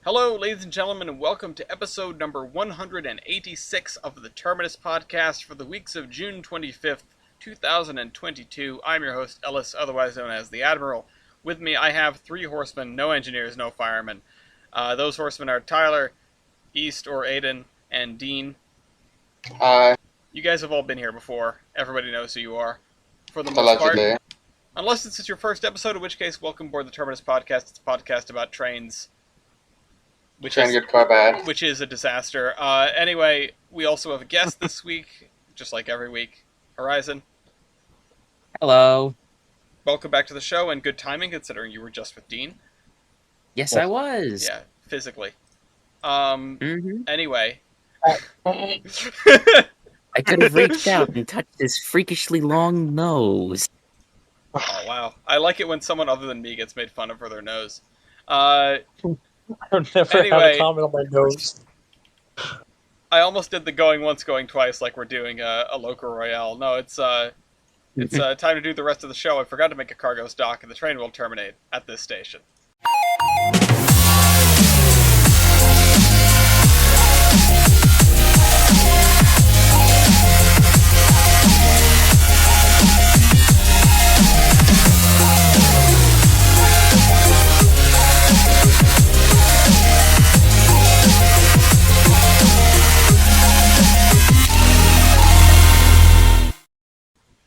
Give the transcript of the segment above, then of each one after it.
Hello, ladies and gentlemen, and welcome to episode number 186 of the Terminus podcast for the weeks of June 25th, 2022. I'm your host, Ellis, otherwise known as the Admiral. With me, I have three horsemen, no engineers, no firemen. Those horsemen are Tyler, East or Aiden, and Dean. Hi. You guys have all been here before. Everybody knows who you are, for the most part. Unless this is your first episode, in which case, welcome aboard the Terminus podcast. It's a podcast about trains. Which is a disaster. Anyway, we also have a guest this week, just like every week. Horizon. Hello. Welcome back to the show, and good timing considering you were just with Dean. Yes, I was. Yeah, physically. Anyway. I could have reached out and touched his freakishly long nose. Oh, wow. I like it when someone other than me gets made fun of for their nose. I've never had a comment on my nose. I almost did the going once, going twice, like we're doing a local royale. No, it's time to do the rest of the show. I forgot to make a cargo stock, and the train will terminate at this station.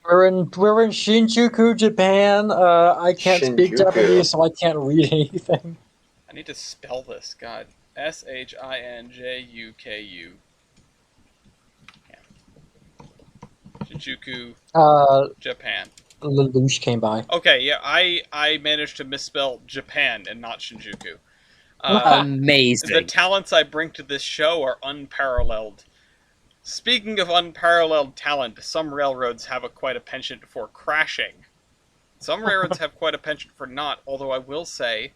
We're in Shinjuku, Japan. I can't speak Japanese, so I can't read anything. I need to spell this. God, Shinjuku. Shinjuku, Japan. Lelouch came by. Okay, yeah, I managed to misspell Japan and not Shinjuku. Amazing. The talents I bring to this show are unparalleled. Speaking of unparalleled talent, some railroads have quite a penchant for crashing. Some railroads have quite a penchant for not, although I will say,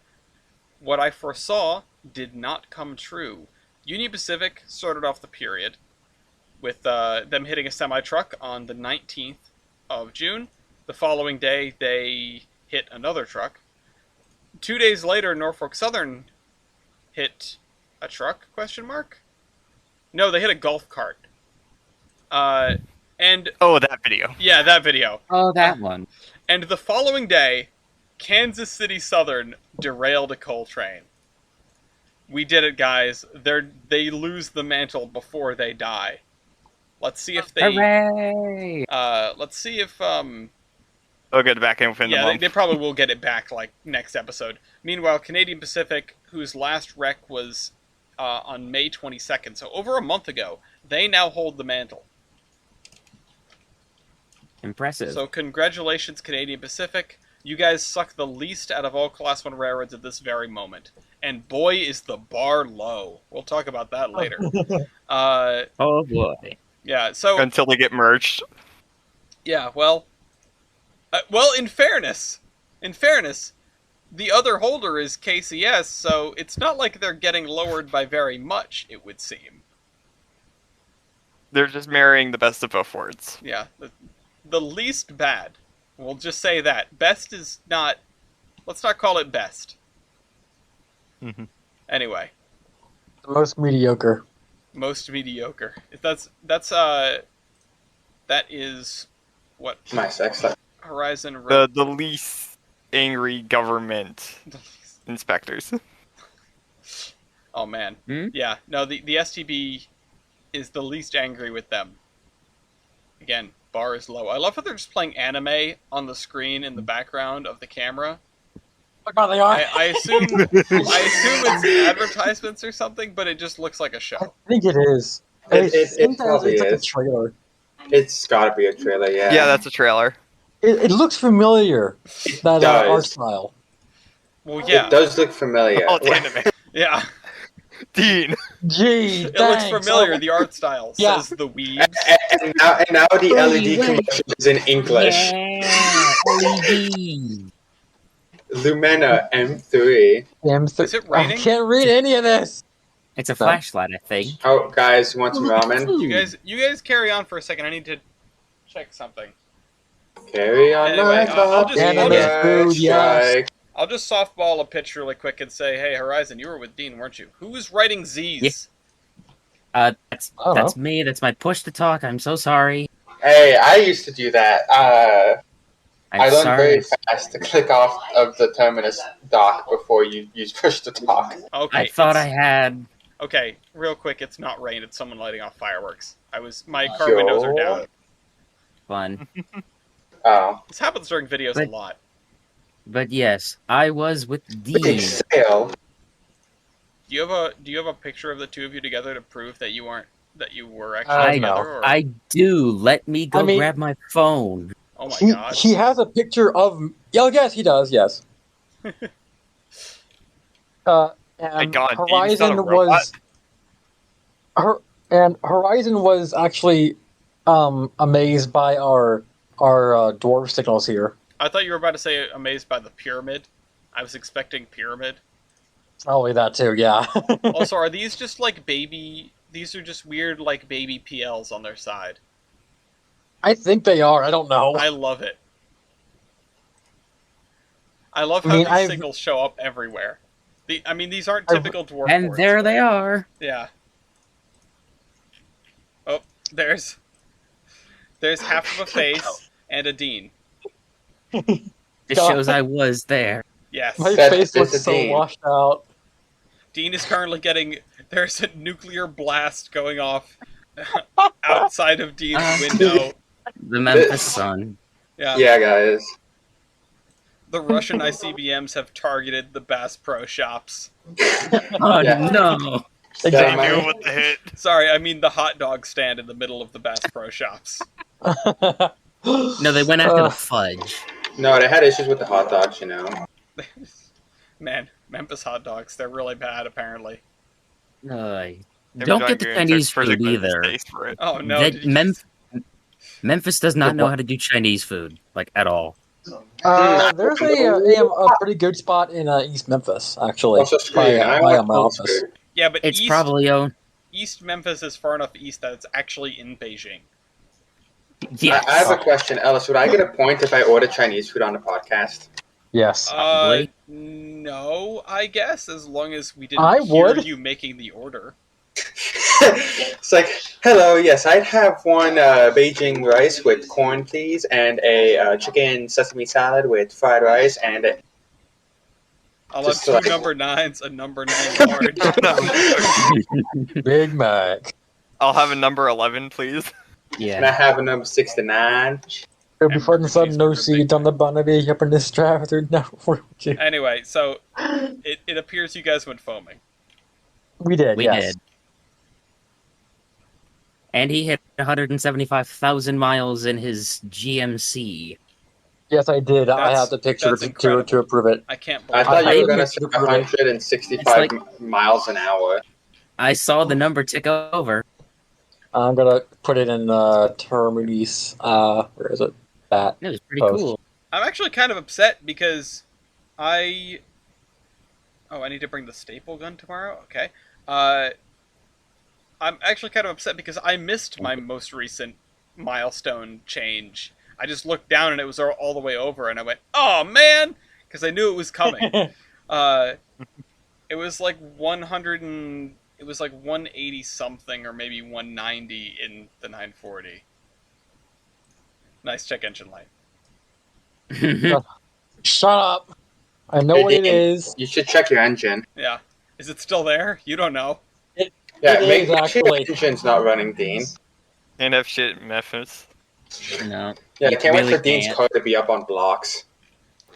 what I foresaw did not come true. Union Pacific started off the period with them hitting a semi-truck on the 19th of June. The following day, they hit another truck. 2 days later, Norfolk Southern hit a truck, ? No, they hit a golf cart. That video. Yeah, that video. Oh, that one. And the following day, Kansas City Southern derailed a coal train. We did it, guys. They lose the mantle before they die. Let's see if they... Hooray! Let's see if, They'll get it back in within the month. They probably will get it back, like, next episode. Meanwhile, Canadian Pacific, whose last wreck was on May 22nd, so over a month ago, they now hold the mantle. Impressive. So congratulations, Canadian Pacific. You guys suck the least out of all Class 1 railroads at this very moment. And boy, is the bar low. We'll talk about that later. Oh, boy. Yeah, so... Until they get merged. Yeah, well, in fairness, the other holder is KCS, so it's not like they're getting lowered by very much, it would seem. They're just marrying the best of both worlds. Yeah, the least bad. We'll just say that. Best is not... Let's not call it best. Mm-hmm. Anyway. The most mediocre. Most mediocre. That is what... My sex life. Horizon wrote. The least angry government inspectors. Oh, man. Hmm? Yeah, no, the STB is the least angry with them. Again, bar is low. I love how they're just playing anime on the screen in the background of the camera. Look how they are. I assume it's advertisements or something, but it just looks like a show. I think it is. It probably it's like a is. trailer. It's gotta be a trailer, yeah. Yeah, that's a trailer. It looks familiar. That does. art style. Well, yeah. It does look familiar. Oh, it's anime. Yeah. Dean. Gee, It looks familiar, the art style, Yeah. says the weebs. And now the LED commercial is in English. Yeah, LED. Lumena M3. Is it raining? I can't read any of this. It's a flashlight, I think. Oh, guys, you want some ramen? You guys carry on for a second. I need to check something. Carry on Anyway, my I'll just- Anime food, yes. I'll just softball a pitch really quick and say, hey, Horizon, you were with Dean, weren't you? Who was writing Z's? Yeah. That's me. That's my push to talk. I'm so sorry. Hey, I used to do that. I'm I learned sorry. very fast to click off of the Terminus dock before you use push to talk. Okay. I thought I had. Okay, real quick, it's not rain, it's someone lighting off fireworks. My car windows are down. Fun. Oh. This happens during videos a lot. But yes, I was with Big Dean. sale. Do you have a picture of the two of you together to prove that you were actually I together? know. Or? I do. Let me go grab my phone. Oh my god. He has a picture of. Oh, yes, he does. Yes. And God, Horizon Dean's not a Horizon was actually amazed by our dwarf signals here. I thought you were about to say amazed by the pyramid. I was expecting pyramid. Probably that too, yeah. Also, are these just like baby... These are just weird, like, baby PLs on their side. I think they are. I don't know. I love it. I love how these signals show up everywhere. These aren't typical dwarf And boards, there they are. Yeah. Oh, there's half of a face and a Dean. This shows I was there. Yes. My face looks so washed out. Dean is currently getting... There's a nuclear blast going off outside of Dean's window. The Memphis Sun. Yeah. Yeah, guys. The Russian ICBMs have targeted the Bass Pro Shops. Oh no! They knew what the hit. Sorry, I mean the hot dog stand in the middle of the Bass Pro Shops. No, they went after the fudge. No, they had issues with the hot dogs, you know. Man, Memphis hot dogs, they're really bad, apparently. Don't get the Chinese food either. Oh, no. Memphis does not know how to do Chinese food, like, at all. There's a pretty good spot in East Memphis, actually. By my office. Yeah, but it's probably owned. East Memphis is far enough east that it's actually in Beijing. Yes. I have a question, Ellis. Would I get a point if I order Chinese food on the podcast? Yes. No, I guess, as long as we didn't hear you making the order. It's like, hello, yes, I'd have one Beijing rice with corn, please, and a chicken sesame salad with fried rice, and a... I'll have two number 9s, a number 9 large. Big Mac. I'll have a number 11, please. Yeah. And I have a number 6 to 9. It'll be fun sun, no seed on the Bunnaby up in this Stratford. No, anyway, so it appears you guys went foaming. We did, We did. And he hit 175,000 miles in his GMC. Yes, I did. I have the picture to approve it. I can't believe I thought you were going to say 165 miles an hour. I saw the number tick over. I'm going to put it in Terminus. Where is it? That it was pretty cool. I'm actually kind of upset because I need to bring the staple gun tomorrow? Okay. I'm actually kind of upset because I missed my most recent milestone change. I just looked down and it was all the way over, and I went, "Oh man!" because I knew it was coming. It was like 180 something, or maybe 190 in the 940. Nice check engine light. Shut up! I know what it is. You should check your engine. Yeah. Is it still there? You don't know. Make sure your engine's not running, Dean. Can't have shit in Memphis. No. Yeah, I can't wait for Dean's car to be up on blocks.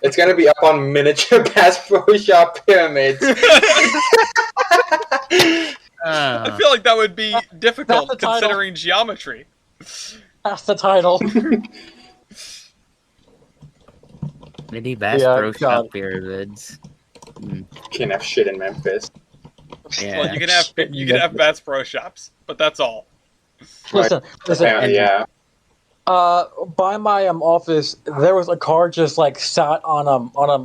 It's gonna be up on miniature Bass Pro Shop pyramids. I feel like that would be difficult considering geometry. That's the title. Mini Bass Pro Shop pyramids. Can't have shit in Memphis. Yeah. Well, you can have Bass Pro Shops, but that's all. Listen. Yeah. By my office, there was a car just like sat on a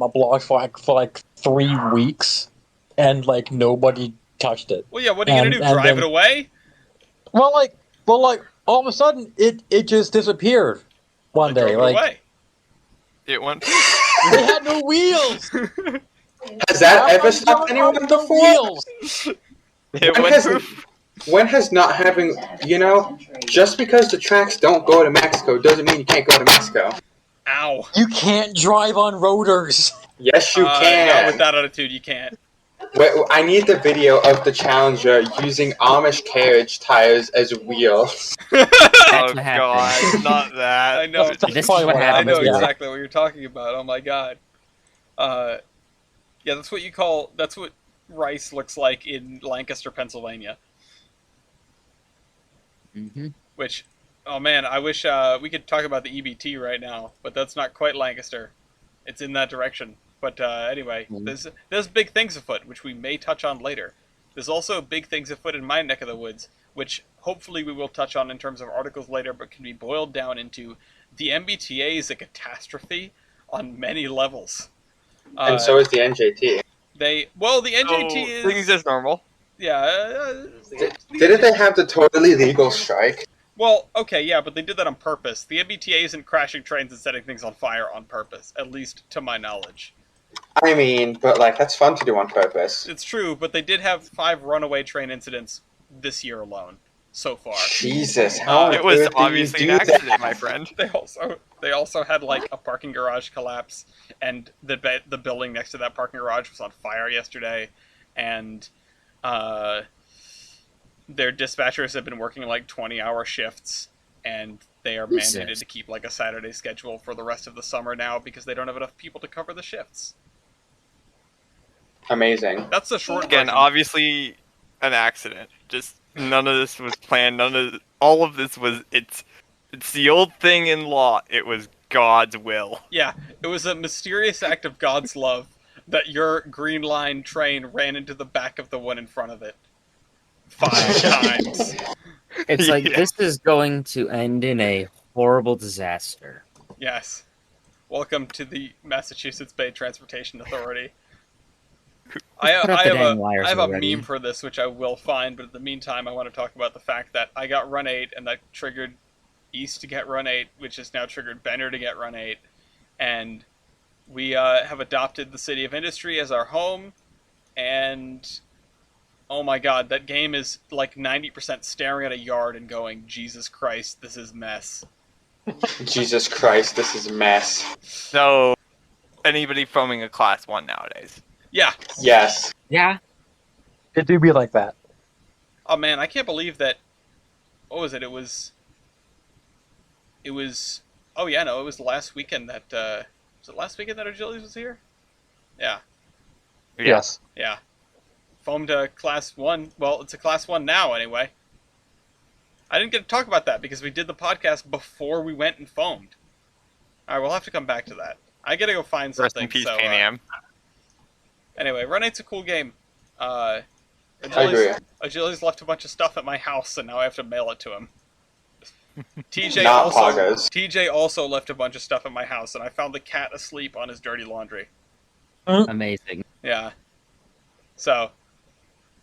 block for like 3 weeks, and like nobody touched it. Well, yeah. What are you gonna do? Drive it away? Well, all of a sudden, it just disappeared one day. Away. It went. They had no wheels. Has that How ever come stopped John anyone had no before? wheels? It When went has, poof. when has not having, just because the tracks don't go to Mexico doesn't mean you can't go to Mexico. Ow. You can't drive on rotors. Yes, you Not can. with that attitude, you can't. Wait, I need the video of the Challenger using Amish carriage tires as wheels. Oh what happened. god, not that. I know. That's This probably is what what I happens. know happened. Yeah. exactly what you're talking about. Oh my god. Yeah, that's what rice looks like in Lancaster, Pennsylvania. Mm-hmm. Which, oh man, I wish we could talk about the EBT right now, but that's not quite Lancaster. It's in that direction. But anyway, there's big things afoot, which we may touch on later. There's also big things afoot in my neck of the woods, which hopefully we will touch on in terms of articles later, but can be boiled down into the MBTA is a catastrophe on many levels. And so is the NJT. The NJT is things as normal. yeah. Didn't they have the totally legal strike? Well, okay, yeah, but they did that on purpose. The MBTA isn't crashing trains and setting things on fire on purpose, at least to my knowledge. I mean, but that's fun to do on purpose. It's true, but they did have 5 runaway train incidents this year alone, so far. Jesus, how on It was earth do you obviously do an accident, that? my friend. They also had like a parking garage collapse, and the building next to that parking garage was on fire yesterday, and their dispatchers have been working like 20-hour shifts, and they are mandated to keep like a Saturday schedule for the rest of the summer now because they don't have enough people to cover the shifts. Amazing. That's the short Again, version. obviously an accident. Just none of this was planned. All of this was it's the old thing in law. It was God's will. Yeah, it was a mysterious act of God's love that your Green Line train ran into the back of the one in front of it 5 times. It's like, Yeah. this is going to end in a horrible disaster. Yes. Welcome to the Massachusetts Bay Transportation Authority. I Put up the dang have wires a already. meme for this, which I will find, but in the meantime, I want to talk about the fact that I got Run 8, and that triggered East to get Run 8, which has now triggered Benner to get Run 8, and we have adopted the City of Industry as our home, and oh my god, that game is like 90% staring at a yard and going, Jesus Christ, this is mess. Jesus Christ, this is a mess. So, anybody filming a class 1 nowadays? Yeah. Yes. Yeah. It do be like that. Oh man, I can't believe that. What was it? It was. Oh yeah, no, it was last weekend that. Was it last weekend that Agilities was here? Yeah. Yes. Yeah. Foamed a class 1. Well, it's a class 1 now anyway. I didn't get to talk about that because we did the podcast before we went and foamed. Alright, we'll have to come back to that. I gotta go find Rest something. in peace, so, Pan Am. Anyway, Run 8's a cool game. I agree. Agilities left a bunch of stuff at my house, and now I have to mail it to him. Not Poggers. TJ also left a bunch of stuff at my house, and I found the cat asleep on his dirty laundry. Amazing. Yeah. So,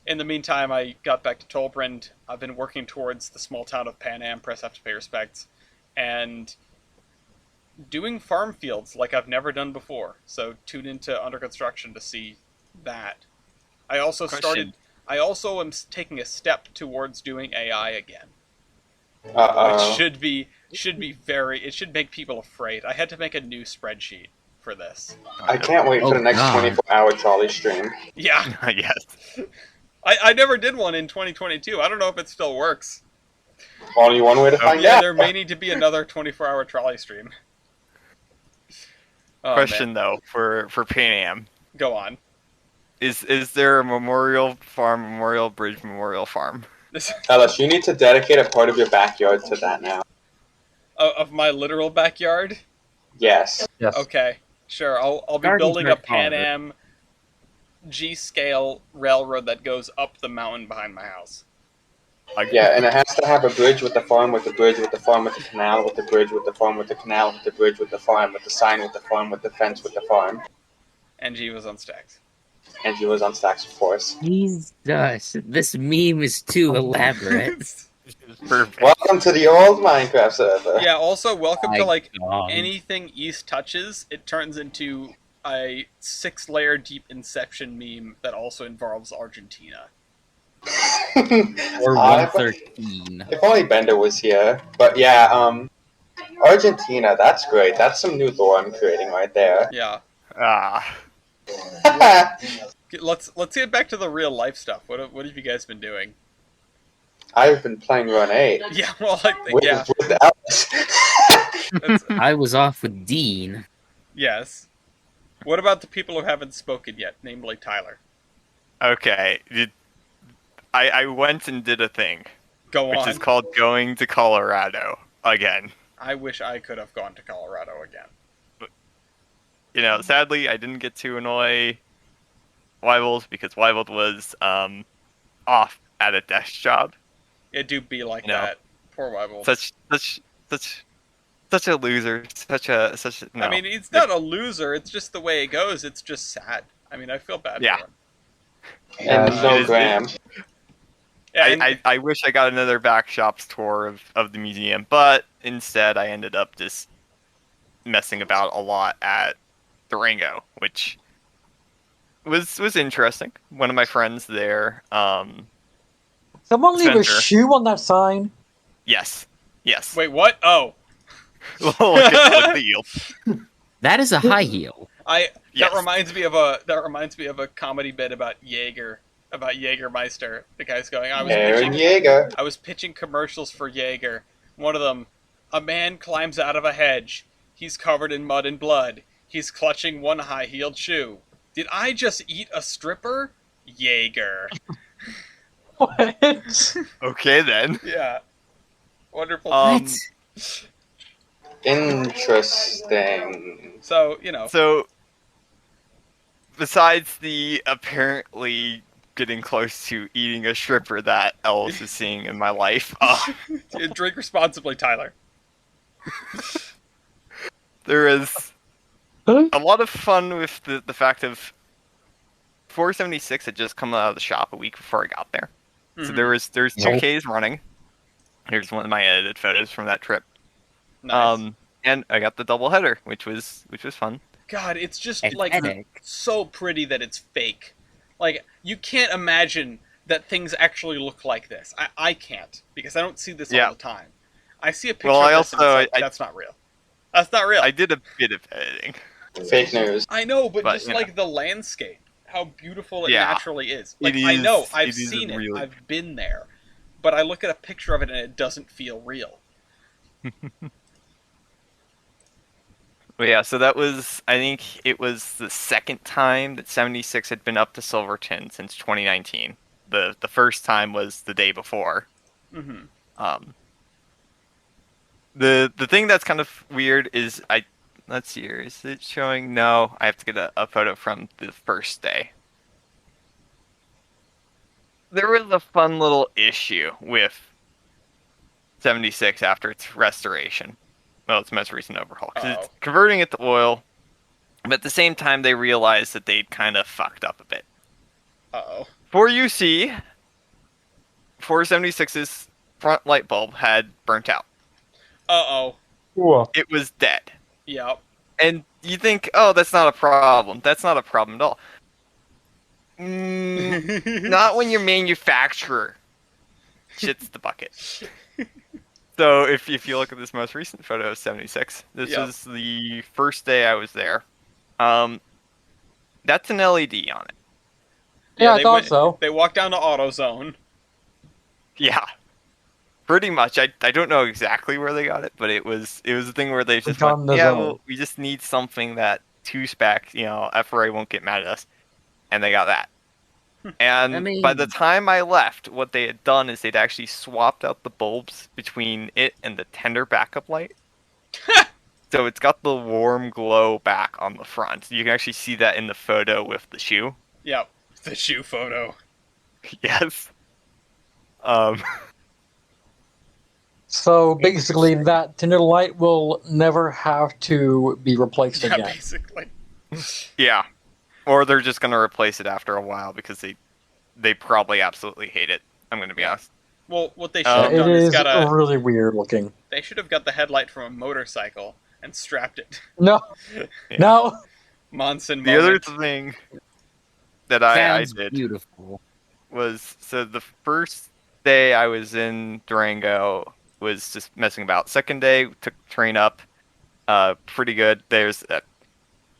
in the meantime, I got back to Tolbrand. I've been working towards the small town of Pan Am, press have to pay respects, and doing farm fields like I've never done before. So tune into Under Construction to see that. I also am taking a step towards doing AI again. Which should be it should make people afraid. I had to make a new spreadsheet for this. I can't wait for the next God. 24-hour trolley stream. Yeah. Yes. I never did one in 2022. I don't know if it still works. Only one way to find Yeah, out. there may need to be another 24-hour trolley stream. Oh, Question man. though for Pan Am. Go on. Is there a memorial bridge memorial farm? Ellis, you need to dedicate a part of your backyard to that now. Of my literal backyard? Yes. Yes. Okay, sure. I'll be Gardens building are a Pan hard. Am G-scale railroad that goes up the mountain behind my house. Yeah, and it has to have a bridge with the farm, with the bridge, with the farm, with the canal, with the bridge, with the farm, with the canal, with the bridge, with the farm, with the sign, with the farm, with the fence, with the farm. And G was on stacks. And he was on stacks, of course. Jesus, this meme is too elaborate. Perfect. Well, Welcome to the old Minecraft server. Yeah, also, welcome to, like, God. anything East touches, it turns into a 6-layer deep Inception meme that also involves Argentina. Or If 113. only Bender was here. But yeah, Argentina, that's great. That's some new lore I'm creating right there. Yeah. Ah. Let's get back to the real life stuff. What have you guys been doing? I've been playing Run 8. Yeah, well, I think, yeah. With Alice. That's, I was off with Dean. yes. What about the people who haven't spoken yet, namely Tyler? Okay. I went and did a thing, Go which on. is called going to Colorado again. I wish I could have gone to Colorado again. You know, sadly, I didn't get to annoy Wyvold because Wyvold was off at a desk job. It do be like No. that. Poor Wyville. Such a loser. Such a no. I mean, he's not a loser. It's just the way it goes. It's just sad. I mean, I feel bad Yeah. for him. And it no is- Graham. Yeah, and- I wish I got another back shops tour of the museum, but instead I ended up just messing about a lot at Durango, which was interesting. One of my friends there, Someone leave a Spencer. shoe on that sign. yes. Wait, what? Oh, look at the yield. That is a high heel. Yes. that reminds me of a comedy bit about Jägermeister. The guy's going, Aaron Yeager. I was pitching commercials for Jaeger. One of them, a man climbs out of a hedge. He's covered in mud and blood. He's clutching one high-heeled shoe. Did I just eat a stripper? Jaeger. What? Okay then. Yeah. Wonderful. What? Interesting. So, you know. So, besides the apparently getting close to eating a stripper that Ellis is seeing in my life, Drink responsibly, Tyler. there is a lot of fun with the fact of 476 had just come out of the shop a week before I got there. So Mhm. there's Nope. 2Ks running. Here's one of my edited photos from that trip. Nice. And I got the double header, which was fun. God, it's just Aesthetic. like so pretty that it's fake. Like, you can't imagine that things actually look like this. I can't, because I don't see this Yeah. all the time. I see a picture Well, I of this and it's also- like, I- that's not real. That's not real. I did a bit of editing. Fake news. I know, but But, just you know. like the landscape, how beautiful it Yeah. naturally is. Like, It I know, is- I've it is seen it, really- I've been there, but I look at a picture of it and it doesn't feel real. But yeah, so that was, I think it was the second time that 76 had been up to Silverton since 2019. The first time was the day before. Mm-hmm. The thing that's kind of weird is let's see here, is it showing? No, I have to get a photo from the first day. There was a fun little issue with 76 after its restoration. Well, its most recent overhaul. 'Cause it's Uh-oh. converting it to oil, but at the same time they realized that they'd kind of fucked up a bit. Uh-oh. For UC, 476's front light bulb had burnt out. Uh-oh. Cool. It was dead. Yep. And you think, oh, that's not a problem. That's not a problem at all. Not when your manufacturer shits the bucket. So if you look at this most recent photo of 76, this Yep. was the first day I was there. That's an LED on it. Yeah, I they thought went- so. They walked down to AutoZone. Yeah. Pretty much. I don't know exactly where they got it, but it was a thing where they just got went, in the yeah, zone. well, we just need something that 2-spec, FRA won't get mad at us. And they got that. And I mean- by the time I left, what they had done is they'd actually swapped out the bulbs between it and the tender backup light. So it's got the warm glow back on the front. You can actually see that in the photo with the shoe. Yep. The shoe photo. Yes. So basically, that tinted light will never have to be replaced Yeah, again. basically. Yeah. Or they're just going to replace it after a while because they probably absolutely hate it. I'm going to be honest. Well, what they should have It done is is really weird looking. they should have got the headlight from a motorcycle and strapped it. No, Yeah. no. Monson The other moment. thing that I Sounds did beautiful. was, so the first day I was in Durango was just messing about. Second day, took the train up, pretty good. There's a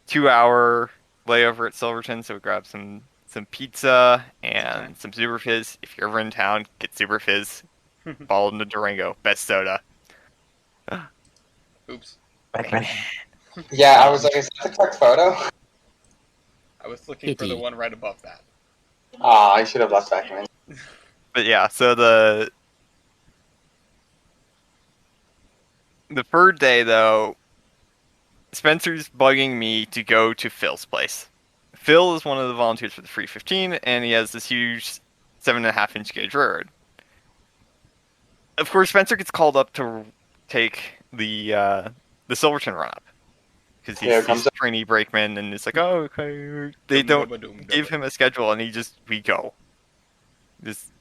2-hour layover at Silverton, so we grabbed some pizza and Okay. some Super Fizz. If you're ever in town, get Super Fizz. Follow them to Durango, best soda. Oops. Yeah, I was like, is that the correct photo? I was looking for the Pity. one right above that. Ah, I should have left back in. But yeah, so the third day though, Spencer's bugging me to go to Phil's place. Phil is one of the volunteers for the Free 15, and he has this huge 7.5-inch gauge railroad. Of course, Spencer gets called up to take the Silverton run up because Here he's comes a trainee brakeman, and it's like, oh, okay. They don't give him a schedule, and we go.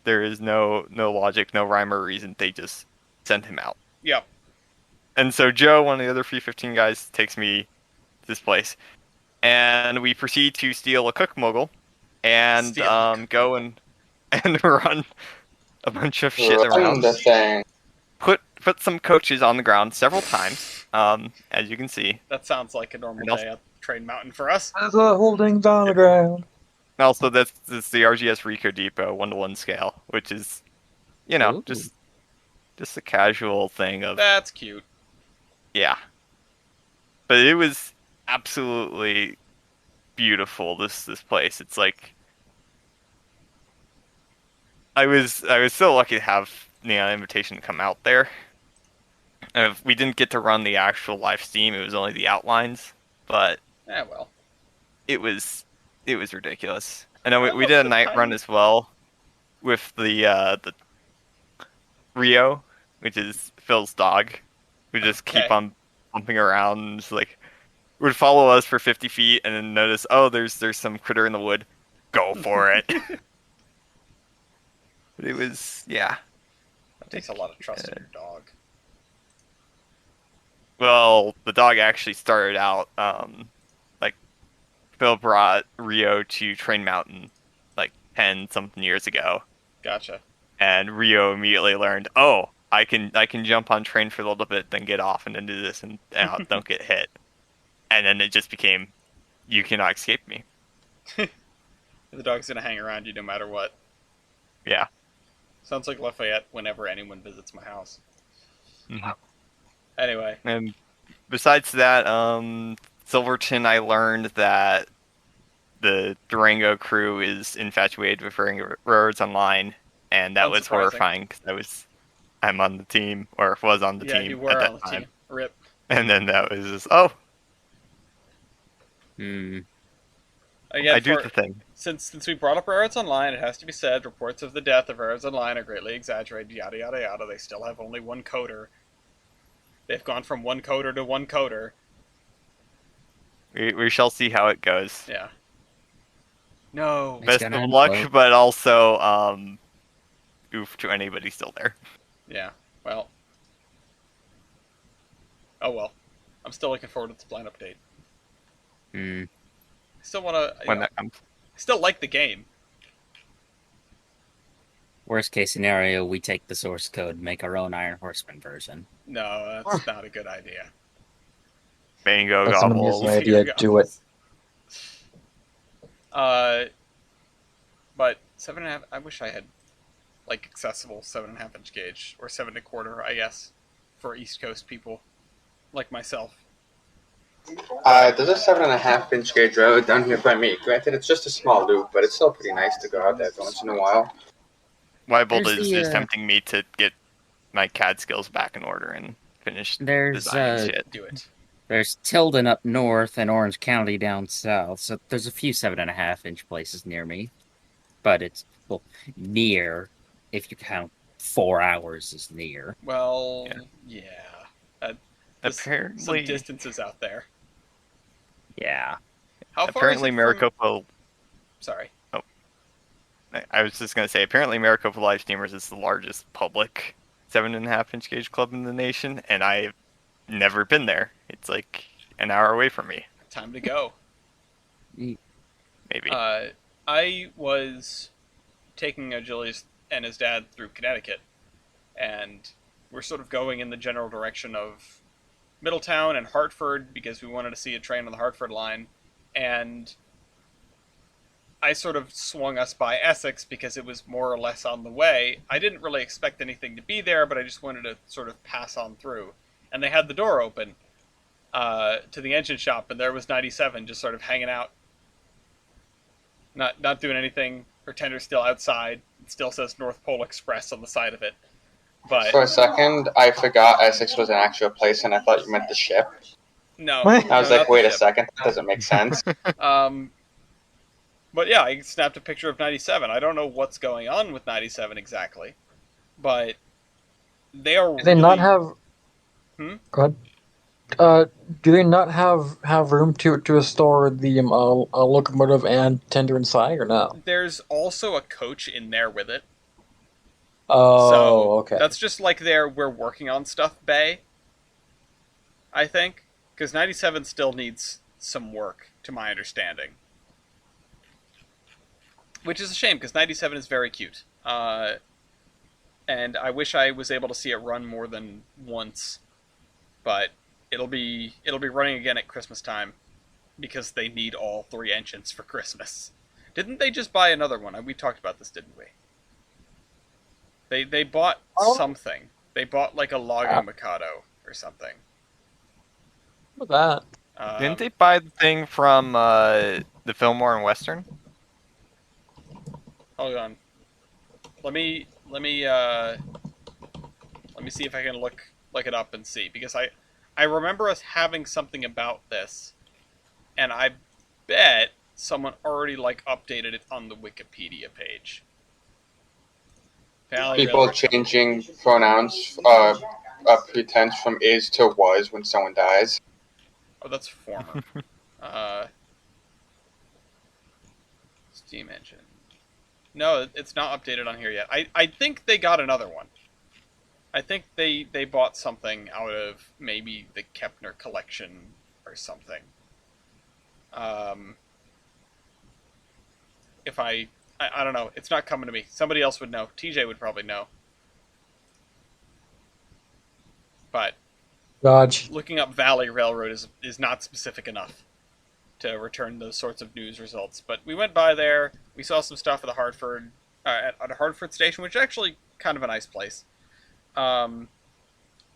There is no logic, no rhyme or reason. They just send him out. Yep. And so Joe, one of the other Free 15 guys, takes me to this place, and we proceed to steal a cook mogul, and Steal a cook go and run a bunch of shit Run around. the thing. Put some coaches on the ground several times, as you can see. That sounds like a normal And also- day at Train Mountain for us. There's a holding on the ground. And also, that's the RGS Rico Depot 1-to-1 scale, which is, Ooh. just a casual thing of, That's cute. yeah. But it was absolutely beautiful. This place. It's like I was so lucky to have an invitation to come out there. We didn't get to run the actual live steam. It was only the outlines, but Well. it was ridiculous. I know I we love did a the night tiny- run as well with the Rio, which is Phil's dog. We just keep Okay. on bumping around and just like would follow us for 50 feet and then notice, oh, there's some critter in the wood. Go for it. But it was, yeah. That takes a lot of trust in your dog. Well, the dog actually started out, like, Phil brought Rio to Train Mountain, like, 10-something years ago. Gotcha. And Rio immediately learned, oh, I can jump on train for a little bit, then get off and then do this and don't get hit. And then it just became, you cannot escape me. The dog's gonna hang around you no matter what. Yeah. Sounds like Lafayette whenever anyone visits my house. Mhm. Anyway. And besides that, Silverton, I learned that the Durango crew is infatuated with Railroads Online, and that was Unsurprising. horrifying because I'm on the team, or was on the Yeah, team you were at that on the time. team. Rip. And then that was just, oh, Hmm. Again, I do the thing. Since we brought up Railroads Online, it has to be said, reports of the death of Railroads Online are greatly exaggerated, yada yada yada. They still have only one coder. They've gone from one coder to one coder. We shall see how it goes. Yeah. No. It's Best gonna of luck, implode. but also, oof to anybody still there. Yeah. Well. Oh well. I'm still looking forward to the spline update. Hmm. I still want to. When that comes. I still like the game. Worst case scenario, we take the source code, make our own Iron Horseman version. No, that's not a good idea. Mango That's an gobbles. amazing idea. Do it. But 7.5. I wish I had like accessible 7.5-inch gauge or 7.25, I guess, for East Coast people like myself. There's a 7.5-inch gauge road down here by me. Granted, it's just a small loop, but it's still pretty nice to go out there once in a while. Weibold There's is the, tempting me to get my CAD skills back in order and finish There's designing shit. Do it. there's Tilden up north and Orange County down south, so there's a few 7.5-inch places near me, but it's near. If you count 4 hours as near. Well, yeah. There's some Apparently, distances out there. Yeah. How far apparently is it Maricopa. Sorry. I was just gonna say, apparently Maricopa Live Steamers is the largest public 7.5-inch gauge club in the nation, and I've never been there. It's like an hour away from me, Time to go. maybe. I was taking Julius and his dad through Connecticut, and we're sort of going in the general direction of Middletown and Hartford because we wanted to see a train on the Hartford line, and I sort of swung us by Essex because it was more or less on the way. I didn't really expect anything to be there, but I just wanted to sort of pass on through. And they had the door open to the engine shop, and there was 97 just sort of hanging out, not doing anything. Her tender's still outside. It still says North Pole Express on the side of it. But For a second, I forgot Essex was an actual place, and I thought you meant the ship. no, I I was no, like, not the wait a ship. second, that doesn't make sense. But yeah, I snapped a picture of 97. I don't know what's going on with 97 exactly, but they are Do they not have? Hmm? Go ahead. Do they not have room to store the locomotive and tender inside, or no? There's also a coach in there with it. Oh, So okay. that's just like their we're working on stuff bay, I think, because 97 still needs some work, to my understanding. Which is a shame, because 97 is very cute. And I wish I was able to see it run more than once, but it'll be running again at Christmas time, because they need all 3 engines for Christmas. Didn't they just buy another one? We talked about this, didn't we? They bought something. They bought like a logging Mikado or something. What about Didn't they buy the thing from the Fillmore and Western? Hold on. Let me see if I can look it up and see, because I remember us having something about this, and I bet someone already like updated it on the Wikipedia page. Valley People Railroad. changing pronouns, pretense from is to was when someone dies. Oh, that's former. Steam engine. No, it's not updated on here yet. I think they got another one. I think they bought something out of maybe the Kepner collection or something. If I don't know. It's not coming to me. Somebody else would know. TJ would probably know. But Dodge? looking up Valley Railroad is not specific enough to return those sorts of news results. But we went by there. We saw some stuff at the Hartford at a Hartford station, which is actually kind of a nice place. And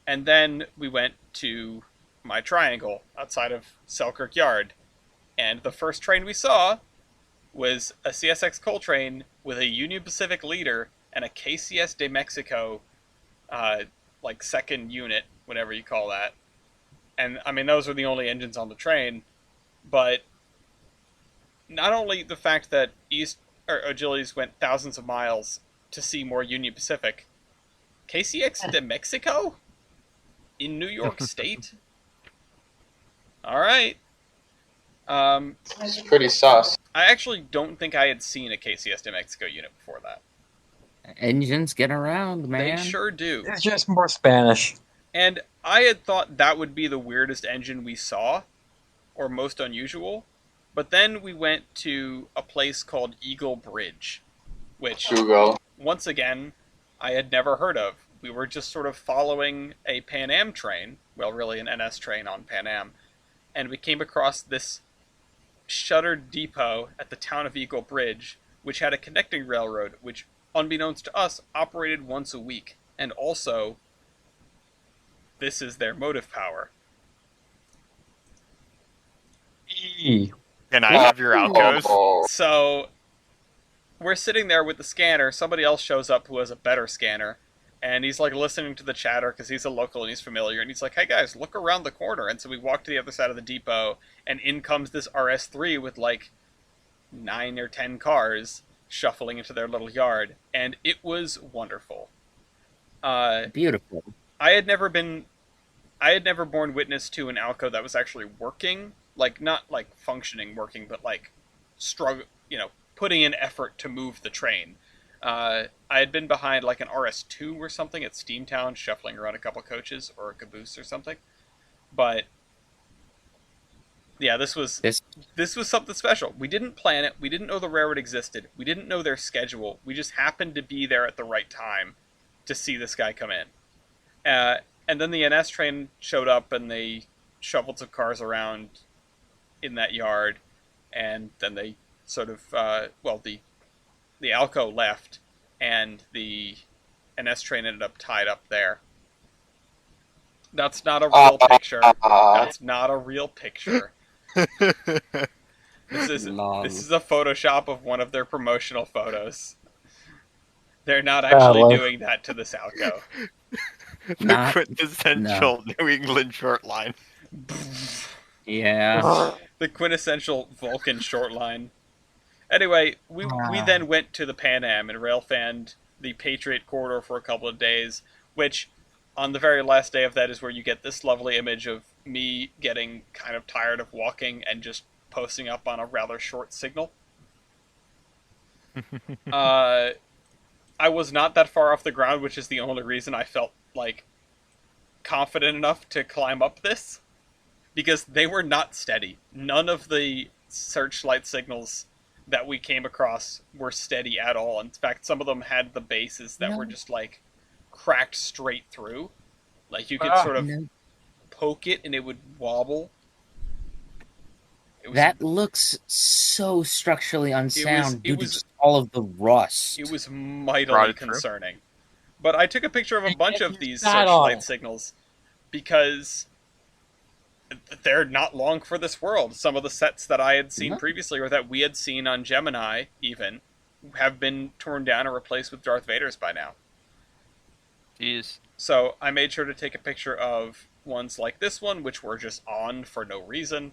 then we went to my triangle outside of Selkirk Yard, and the first train we saw was a CSX coal train with a Union Pacific leader and a KCS de Mexico, like second unit, whatever you call that. And I mean, those were the only engines on the train. But not only the fact that Agilities went thousands of miles to see more Union Pacific, KCX de Mexico in New York State. All right. It's pretty sus. I actually don't think I had seen a KCS de Mexico unit before that. Engines get around, man. They sure do. It's just more Spanish. And I had thought that would be the weirdest engine we saw, or most unusual. But then we went to a place called Eagle Bridge, which, Google. once again, I had never heard of. We were just sort of following a Pan Am train, well, really an NS train on Pan Am, and we came across this shuttered depot at the town of Eagle Bridge, which had a connecting railroad, which, unbeknownst to us, operated once a week. And also, this is their motive power. Can I have your Alcos? Oh, So, we're sitting there with the scanner, somebody else shows up who has a better scanner, and he's like listening to the chatter because he's a local and he's familiar, and he's like, hey guys, look around the corner. And so we walk to the other side of the depot, and in comes this RS3 with like 9 or 10 cars shuffling into their little yard, and it was wonderful. Beautiful. I had never borne witness to an Alco that was actually working, like not like functioning working, but like putting in effort to move the train. I had been behind like an RS2 or something at Steamtown, shuffling around a couple coaches or a caboose or something. But yeah, this was something special. We didn't plan it. We didn't know the railroad existed. We didn't know their schedule. We just happened to be there at the right time to see this guy come in. And then the NS train showed up, and they shoveled some cars around in that yard, and then they sort of, the Alco left, and the NS train ended up tied up there. That's not a real picture. That's not a real picture. This is a Photoshop of one of their promotional photos. They're not actually doing that to this Alco. The quintessential New England short line. Yeah. The quintessential Vulcan short line. Anyway, we then went to the Pan Am and railfanned the Patriot Corridor for a couple of days, which on the very last day of that is where you get this lovely image of me getting kind of tired of walking and just posting up on a rather short signal. I was not that far off the ground, which is the only reason I felt like confident enough to climb up this, because they were not steady. None of the searchlight signals that we came across were steady at all. In fact, some of them had the bases that were just like cracked straight through. Like you could sort of poke it and it would wobble. That looks so structurally unsound due to just all of the rust. It was mightily concerning. But I took a picture of a bunch of these searchlight signals because they're not long for this world. Some of the sets that I had seen previously, or that we had seen on Gemini even, have been torn down and replaced with Darth Vaders by now. Jeez. So I made sure to take a picture of ones like this one, which were just on for no reason.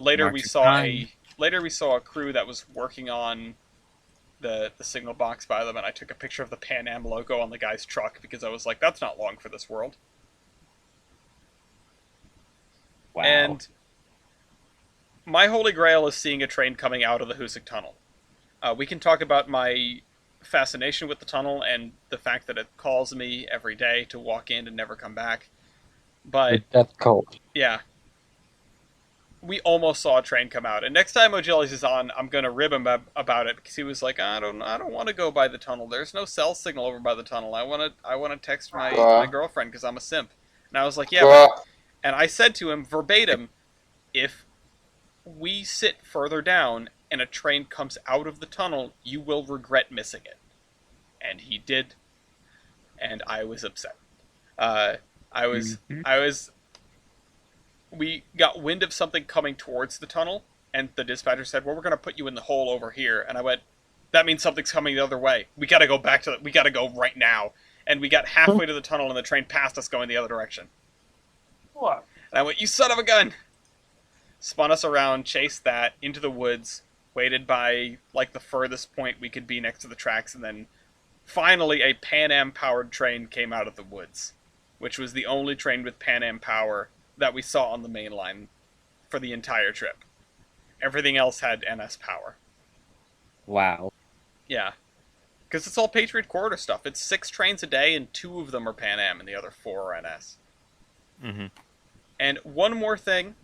Later we saw a crew that was working on the signal box by them, and I took a picture of the Pan Am logo on the guy's truck because I was like, that's not long for this world. Wow. And my holy grail is seeing a train coming out of the Hoosick Tunnel. We can talk about my fascination with the tunnel and the fact that it calls me every day to walk in and never come back. But that's cold. Yeah. We almost saw a train come out. And next time O'Gillies is on, I'm going to rib him about it, because he was like, I don't want to go by the tunnel. There's no cell signal over by the tunnel. I want to text my girlfriend because I'm a simp. And I was like, yeah. And I said to him verbatim, if we sit further down and a train comes out of the tunnel, you will regret missing it. And he did. And I was upset. We got wind of something coming towards the tunnel, and the dispatcher said, well, we're going to put you in the hole over here. And I went, that means something's coming the other way. We got to go we got to go right now. And we got halfway to the tunnel, and the train passed us going the other direction. What? And I went, you son of a gun! Spun us around, chased that, into the woods, waited by, like, the furthest point we could be next to the tracks, and then finally a Pan Am-powered train came out of the woods, which was the only train with Pan Am power that we saw on the main line for the entire trip. Everything else had NS power. Wow. Yeah. Because it's all Patriot Corridor stuff. It's 6 trains a day, and 2 of them are Pan Am, and the other 4 are NS. Mm-hmm. And one more thing.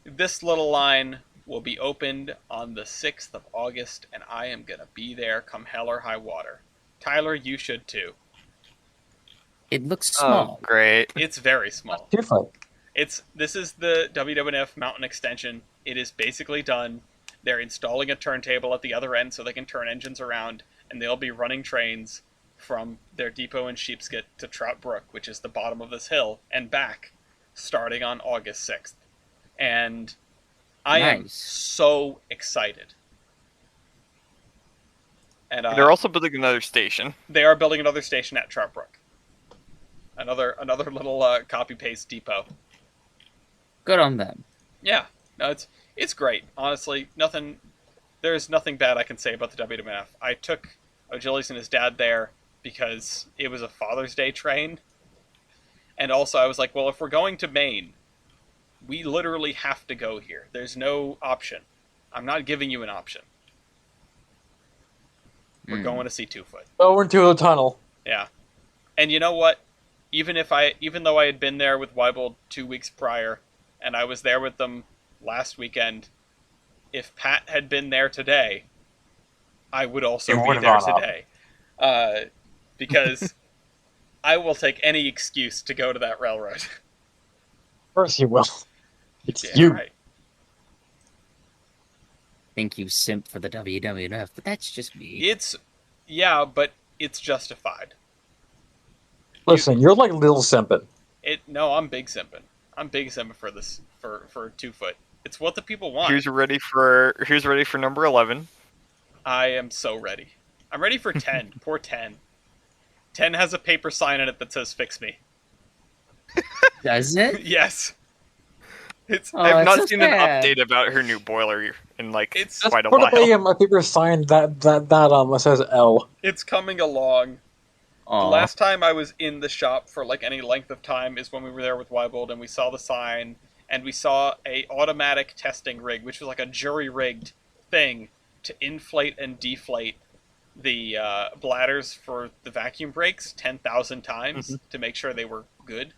This little line will be opened on the 6th of August, and I am going to be there come hell or high water. Tyler, you should too. It looks small. Oh, great. It's very small. Different. This is the WWF Mountain Extension. It is basically done. They're installing a turntable at the other end so they can turn engines around, and they'll be running trains from their depot in Sheepscot to Trout Brook, which is the bottom of this hill, and back, starting on August 6th. And I am so excited. And they're also building another station. They are building another station at Trout Brook. Another little copy-paste depot. Good on them. Yeah, no, it's great. Honestly, there's nothing bad I can say about the WWF. I took O'Gillies and his dad there because it was a Father's Day train. And also I was like, well, if we're going to Maine, we literally have to go here. There's no option. I'm not giving you an option. We're going to see Two-Foot. Go into the tunnel. Yeah. And you know what? Even though I had been there with Weibold 2 weeks prior, and I was there with them last weekend, if Pat had been there today, I would also be there today. Because I will take any excuse to go to that railroad. Of course you will. It's Yeah, you. right. Think you simp for the WWF, but that's just me. But it's justified. Listen, you're like little simpin'. No, I'm big simping. I'm big simping for this for Two-Foot. It's what the people want. Who's ready for number 11? I am so ready. I'm ready for 10. Poor 10. 10 has a paper sign in it that says "Fix me." Does it? Yes. I've not so seen sad. an update about her new boiler in It's quite a Put while. a paper sign that says L. It's coming along. Aw. The last time I was in the shop for like any length of time is when we were there with Weibold and we saw the sign and we saw a automatic testing rig, which was like a jury-rigged thing to inflate and deflate the bladders for the vacuum brakes 10,000 times to make sure they were good.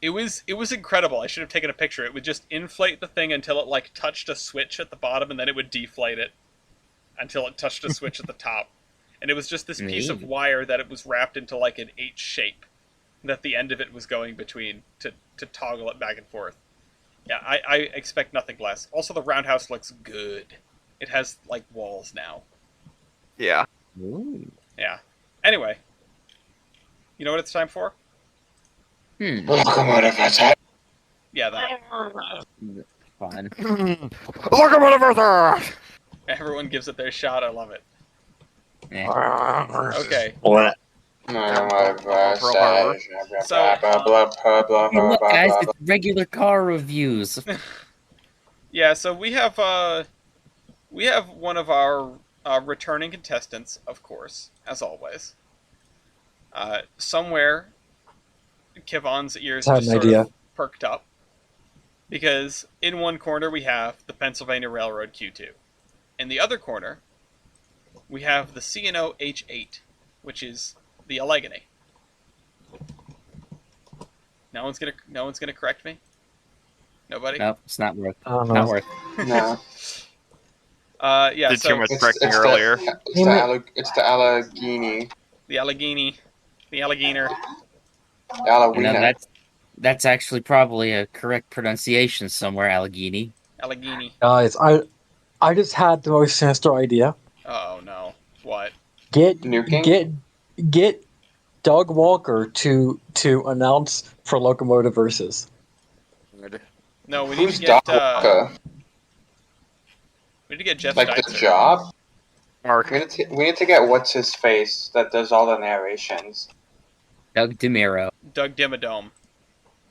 It was incredible. I should have taken a picture. It would just inflate the thing until it like touched a switch at the bottom, and then it would deflate it until it touched a switch at the top. And it was just this piece of wire that it was wrapped into like an H shape that the end of it was going between to toggle it back and forth. Yeah, I expect nothing less. Also, the roundhouse looks good. It has like walls now. Yeah. Ooh. Yeah. Anyway, you know what it's time for? Locomotive attack. Yeah, that. Fun. Locomotive Earther! Everyone gives it their shot. I love it. Eh. Okay. What? So, Hey, look, guys, it's regular car reviews. yeah, so we have one of our returning contestants, of course, as always. Somewhere, Kivon's ears Had just an sort idea. of perked up. Because in one corner we have the Pennsylvania Railroad Q2. In the other corner, we have the C&O H8, which is the Allegheny. No one's gonna correct me? Nobody? Nope, it's not worth. I don't know. Not worth. No. Yeah, Did so too much correcting earlier. It's the Allegheny. the Allegheny, the Alleghiner. You know, that's actually probably a correct pronunciation somewhere, Allegheny. Allegheny. Guys, I just had the most sinister idea. Oh no. What? Nuking? Get Doug Walker to announce for Locomotive Versus. No, we need Who's to get Doc Walker? we need to get Jeff Like the Steitzer. job? Mark. We need to get what's his face that does all the narrations. Doug DeMiro. Doug Dimmadome.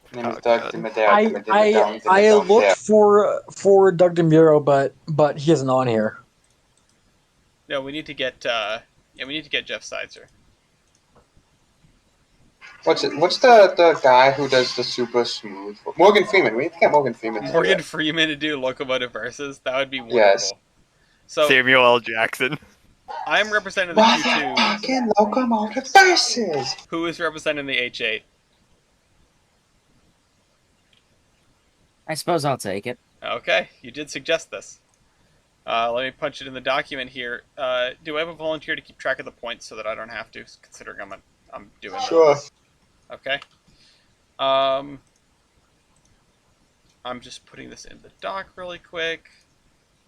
His name is Oh, Doug God. Dimmadome. I looked for Doug DeMuro, but he isn't on here. No, we need to get Jeff Steitzer. What's the guy who does the super smooth? Morgan Freeman. We need to get Morgan Freeman. to do Morgan it. Freeman to do Locomotive Versus. That would be wonderful. Yes. So Samuel L. Jackson. I'm representing the Q2. Motherfucking Locomotive Versus. Who is representing the H8? I suppose I'll take it. Okay, you did suggest this. Let me punch it in the document here. Do I have a volunteer to keep track of the points so that I don't have to, considering I'm doing Sure. this? Okay. I'm just putting this in the doc really quick.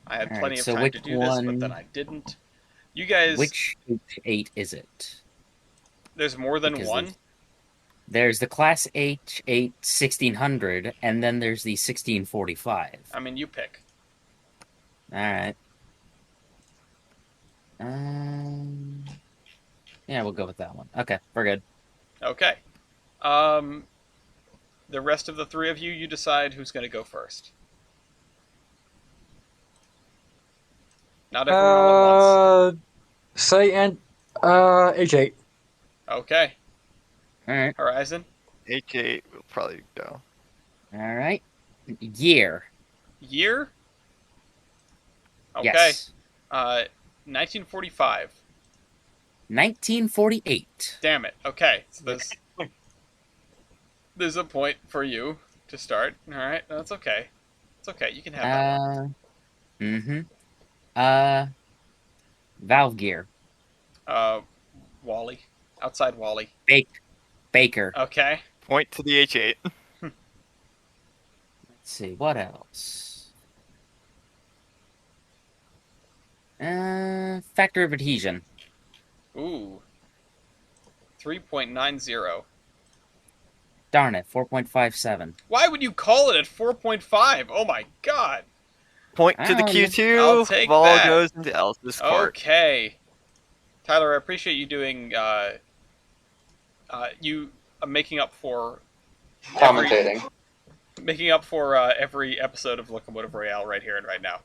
I had All plenty right, of so time which to do this, but one- then I didn't. You guys, Which H8 is it? there's more than Because one? There's the Class H8 1600, and then there's the 1645. I mean, you pick. Alright. Yeah, we'll go with that one. Okay, we're good. Okay. The rest of the three of you decide who's going to go first. Not everyone all at once. Say and H8. Okay. Alright. Horizon. H8 will probably go. All right. Year. Year? Okay. Yes. 1945. 1948. Damn it. Okay. So there's a point for you to start. All right. That's okay. It's okay. You can have that one. Mm-hmm. Uh, Valve Gear. Wally. Outside Wally. Baker. Okay. Point to the H8. Let's see, what else? Factor of adhesion. Ooh. 3.90. Darn it, 4.57. Why would you call it at 4.5? Oh my god. Point to the I'll Q2. I'll take Ball that. goes into Elsa's court. Okay. Tyler, I appreciate you doing you making up for Commentating. every episode of Locomotive Royale right here and right now.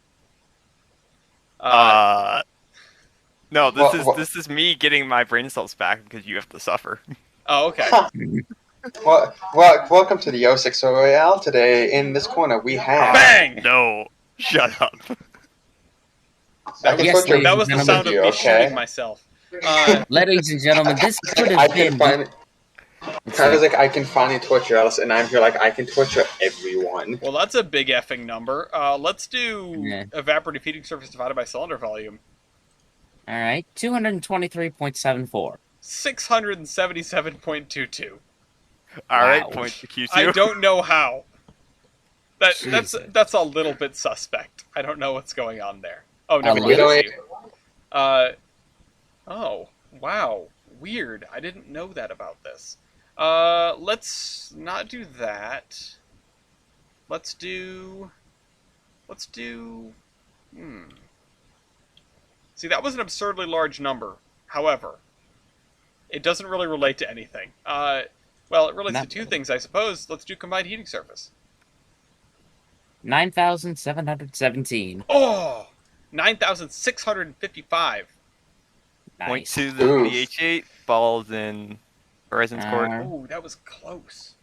No, Well, this is me getting my brain cells back because you have to suffer. Oh, okay. Well, welcome to the 06 Royale. Today, in this corner, we have... Bang! No, shut up. I can Yes, put your That was the gentlemen. sound of you, me okay? shooting myself. Ladies and gentlemen, this could I have can been. finally... Let's Tyler's see. like, I can finally torture Alice, and I'm here like, I can torture everyone. Well, that's a big effing number. Let's do Yeah. evaporative heating surface divided by cylinder volume. All right, 223.74. 677.22. All right, Wow. point to Q2. I don't know how. Jesus. That's a little bit suspect. I don't know what's going on there. Oh, A never mind. little? I see. Oh, wow. Weird. I didn't know that about this. Let's not do that. Let's do... See, that was an absurdly large number. However, it doesn't really relate to anything. Well, it relates to two things, I suppose. Let's do combined heating surface. 9,717. Oh! 9,655. Point Nice. to the H8. Ball's in Horizon's court. Oh, that was close.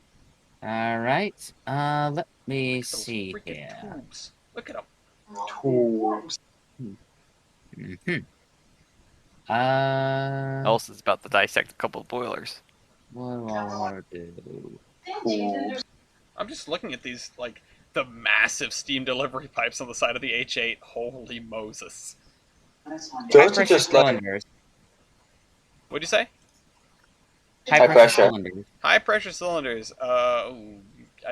All right. Let me Those see freaking here. tubes. Look at them. Tools. Mm-hmm. Elsa's about to dissect a couple of boilers. What do I want to do? Tools. I'm just looking at these, like, the massive steam delivery pipes on the side of the H8. Holy Moses. Those are High-pressure just like... cylinders. What'd you say? High-pressure pressure. cylinders. High pressure cylinders. I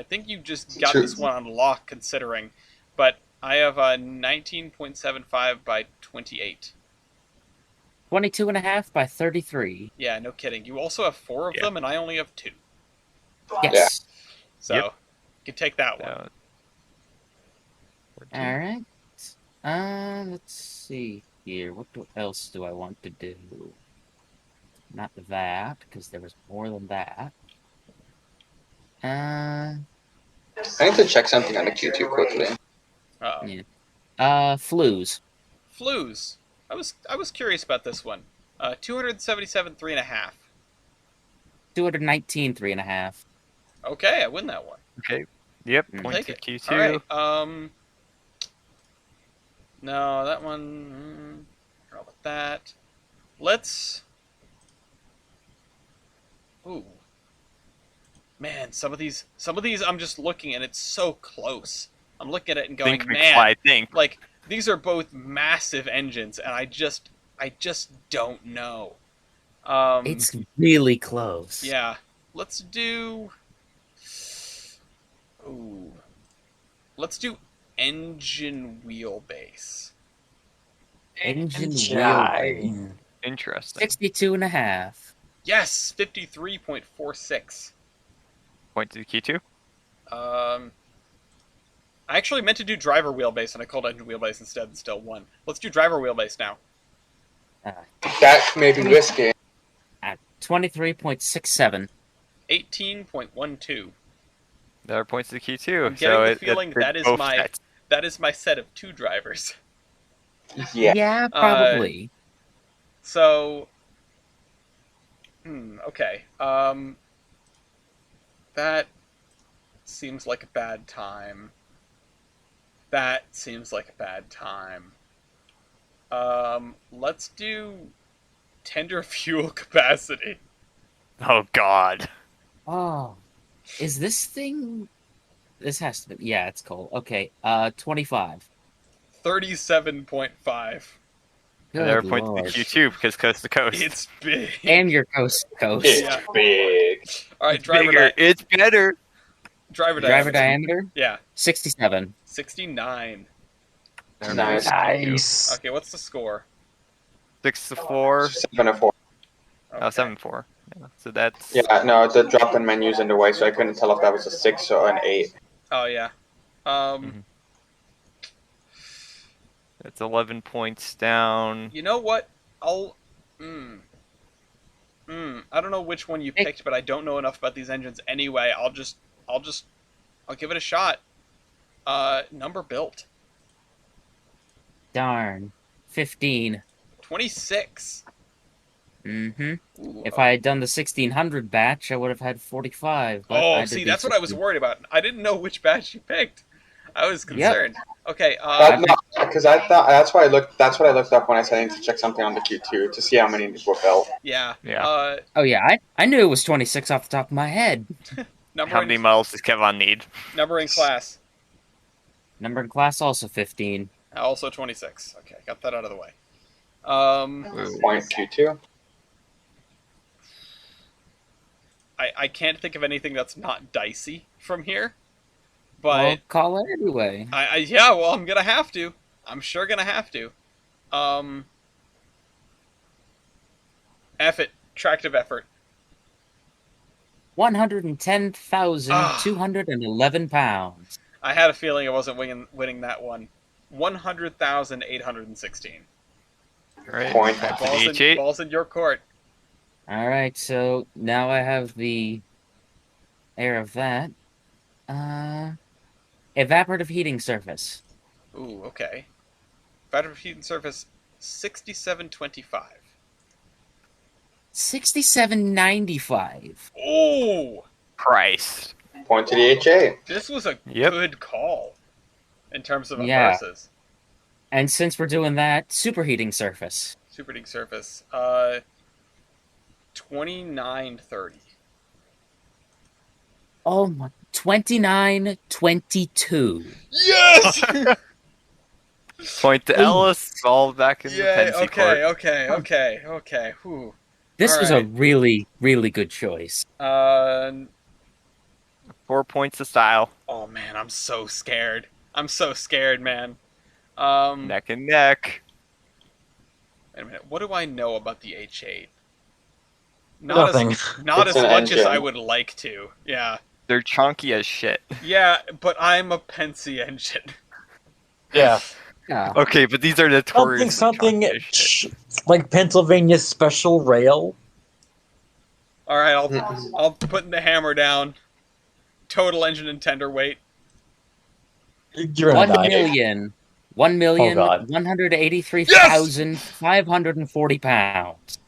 think you just got Two. this one on lock, considering. But I have a 19.75 by 28. 22.5 by 33. Yeah, no kidding. You also have 4 of Yeah. them, and I only have 2. Yes. So, Yep. you can take that one. All right. Let's see here. What else do I want to do? Not that, because there was more than that. I need to check something on the Q2 quickly. Uh-oh. Yeah. Flues. Flues. I was curious about this one. 277 3.5. 219 3.5. Okay, I win that one. Okay. Yep. Mm. Point Take to it. Q2. All right. No, that one. Forgot about that. Let's. Ooh. Man, some of these I'm just looking and it's so close. I'm looking at it and going, Think man, McFly, think. like these are both massive engines, and I just don't know. It's really close. Yeah. Let's do. Ooh. Let's do engine wheelbase. Engine Jive. wheelbase. Interesting. 62.5. Yes, 53.46. Point to Q2. I actually meant to do driver wheelbase, and I called engine wheelbase instead, and still won. Let's do driver wheelbase now. That may be risky. At 23.67. 18.12. There are points to Q2. I'm getting so the it, feeling it's that is both my sets. that is my set of 2 drivers. Yeah. Probably. So, okay. That seems like a bad time. That seems like a bad time. Let's do tender fuel capacity. Oh God. Oh, is this thing? This has to be. Yeah, it's cold. Okay. 25. 37.5. I never Good point to the lord. Q2 because coast to coast. It's big. And your coast to coast. It's Yeah. big. All right, It's bigger. It's better. driver Driver diameter. diameter? Yeah, 67. 69. Nice. Nice. Okay, what's the score? 6 to 4. 7 to 4. Okay. Oh, 7-4. Yeah, so that's Yeah, no, the drop-in menu's in the way, so I couldn't tell if that was a 6 or an 8. Oh yeah. Mhm. That's 11 points down. You know what? I don't know which one you picked, but I don't know enough about these engines anyway. I'll give it a shot. Number built. Darn. 15. 26. Mm-hmm. Ooh, If I had done the 1600 batch, I would have had 45. But I did see, the that's what I was 16. worried about. I didn't know which batch you picked. I was Yep. concerned. Okay, Because I thought that's why I looked. That's what I looked up when I said I need to check something on the Q2 to see how many were built. yeah. Yeah. Oh, yeah, I knew it was 26 off the top of my head. Number How in, many models does Kevon need? number in class. Number in class also 15. Also 26. Okay, got that out of the way. Point Q2. I can't think of anything that's not dicey from here. Well, But call it anyway. yeah, well, I'm gonna have to. I'm sure gonna have to. F it. Tractive effort. 110,211 pounds. I had a feeling I wasn't winning that one. 100,816. Right. Point. Back to the H8. Balls in your court. All right, so now I have the air of that. Evaporative heating surface. Ooh, okay. Battery heating surface 6725. 6795. Ooh! Christ. Point to the H8. This was a Yep. good call in terms of a Yeah. versus. And since we're doing that, superheating surface. Superheating surface. 2930. Oh my, 2922. Yes! Point to Ellis. It's all back in the Yeah, Pensy court. okay. Whew. This All was right. a really, really good choice. 4 points to style. Oh man, I'm so scared. I'm so scared, man. Neck and neck. Wait a minute. What do I know about the H8? Not Nothing. Not It's as an much as engine. I would like to. Yeah. They're chunky as shit. Yeah, but I'm a Pensy engine. Yeah. Yeah. Okay, but these are notoriously Something chunky as shit. like Pennsylvania Special Rail. All right, I'll put the hammer down. Total engine and tender weight. You're gonna 1 die. million. 1 million, Oh, God. 183,540 pounds.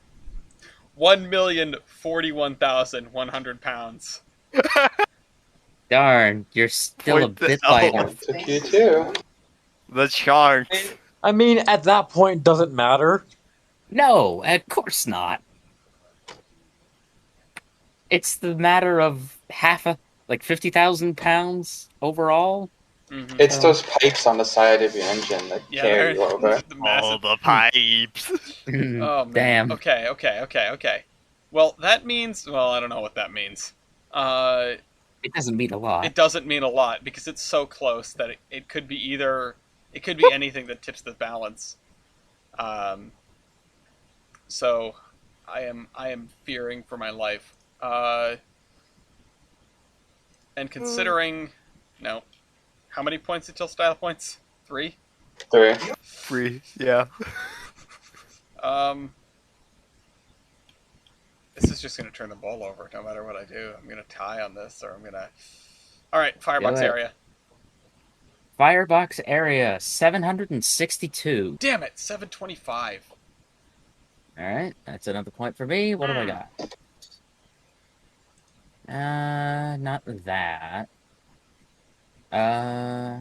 1,041,100 pounds. Darn, you're still a Point the bit L. lighter. Point to Q2. The chunks. I mean, at that point, doesn't matter. No, of course not. It's the matter of like 50,000 pounds overall. Mm-hmm. It's those pipes on the side of your engine that Yeah, carry you over. the All massive. the pipes. Oh man. Damn. Okay. Well, that means. Well, I don't know what that means. It doesn't mean a lot. It doesn't mean a lot because it's so close that it could be either. It could be anything that tips the balance. So, I am fearing for my life. And considering, no, how many points until style points? 3. 3. Free, yeah. This is just gonna turn the ball over no matter what I do. I'm gonna tie on this, or I'm gonna. All right, firebox Do it. area. Firebox area 762. Damn it, 725. All right, that's another point for me. What have I got? Not that. Uh,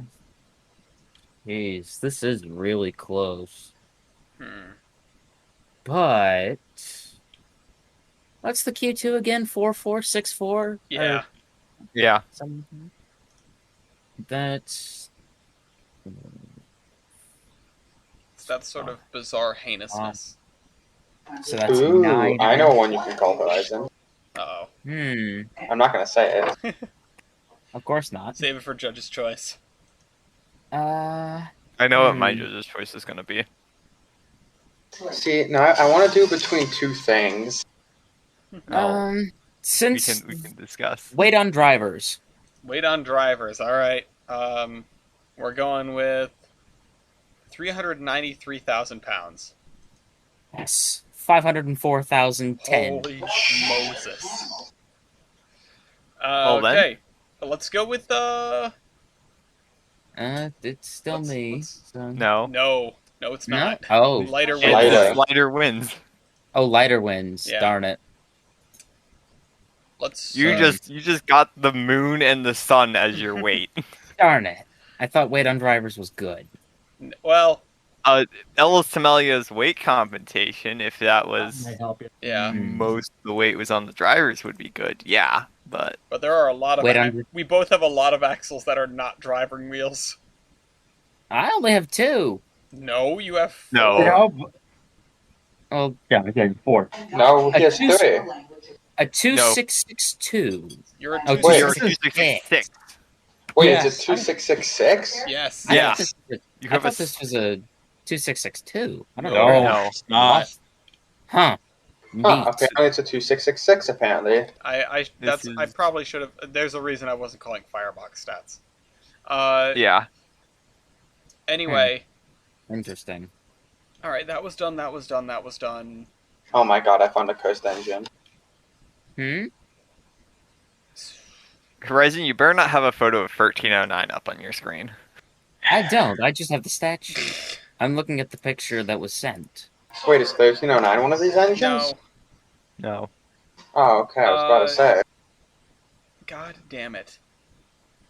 Jeez, this is really close. Hmm. But what's the Q2 again? 4464? Yeah. Or Yeah. something? That's It's that sort of bizarre heinousness. so that's Ooh, I know 9. one you can call Horizon. Uh-oh. I'm not gonna say it. Of course not. Save it for Judge's Choice. I know what my Hmm. judge's choice is gonna be. See, now I want to do between two things. No, we Since can discuss. wait on drivers. Wait on drivers. All right. We're going with 393,000 pounds. Yes. 504,010. Holy Moses. Well, then. Okay. Let's go with It's still Let's- me. let's- So... No. No, it's No? not. Oh. Lighter It's wins. Lighter. lighter wins. Oh, lighter wins. Yeah. Darn it. Let's. You just got the moon and the sun as your weight. Darn it. I thought wait on drivers was good. Well, Ellis Temelia's weight compensation, if that was help you. yeah. most of the weight was on the drivers, would be good. Yeah, but But there are a lot of. Wait on- We both have a lot of axles that are not driving wheels. I only have 2. No, you have. No. Oh, Yeah, okay, 4. No, he has Two- three. a 2662. You're a Oh, two. Wait. You're this is 266. Wait, Yeah. is it 2666? Yes. I Yeah. thought this was- You I have thought a this was a 2662. I don't No. know. No. it's not. Huh. Huh, Neat. apparently it's a 2666, apparently. I is- probably should have. There's a reason I wasn't calling Firebox stats. Yeah. Anyway. Interesting. All right, that was done. That was done. That was done. Oh my god, I found a cursed engine. Horizon, you better not have a photo of 1309 up on your screen. I don't. I just have the stat sheet. I'm looking at the picture that was sent. Wait, is 1309 one of these engines? No. No. Oh, okay, I was about to say. God damn it.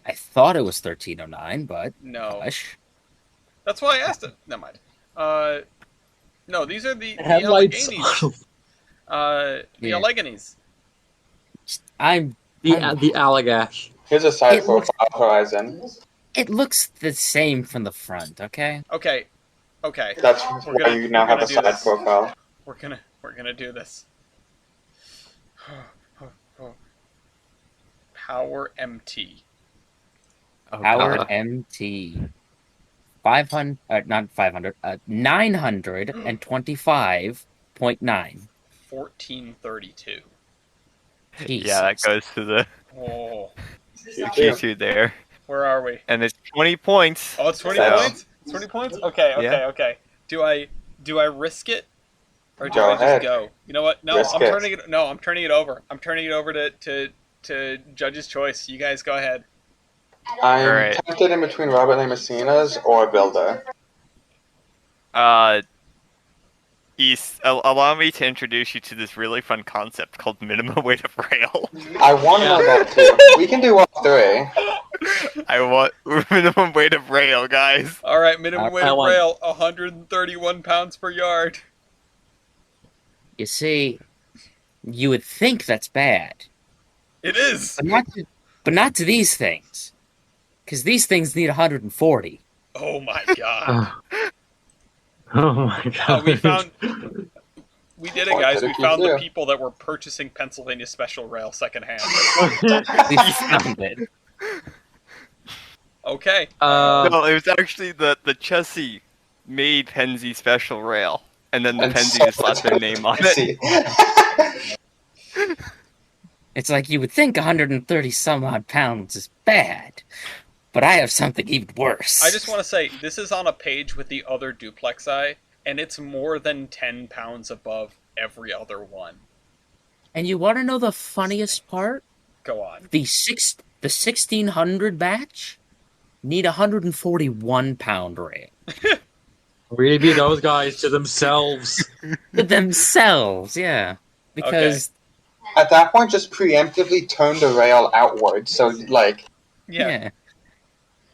I thought it was 1309, but No. hush. That's why I asked it. Never mind. No, these are the Headlights. Alleghenies. The Yeah. Alleghenies. I'm. The Allagash. Here's a side It looks- profile Horizon. It looks the same from the front. Okay. Okay. That's We're why gonna- you now we're have gonna a do side this. profile. We're gonna do this. Power MT. Oh, Power God. MT. 500. Not 500. 925.9. 1432. Yeah, that goes to the Oh, Q2 there. where are we? And it's 20 points. Oh, it's 20 So- points. 20 points. Okay. Yeah. Okay. Do I risk it, or do Go I just ahead. go? You know what? No, Risk I'm it. turning it. No, I'm turning it over. I'm turning it over to Judge's Choice. You guys go ahead. I'm Alright. tempted in between Robert Lamacina's or Builder. East, allow me to introduce you to this really fun concept called minimum weight of rail. I want to know that too. We can do all three. I want minimum weight of rail, guys. All right, minimum weight I of want- rail, 131 pounds per yard. You see, you would think that's bad, It is. but not to these things, because these things need 140. Oh my god. Oh my god. We found. We did it, guys. We What did found you the do? people that were purchasing Pennsylvania Special Rail secondhand. We found it. Okay. No, it was actually the Chessie made Penzi Special Rail, and then the And Penzi so just slapped their name on it. See. It's like you would think 130 some odd pounds is bad, but I have something even worse. I just want to say this is on a page with the other duplexi, and it's more than 10 pounds above every other one. And you want to know the funniest part? Go on. The 1600 batch need 141 pound rail Really be those guys to themselves. to themselves, yeah. Because At that point, just preemptively turn the rail outward. So, like, Yeah.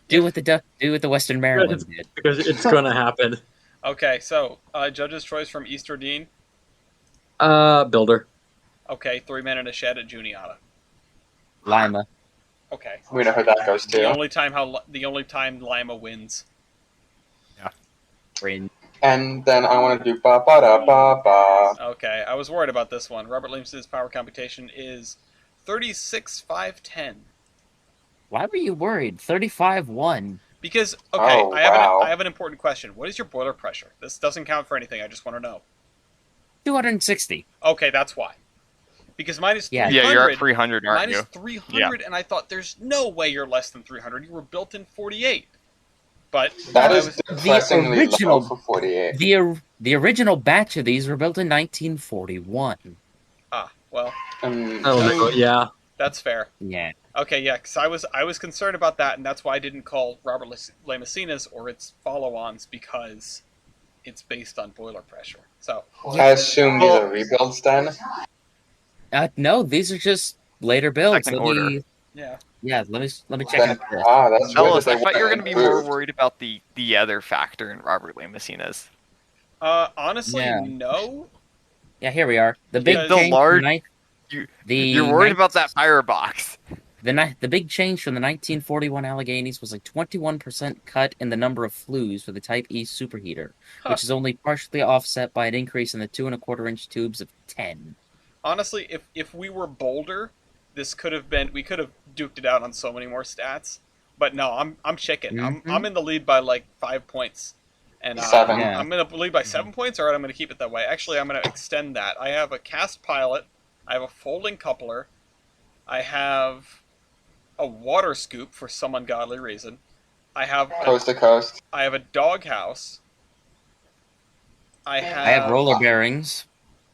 Do what the Western Maryland did. Because it's gonna happen. Okay, so judge's choice from East or Dean. Builder. Okay, 3 men in a shed at Juniata. Lima. Okay. We know how that goes The too. only time Lima wins. Fringe. And then I want to do ba ba da ba ba. Okay, I was worried about this one. Robert Lims's power computation is 36,510. Why were you worried? 35-1. Because okay, Oh, I have an important question. What is your boiler pressure? This doesn't count for anything. I just want to know. 260. Okay, that's why. Because mine is 300. Yeah, you're at 300, Mine aren't is you? 300, and I thought there's no way you're less than 300. You were built in 48. But That I is was, depressingly original- low for 48. The original batch of these were built in 1941. well, Yeah. that's fair. Yeah. Okay, yeah, because I was concerned about that, and that's why I didn't call Robert Lamacina's or its follow-ons, because it's based on boiler pressure. So I assume these are rebuilds then. No, these are just later builds. Second Let me- order. yeah, let me check Then, out this. that's weird Ellis, that I they thought you were weren't going to be more improved. worried about the other factor in Robert Lamacina's. honestly, Yeah. no. Yeah, here we are. The big Because- The change large- from You're worried about that firebox. the big change from the 1941 Alleghenies was a 21% cut in the number of flues for the Type E superheater, which is only partially offset by an increase in the 2 1/4-inch tubes of 10. Honestly, if we were bolder, we could have duked it out on so many more stats. But no, I'm chicken. Mhm. I'm in the lead by like 5 points. And 7. Yeah. I'm in the lead by 7 points. All right, I'm going to keep it that way. Actually, I'm going to extend that. I have a cast pilot. I have a folding coupler. I have a water scoop for some ungodly reason. I have Coast to coast. a doghouse. I I have roller bearings.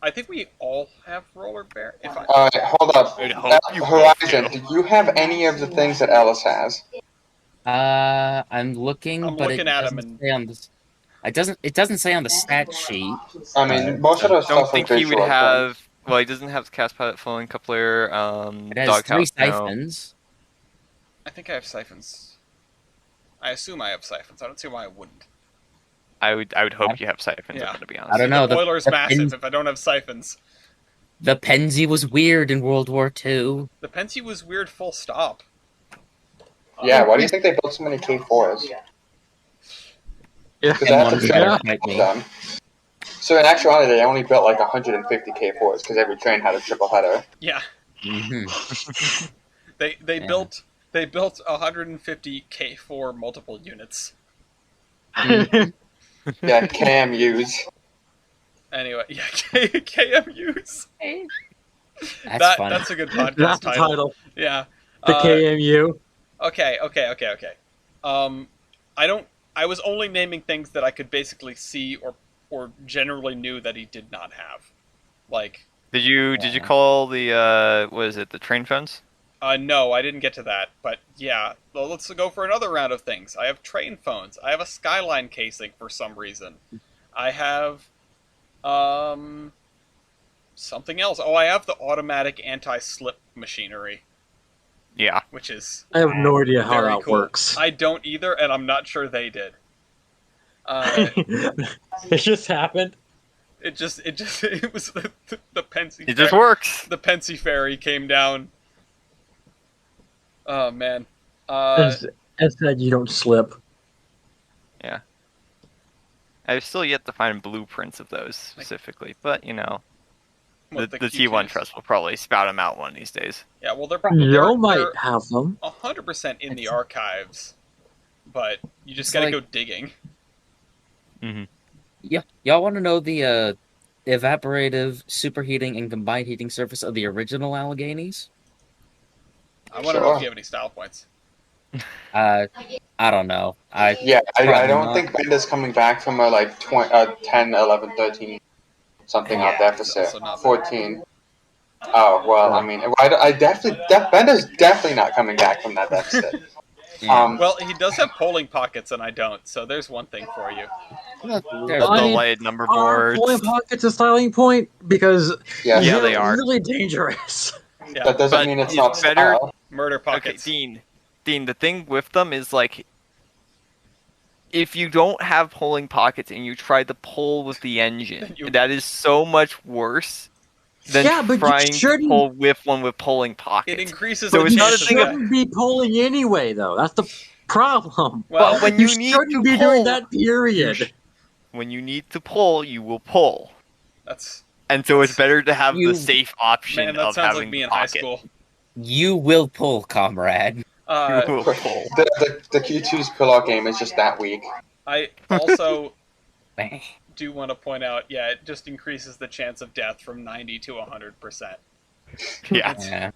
I think we all have roller bear. If I Alright, hold up. I'd hope you Horizon, both do. do you have any of the things that Ellis has? I'm looking, I'm but looking it at 'em doesn't and- say on this. It doesn't say on the stat sheet. I mean, most of those Don't stuff think are he would visual. have. Well, he doesn't have cast pilot, flowing coupler, It has 3 doghouse. No. siphons. I think I have siphons. I assume I have siphons. I don't see why I wouldn't. I would hope you have siphons. Yeah. I'm gonna be I honest. don't know. The boiler is the massive Pens- if I don't have siphons. The Penzi was weird in World War II. The Pensy was weird full stop. Yeah, why do you think they built so many K4s? Yeah. Because And that's one a better thing might be. them. So in actuality, they only built like 150 K4s because every train had a triple header. Yeah. hmm They Yeah. built 150 K4 multiple units. Yeah, KMUs. Anyway, yeah, KMUs. That's funny. That's a good podcast That's the title. title. Yeah. The KMU. Okay. I was only naming things that I could basically see or generally knew that he did not have. Like, Did you Yeah. call the what is it? The train phones? no, I didn't get to that. But yeah, well, let's go for another round of things. I have train phones. I have a Skyline casing for some reason. I have something else. Oh, I have the automatic anti-slip machinery, Yeah. which is I have no idea how very that cool. works. I don't either, and I'm not sure they did. It just happened. It was the Pensy. It just works. The Pensy ferry came down. Oh man. As said, you don't slip. I've still yet to find blueprints of those specifically, but you know, the What, T1 Q2s? Trust will probably spout them out one of these days. Yeah, well, they're You might have them. 100% in the archives, but you just It's gotta like- go digging. Yeah, y'all want to know the evaporative, superheating, and combined heating surface of the original Alleghenies? I want to know Sure. if you have any style points. I don't know. Yeah, I Probably don't not. think Benda's coming back from a like 10, 11, 13 something off deficit. also not bad. 14. Oh, well, I mean, I definitely, Benda's definitely not coming back from that deficit. Yeah. Well, he does have polling pockets, and I don't, so there's one thing for you. Look, The there's I mean, delayed number Are boards. pulling pockets a styling point? Because Yes, Yeah, they're they are. really dangerous. Yeah, that doesn't But mean it's it's not better- style. murder Okay, pockets. Dean, the thing with them is like if you don't have pulling pockets and you try to pull with the engine, You- that is so much worse than Yeah, but you trying to shouldn't- pull with one with pulling It pockets. increases So the it's not a chances thing that... of- shouldn't be pulling anyway, though. That's the problem. Well, But when you you need shouldn't to be pull, doing that, period. when you need to pull, you will pull. that's... And so it's better to have You- the safe option Man, that of sounds having like me the in high pocket. school. You will pull, comrade. You Uh, will pull. The Q2's pull-out game is just that weak. I also do want to point out, yeah, it just increases the chance of death from 90 to 100%. Yeah. Yeah.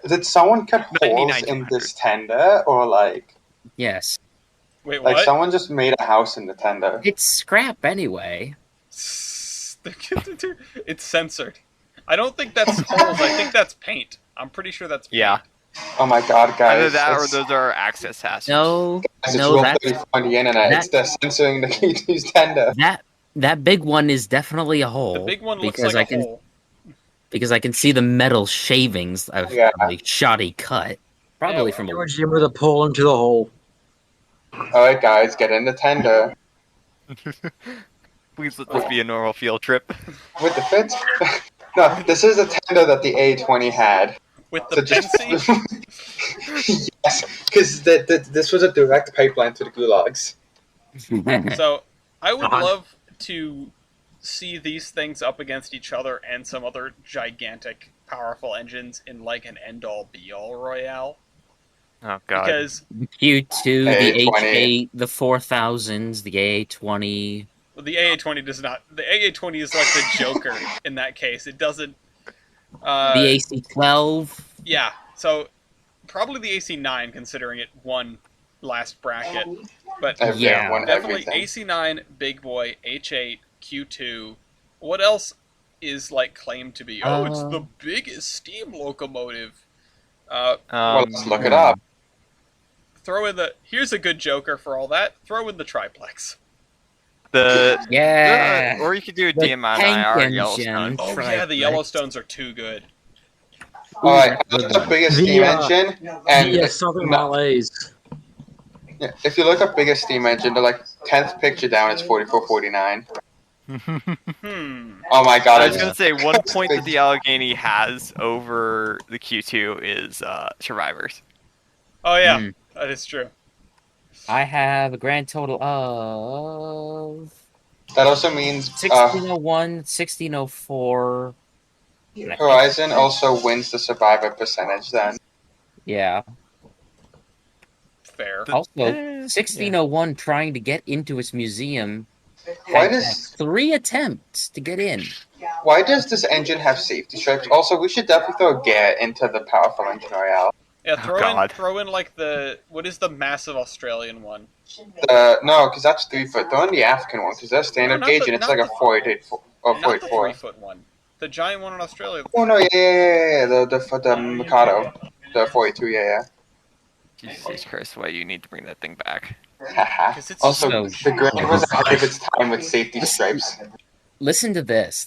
Did someone cut holes 99 to in 100. this tender, or like Yes. Wait, like what? someone just made a house in the tender? It's scrap anyway. It's censored. I don't think that's holes. I think that's paint. I'm pretty sure that's paint. Yeah. Oh my god, guys! Either that or it's- those are access hashes. No, It's no, Rule that's 34 on the internet. that- It's the censoring the Q2's tender. that big one is definitely a hole. The big one looks because like I a can hole. because I can see the metal shavings of Yeah. probably shoddy cut. Probably Yeah, from a George, you with a pull into the hole. Alright, guys, get in the tender Please let this be a normal field trip. with the fit. No, this is a tender that the A20 had. With So the just Pensy. yes, because this was a direct pipeline to the gulags. So I would God. love to see these things up against each other and some other gigantic, powerful engines in like an end-all, be-all royale. Oh god. Because Q2, the A20. H8, the 4000s, the A20. the AA-20 does not. The AA-20 is like the Joker in that case. It doesn't. The AC12. Yeah. So probably the AC-9, considering it won last bracket. But Yeah. Everyone, definitely everything. AC-9, Big Boy, H8, Q2. What else is like claimed to be? Oh, it's the biggest steam locomotive. Well, let's look it Hmm. up. Throw in the. Here's a good Joker for all that. Throw in the triplex. The Yeah. or you could do a The DMI tank or engine. Yellowstone. Oh Triplex. yeah, the Yellowstones are too good. Alright, the biggest The, steam uh, engine, and The Southern no, Malays. yeah, if you look up biggest steam engine, the like 10th picture down is 4449. Oh my god, I I was just gonna say one point that the Allegheny has over the Q2 is survivors. Oh yeah, Hmm. that is true. I have a grand total of that also means 1601, 1604. and I think- Horizon also wins the survivor percentage then. Yeah. Fair. Also, Eh, 1601 trying to get into its museum Why had does 3 attempts to get in. this engine have safety stripes? Also, we should definitely throw gear into the powerful engine royale. Yeah, God. throw in like the what is the massive Australian one? No, because that's 3 foot. Throw in the African one because they're standard not gauge the- and it's not like a the- 48 or Not the 44. 3-foot one. The giant one in Australia. Oh no, yeah. The Mikado, the 42, yeah. Jesus Christ, why do you need to bring that thing back? Haha. 'Cause it's Also, so- the Grand was ahead of its time with safety stripes. Listen to this.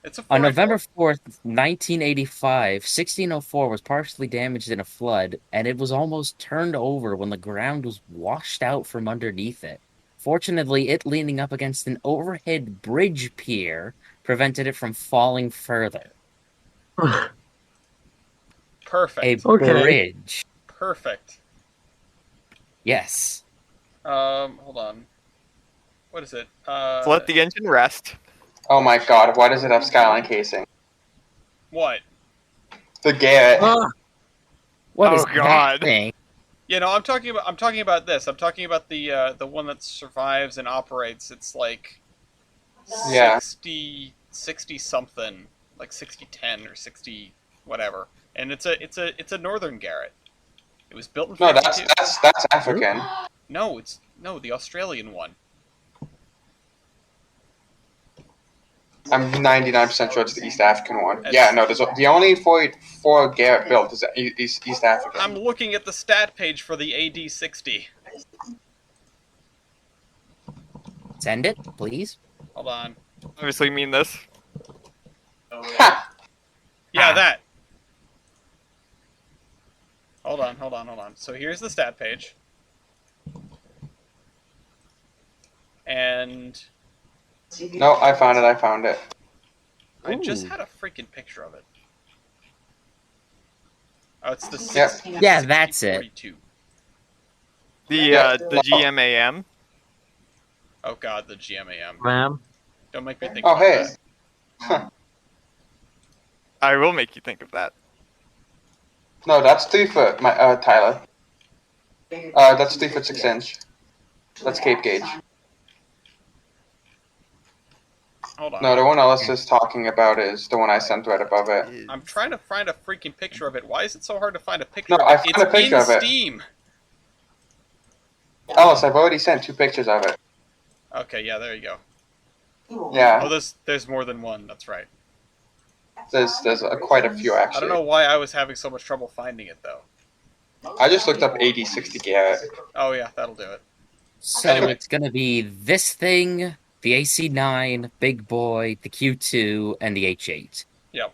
It's a On 4x4. November 4th, 1985, 1604 was partially damaged in a flood, and it was almost turned over when the ground was washed out from underneath it. Fortunately, it leaning up against an overhead bridge pier prevented it from falling further. Perfect. A Okay. bridge. Perfect. Yes. Hold on. What is it? Let the engine rest. Oh my god, why does it have skyline casing? What? The Garrett. What Oh, is God. that thing? You know, I'm talking about this. I'm talking about the one that survives and operates. It's like Yeah. 60 something, like 6010 or 60 whatever. And it's a Northern Garrett. It was built in No, 52. that's African. No, the Australian one. I'm 99% sure it's the East African one. It's- Yeah, no, there's the only 4 Garrett built is East African. I'm looking at the stat page for the AD60. Send it, please. Hold on. Obviously, mean this. Ha! Yeah, Ah. that. Hold on. So here's the stat page. And No, I found it. I just Ooh. had a freaking picture of it. Oh, it's the Yep. 60, Yeah, that's it. 6042. The GMAM. Oh god, the GMAM. Ma'am. Don't make me think Oh, about hey. that. Huh. I will make you think of that. No, that's 3 foot, Tyler. That's 3 foot 6 inch. That's Cape Gauge. Hold on. No, the one Ellis is talking about is the one I sent right above it. I'm trying to find a freaking picture of it. Why is it so hard to find a picture No, of I it? found It's a picture in of it. Steam. Ellis, I've already sent 2 pictures of it. Okay, yeah, there you go. Yeah, Oh, there's more than one. That's right. there's quite a few I actually. don't know why I was having so much trouble finding it though. I just looked up 8060 Garrett. Oh yeah, that'll do it. So Anyway. it's gonna be this thing, the AC9, Big Boy, the Q2, and the H8. Yep,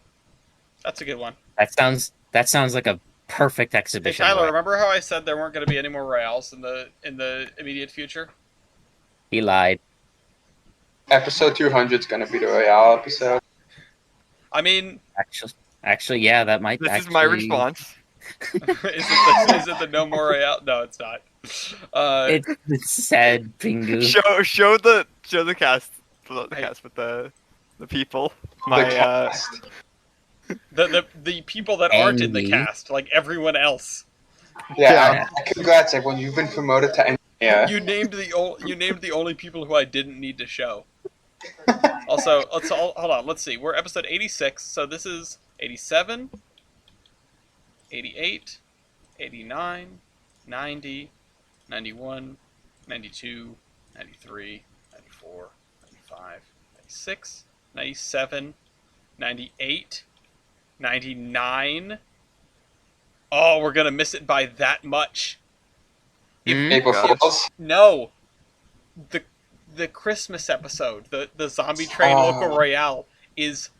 that's a good one. That sounds like a perfect Hey exhibition. Tyler, Roy. remember how I said there weren't going to be any more royales in the immediate future? He lied. Episode 200 is going to be the Royale episode. I mean, Actually, yeah, that might. This actually... is my response. is it the no more royale? No, it's not. It's sad, Pingu. Show the cast the Hey. cast with the people. The My cast. The people that aren't in the Andy. cast, like everyone else. Yeah, congrats everyone. You've been promoted to engineer. You named the only people who I didn't need to show. Also, hold on. Let's see. We're episode 86, so this is 87, 88, 89, 90, 91, 92, 93, 94, 95, 96, 97, 98, 99. Oh, we're gonna miss it by that much. Hmm? April God. Fools. No, the Christmas episode, the Zombie Train Oh. Local Royale, is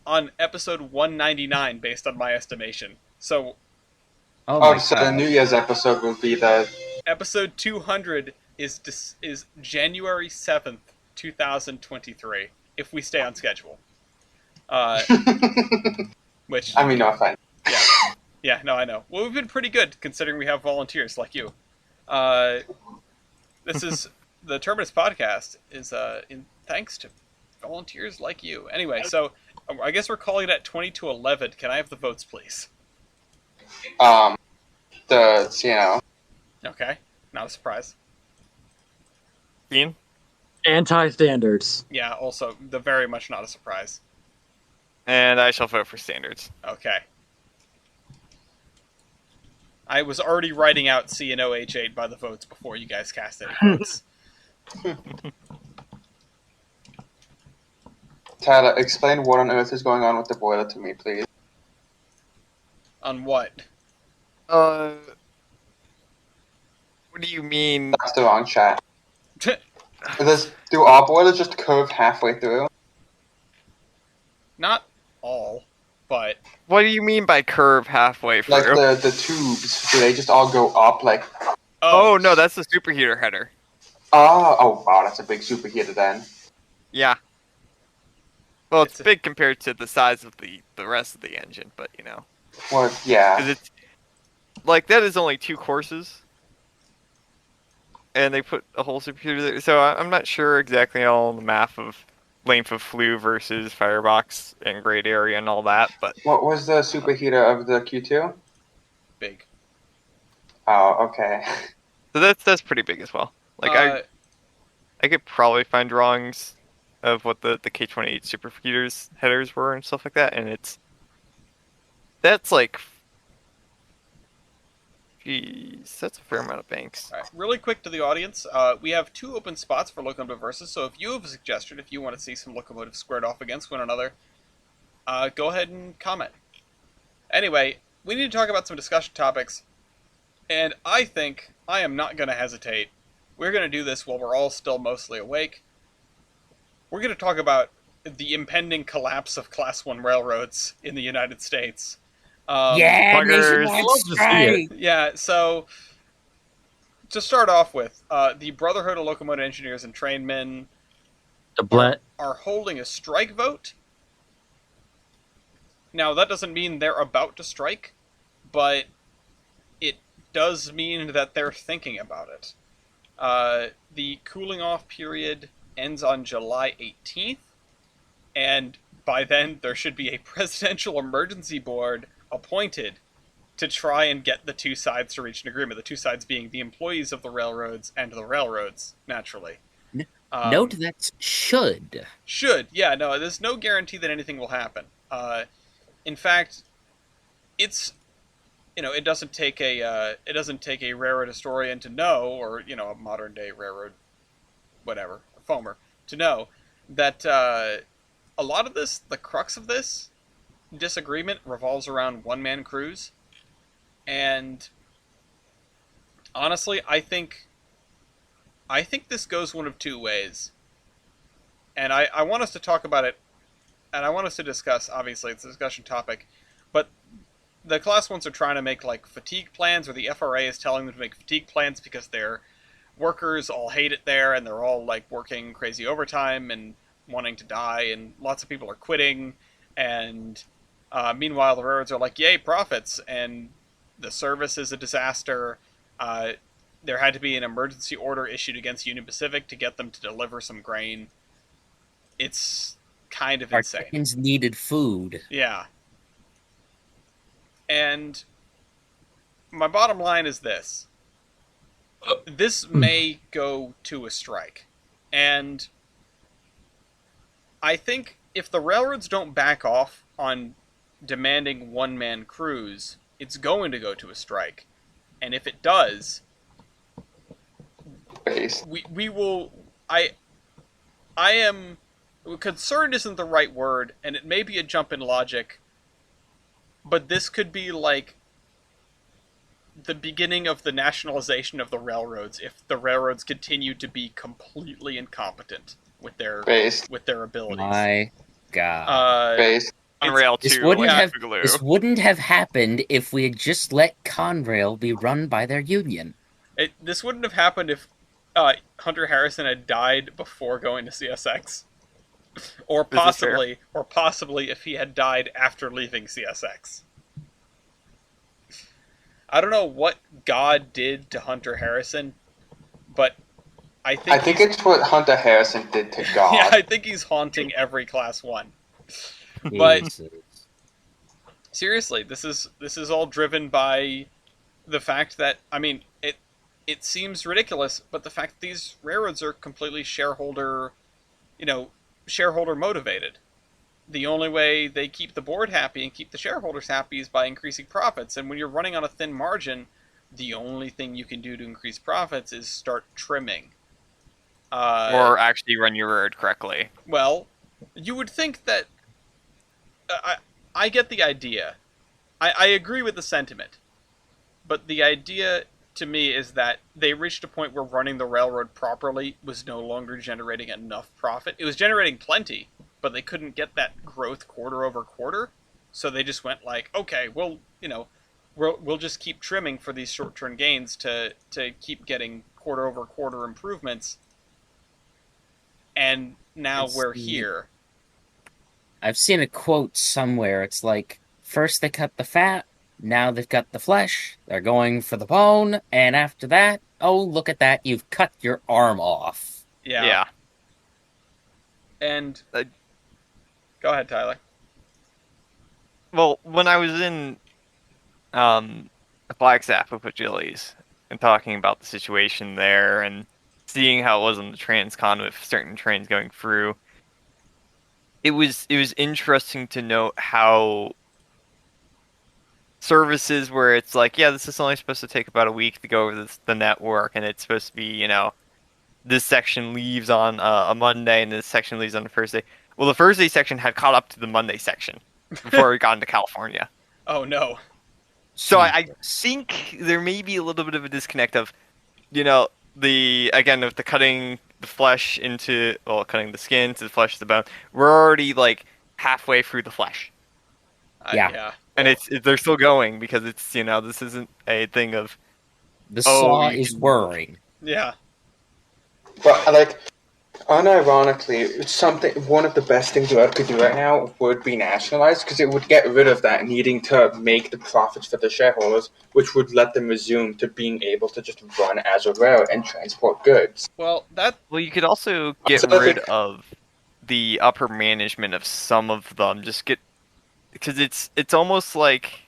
on episode 199 based on my estimation. So Oh my So the god. New Year's episode will be the. episode 200 is January 7th, 2023, if we stay on schedule. Which I mean, no offense. yeah, no, I know. Well, we've been pretty good considering we have volunteers like you. This is the Terminus podcast is in thanks to volunteers like you. Anyway, so I guess we're calling it at 20 to 11. Can I have the votes, please? Okay, not a surprise. Ian. Anti-standards. Yeah, also the very much not a surprise. And I shall vote for standards. Okay. I was already writing out CNOH8 by the votes before you guys cast any votes. Tyler, explain what on earth is going on with the boiler to me, please. On what? What do you mean? That's the wrong chat. Do our boilers just curve halfway through? Not all, but What do you mean by curve halfway through? Like the tubes, do they just all go up like? Oh no, that's the superheater header. Oh wow, that's a big superheater then. Yeah. Well, it's It's a- big compared to the size of the rest of the engine, but you know, Well, yeah. 'cause it's like that is only 2 courses, and they put a whole superheater there. So I'm not sure exactly all the math of length of flue versus firebox and grade area and all that, but What was the superheater of the Q2? big. Oh, okay. so that's pretty big as well. Like I could probably find drawings of what the K28 superheaters headers were and stuff like that, and that's like, geez, that's a fair amount of banks. All right, really quick to the audience, we have 2 open spots for Locomotive Versus, so if you have a suggestion, if you want to see some locomotives squared off against one another, go ahead and comment. Anyway, we need to talk about some discussion topics, and I think I am not going to hesitate. We're going to do this while we're all still mostly awake. We're going to talk about the impending collapse of Class 1 railroads in the United States. Yeah, buggers. nationwide I'd love to see strike. Yeah, so to start off with, the Brotherhood of Locomotive Engineers and Trainmen are holding a strike vote. Now, that doesn't mean they're about to strike, but it does mean that they're thinking about it. The cooling off period ends on July 18th, and by then there should be a presidential emergency board appointed to try and get the two sides to reach an agreement. The two sides being the employees of the railroads and the railroads, naturally. Note that should. Should, yeah, no, there's no guarantee that anything will happen. In fact, it doesn't take a railroad historian to know, or a modern day railroad, whatever, foamer, to know that a lot of this, the crux of this disagreement, revolves around one-man crews, and honestly, I think this goes one of two ways, and I want us to talk about it. And I want us to discuss, obviously, it's a discussion topic, but the Class 1s are trying to make, fatigue plans, or the FRA is telling them to make fatigue plans because their workers all hate it there, and they're all, working crazy overtime and wanting to die, and lots of people are quitting, and meanwhile the railroads are like, yay, profits, and the service is a disaster. There had to be an emergency order issued against Union Pacific to get them to deliver some grain. It's kind of insane. Our chickens needed food. Yeah. And my bottom line is this. This may go to a strike. And I think if the railroads don't back off on demanding one-man crews, it's going to go to a strike. And if it does, we will... I am... Concerned isn't the right word, and it may be a jump in logic, but this could be the beginning of the nationalization of the railroads if the railroads continue to be completely incompetent with their abilities. My God. Conrail 2 this wouldn't have happened if we had just let Conrail be run by their union. This wouldn't have happened if Hunter Harrison had died before going to CSX. Or possibly if he had died after leaving CSX. I don't know what God did to Hunter Harrison, but I think it's what Hunter Harrison did to God. Yeah, I think he's haunting every Class 1. But seriously, this is all driven by the fact that, it seems ridiculous, but the fact that these railroads are completely shareholder motivated. The only way they keep the board happy and keep the shareholders happy is by increasing profits. And when you're running on a thin margin, the only thing you can do to increase profits is start trimming. Or actually run your road correctly. Well, you would think that... I get the idea. I agree with the sentiment. But the idea, to me, is that they reached a point where running the railroad properly was no longer generating enough profit. It was generating plenty, but they couldn't get that growth quarter over quarter. So they just went okay, we'll just keep trimming for these short-term gains to keep getting quarter over quarter improvements. And now we're here. I've seen a quote somewhere. It's first they cut the fat, now they've got the flesh, they're going for the bone, and after that, oh, look at that, you've cut your arm off. Yeah. And... go ahead, Tyler. Well, when I was in Flagstaff with Gillies and talking about the situation there and seeing how it was on the Transcon with certain trains going through, it was interesting to note how services where it's this is only supposed to take about a week to go over the network, and it's supposed to be, this section leaves on a Monday and this section leaves on a Thursday. Well, the Thursday section had caught up to the Monday section before we got into California. Oh, no. So I think there may be a little bit of a disconnect of, of the cutting the flesh into, cutting the skin to the flesh to the bone. We're already halfway through the flesh. Yeah. And they're still going because it's, this isn't a thing of The Oh, saw you is can- whirring. Yeah. But like, unironically, it's something. One of the best things Red could do right now would be nationalized, because it would get rid of that needing to make the profits for the shareholders, which would let them resume to being able to just run as a railroad and transport goods. Well, that Well, you could also get So I rid think- of the upper management of some of them. Just get because it's almost like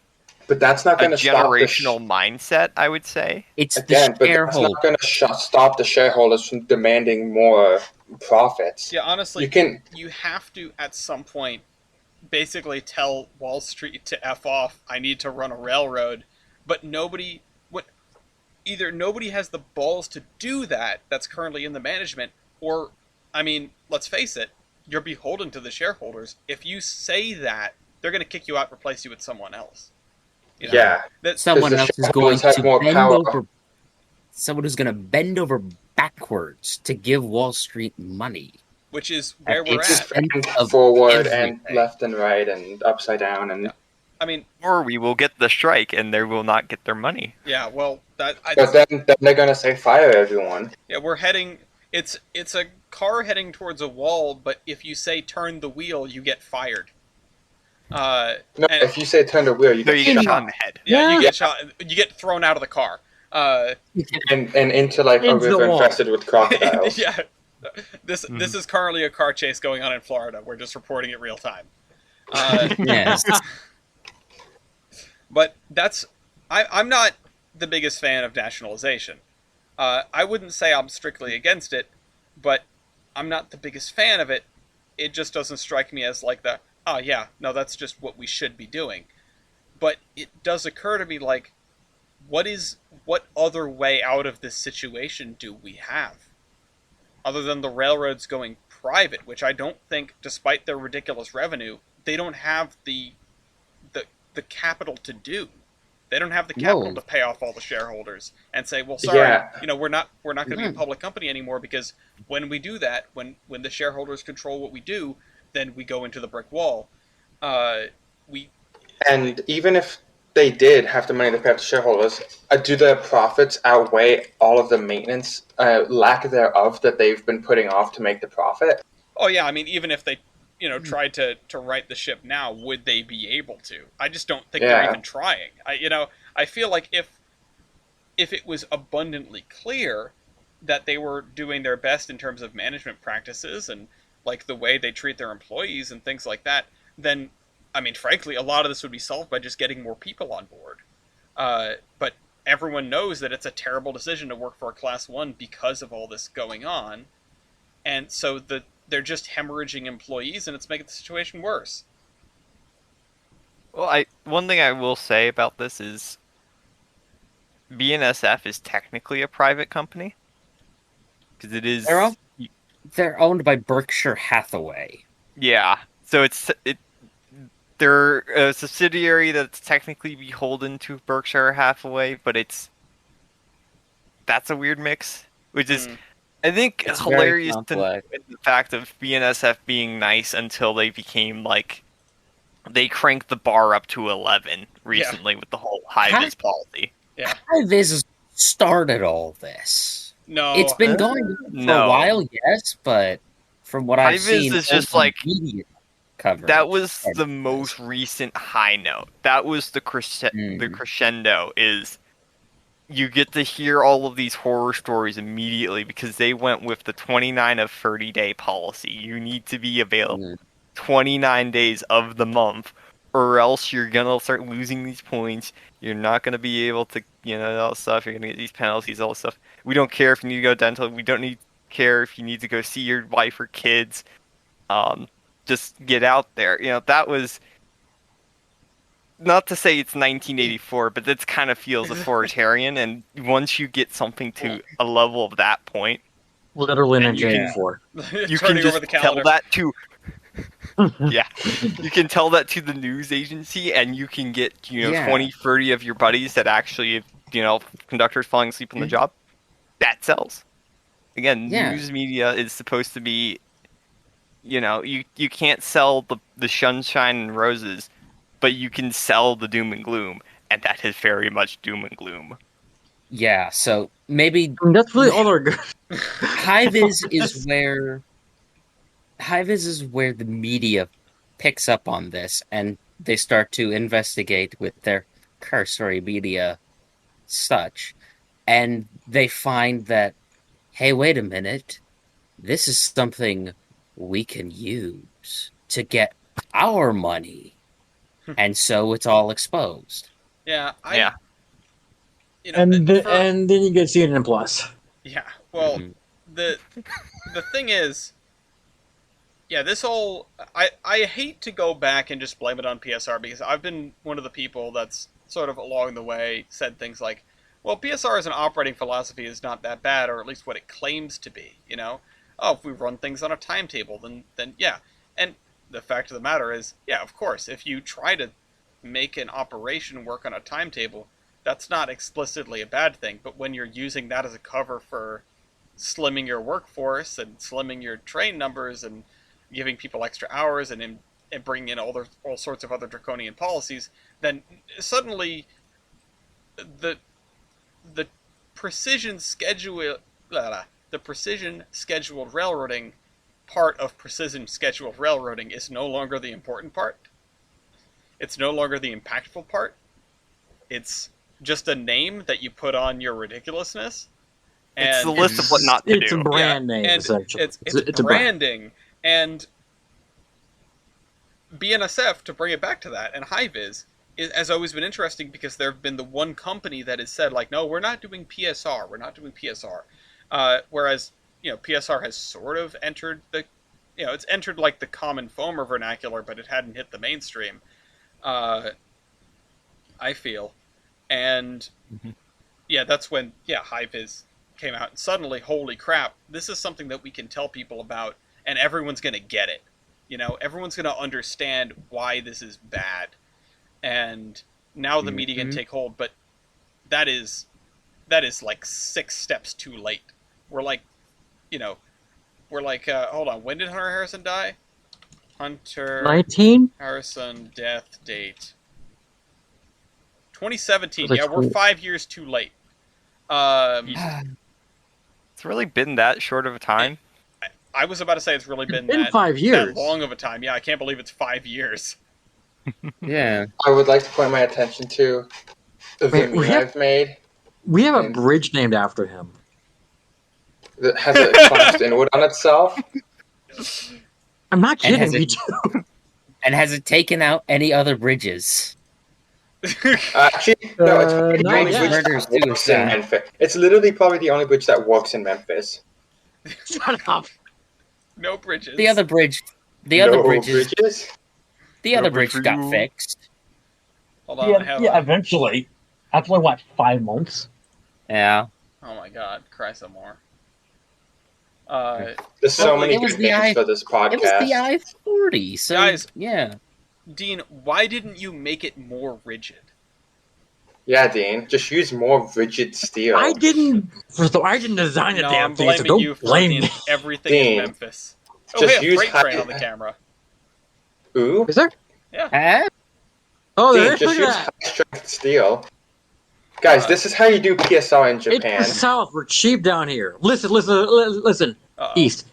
But that's not a going to stop the generational mindset, I would say. It's again. the But that's shareholder. not going to stop the shareholders from demanding more profits. yeah, honestly, You can. you have to at some point basically tell Wall Street to F off. I need to run a railroad, but either nobody has the balls to do that that's currently in the management, or, I mean, let's face it, you're beholden to the shareholders. If you say that, they're going to kick you out and replace you with someone else. You know? Yeah. That's Someone the else is going shareholders have to more bend power. over. Someone who's going to bend over backwards to give Wall Street money. which is where we're It's- at. And of forward everything. and left and right and upside down and. Yeah. I mean, Or we will get the strike and they will not get their money. yeah. Well, But then they're gonna say fire everyone. yeah, we're heading. It's a car heading towards a wall, but if you say turn the wheel, you get fired. No, And- if you say turn the wheel, you No, get you get shot shot in the head. Yeah, you Yeah. get shot. You get thrown out of the car. and into like a Into the river wall. infested with crocodiles. yeah. This is currently a car chase going on in Florida. We're just reporting it real time. Yes. But I'm not the biggest fan of nationalization. I wouldn't say I'm strictly against it, but I'm not the biggest fan of it. It just doesn't strike me as like oh yeah, no, that's just what we should be doing. But it does occur to me like, what other way out of this situation do we have? Other than the railroads going private, which I don't think, despite their ridiculous revenue, they don't have the capital to do. They don't have the capital No. to pay off all the shareholders and say, well, sorry, Yeah. we're not going to be a Mhm. public company anymore, because when we do that, when the shareholders control what we do, then we go into the brick wall. We And even if they did have the money to pay off the shareholders, do their profits outweigh all of the maintenance, lack thereof, that they've been putting off to make the profit? Oh yeah, I mean, even if they, tried to right the ship now, would they be able to? I just don't think they're Yeah. even trying. I feel like if it was abundantly clear that they were doing their best in terms of management practices and like the way they treat their employees and things like that, then I mean, frankly, a lot of this would be solved by just getting more people on board. But everyone knows that it's a terrible decision to work for a Class 1 because of all this going on. And so they're just hemorrhaging employees, and it's making the situation worse. Well, one thing I will say about this is BNSF is technically a private company because it is. They're owned by Berkshire Hathaway. Yeah, so they're a subsidiary that's technically beholden to Berkshire Hathaway, but that's a weird mix, which is I think It's very hilarious to complex. the fact of BNSF being nice until they became like they cranked the bar up to 11 recently with the whole high-vis policy. Yeah. How this started all this? No. It's been going on for No. a while, yes, but from what I've High-vis seen, is just only like- media coverage That was started the this. most recent high note. That was the crescendo is you get to hear all of these horror stories immediately because they went with the 29 of 30 day policy. You need to be available 29 days of the month or else you're going to start losing these points. You're not going to be able to, all that stuff. You're going to get these penalties, all this stuff. We don't care if you need to go dental. We don't care if you need to go see your wife or kids. Just get out there. That was not to say it's 1984, but that kind of feels authoritarian. And once you get something to a level of that point, Literally And you can- 1984. you can Turning over just the tell calendar. that to you can tell that to the news agency, and you can get Yeah. 20, 30 of your buddies that actually conductors falling asleep on the job. That sells. Again, Yeah. news media is supposed to be. You can't sell the sunshine and roses, but you can sell the doom and gloom, and that is very much doom and gloom. Yeah, so maybe That's really all they're good. High-Vis is where the media picks up on this and they start to investigate with their cursory media such, and they find that, hey, wait a minute, this is something we can use to get our money. And so it's all exposed. Yeah, Yeah. And then you get CNN Plus. Yeah, well, Mhm. the thing is, yeah, this whole I hate to go back and just blame it on PSR because I've been one of the people that's sort of along the way said things like, well, PSR as an operating philosophy is not that bad, or at least what it claims to be. Oh, if we run things on a timetable, then yeah. And the fact of the matter is, yeah, of course, if you try to make an operation work on a timetable, that's not explicitly a bad thing. But when you're using that as a cover for slimming your workforce and slimming your train numbers and giving people extra hours and bringing in all sorts of other draconian policies, then suddenly the the precision schedule the precision scheduled railroading part of precision scheduled railroading is no longer the important part. It's no longer the impactful part. It's just a name that you put on your ridiculousness. It's And the list of what not to It's a do. brand name, and essentially. it's a brand. branding. And BNSF, to bring it back to that, and High-Vis, has always been interesting because there have been the one company that has said, like, no, we're not doing PSR. We're not doing PSR. Whereas, PSR has sort of entered it's entered like the common foamer vernacular, but it hadn't hit the mainstream. I feel. And, Mhm. yeah, that's when, High-Vis came out. And suddenly, holy crap, this is something that we can tell people about, and everyone's going to get it. Everyone's going to understand why this is bad. And now the media can take hold, but that is like 6 steps too late. We're like, hold on, when did Hunter Harrison die? Hunter 19? Harrison death date 2017. Like Yeah, we're 5 years too late. It's really been that short of a time. I was about to say it's really been In that 5 years. that long of a time. Yeah, I can't believe it's 5 years. Yeah. I would like to point my attention to the Wait, meme I've made We have a And- bridge named after him. that has it collapsed inward on itself. I'm not And kidding. has We it- do. And has it taken out any other bridges? Actually, no, it's probably the no, only yeah. bridge Murders that too, works in yeah. Memphis. It's literally probably the only bridge that works in Memphis. Shut up. No bridges. The other bridge, the no other bridges, bridges. the other Rubber bridge got true. fixed. Hold on, I have eventually. After like, what, 5 months? Yeah. Oh my god, cry some more. There's so Well, many it was good the names I- for this It was the podcast. I-40, so Guys. yeah. Dean, why didn't you make it more rigid? Yeah, Dean, just use more rigid steel. I didn't. First of all, I didn't design the No, damn I'm thing, so blaming don't you for blame the, me. everything in Dean, Memphis. Oh, just hey, a use freight train high- on the camera. Ooh, Is there? Huh? Oh, there Dean, is. just Look use at that. high strength steel. Guys, this is how you do PSR in It's Japan. the South. We're cheap down here. Listen. Uh-oh. East.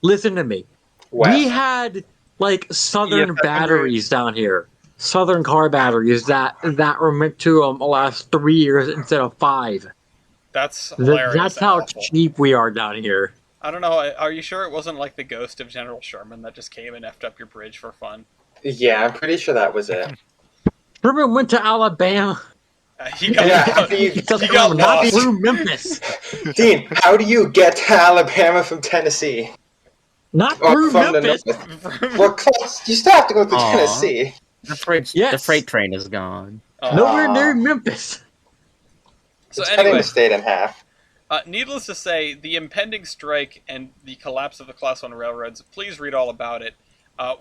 Listen to me. West. We had like Southern Yeah, batteries down here. Southern car batteries that were meant to last 3 years instead of 5. That's hilarious. That's and how awful. cheap we are down here. I don't know. Are you sure it wasn't like the ghost of General Sherman that just came and effed up your bridge for fun? Yeah, I'm pretty sure that was it. Sherman went to Alabama. He got, Yeah, how do you- he got not lost. through Memphis. Dean, how do you get to Alabama from Tennessee? Not Or through from Memphis. the north? Well, close. You still have to go to Aw. Tennessee. The Yes. freight train is gone. Nowhere near Memphis. So It's cutting anyway, the state in half. needless to say, the impending strike and the collapse of the Class 1 railroads, please read all about it.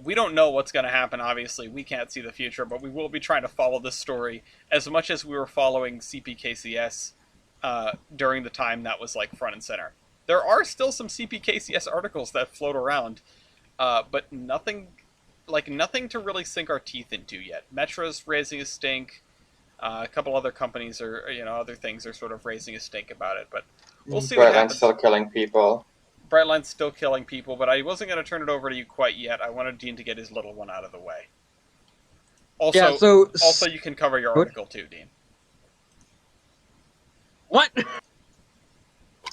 We don't know what's going to happen, obviously. We can't see the future, but we will be trying to follow this story as much as we were following CPKCS during the time that was like front and center. There are still some CPKCS articles that float around, but nothing to really sink our teeth into yet. Metra's raising a stink. A couple other companies other things are sort of raising a stink about it, but we'll see what Brightline's happens. still killing people. Brightline's still killing people, but I wasn't going to turn it over to you quite yet. I wanted Dean to get his little one out of the way. Also, Yeah, so also you can cover your What? article too, Dean. what?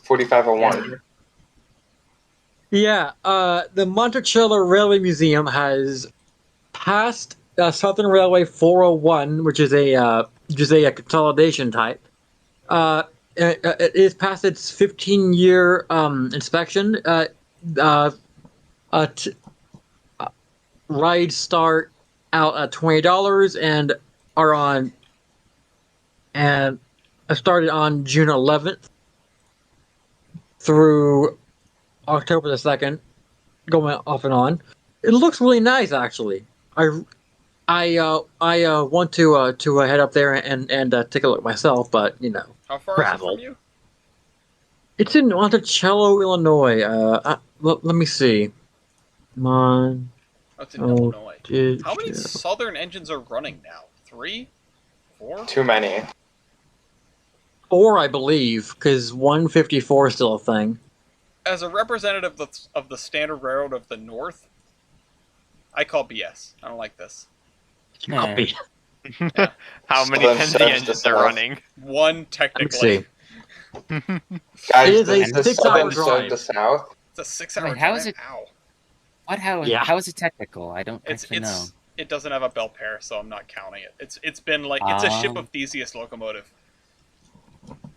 4501. Yeah, the Monticello Railway Museum has passed Southern Railway 401, which is a consolidation type. It is past its 15-year inspection. Rides start out at $20 and are on and started on June 11th through October the 2nd, going off and on. It looks really nice, actually. I want to head up there and take a look myself, but How far Travel. is it from you? it's in Monticello, Illinois. Let me see. Oh, it's in Illinois. Monticello. How many Southern engines are running now? 3? 4? Too many. 4, I believe, because 154 is still a thing. As a representative of the Standard Railroad of the North, I call BS. I don't like this. Yeah. Copy. How many Southern Penzi serves the engines are South. running? One, Let me technically. see. Guys, It is a the 6-hour Southern serve drive. the South. It's a 6-hour Wait, how drive. is it- Ow. What? How? Yeah. How is it technical? I don't It's actually know. it doesn't have a bell pair, so I'm not counting it. It's been like it's a ship of Theseus locomotive.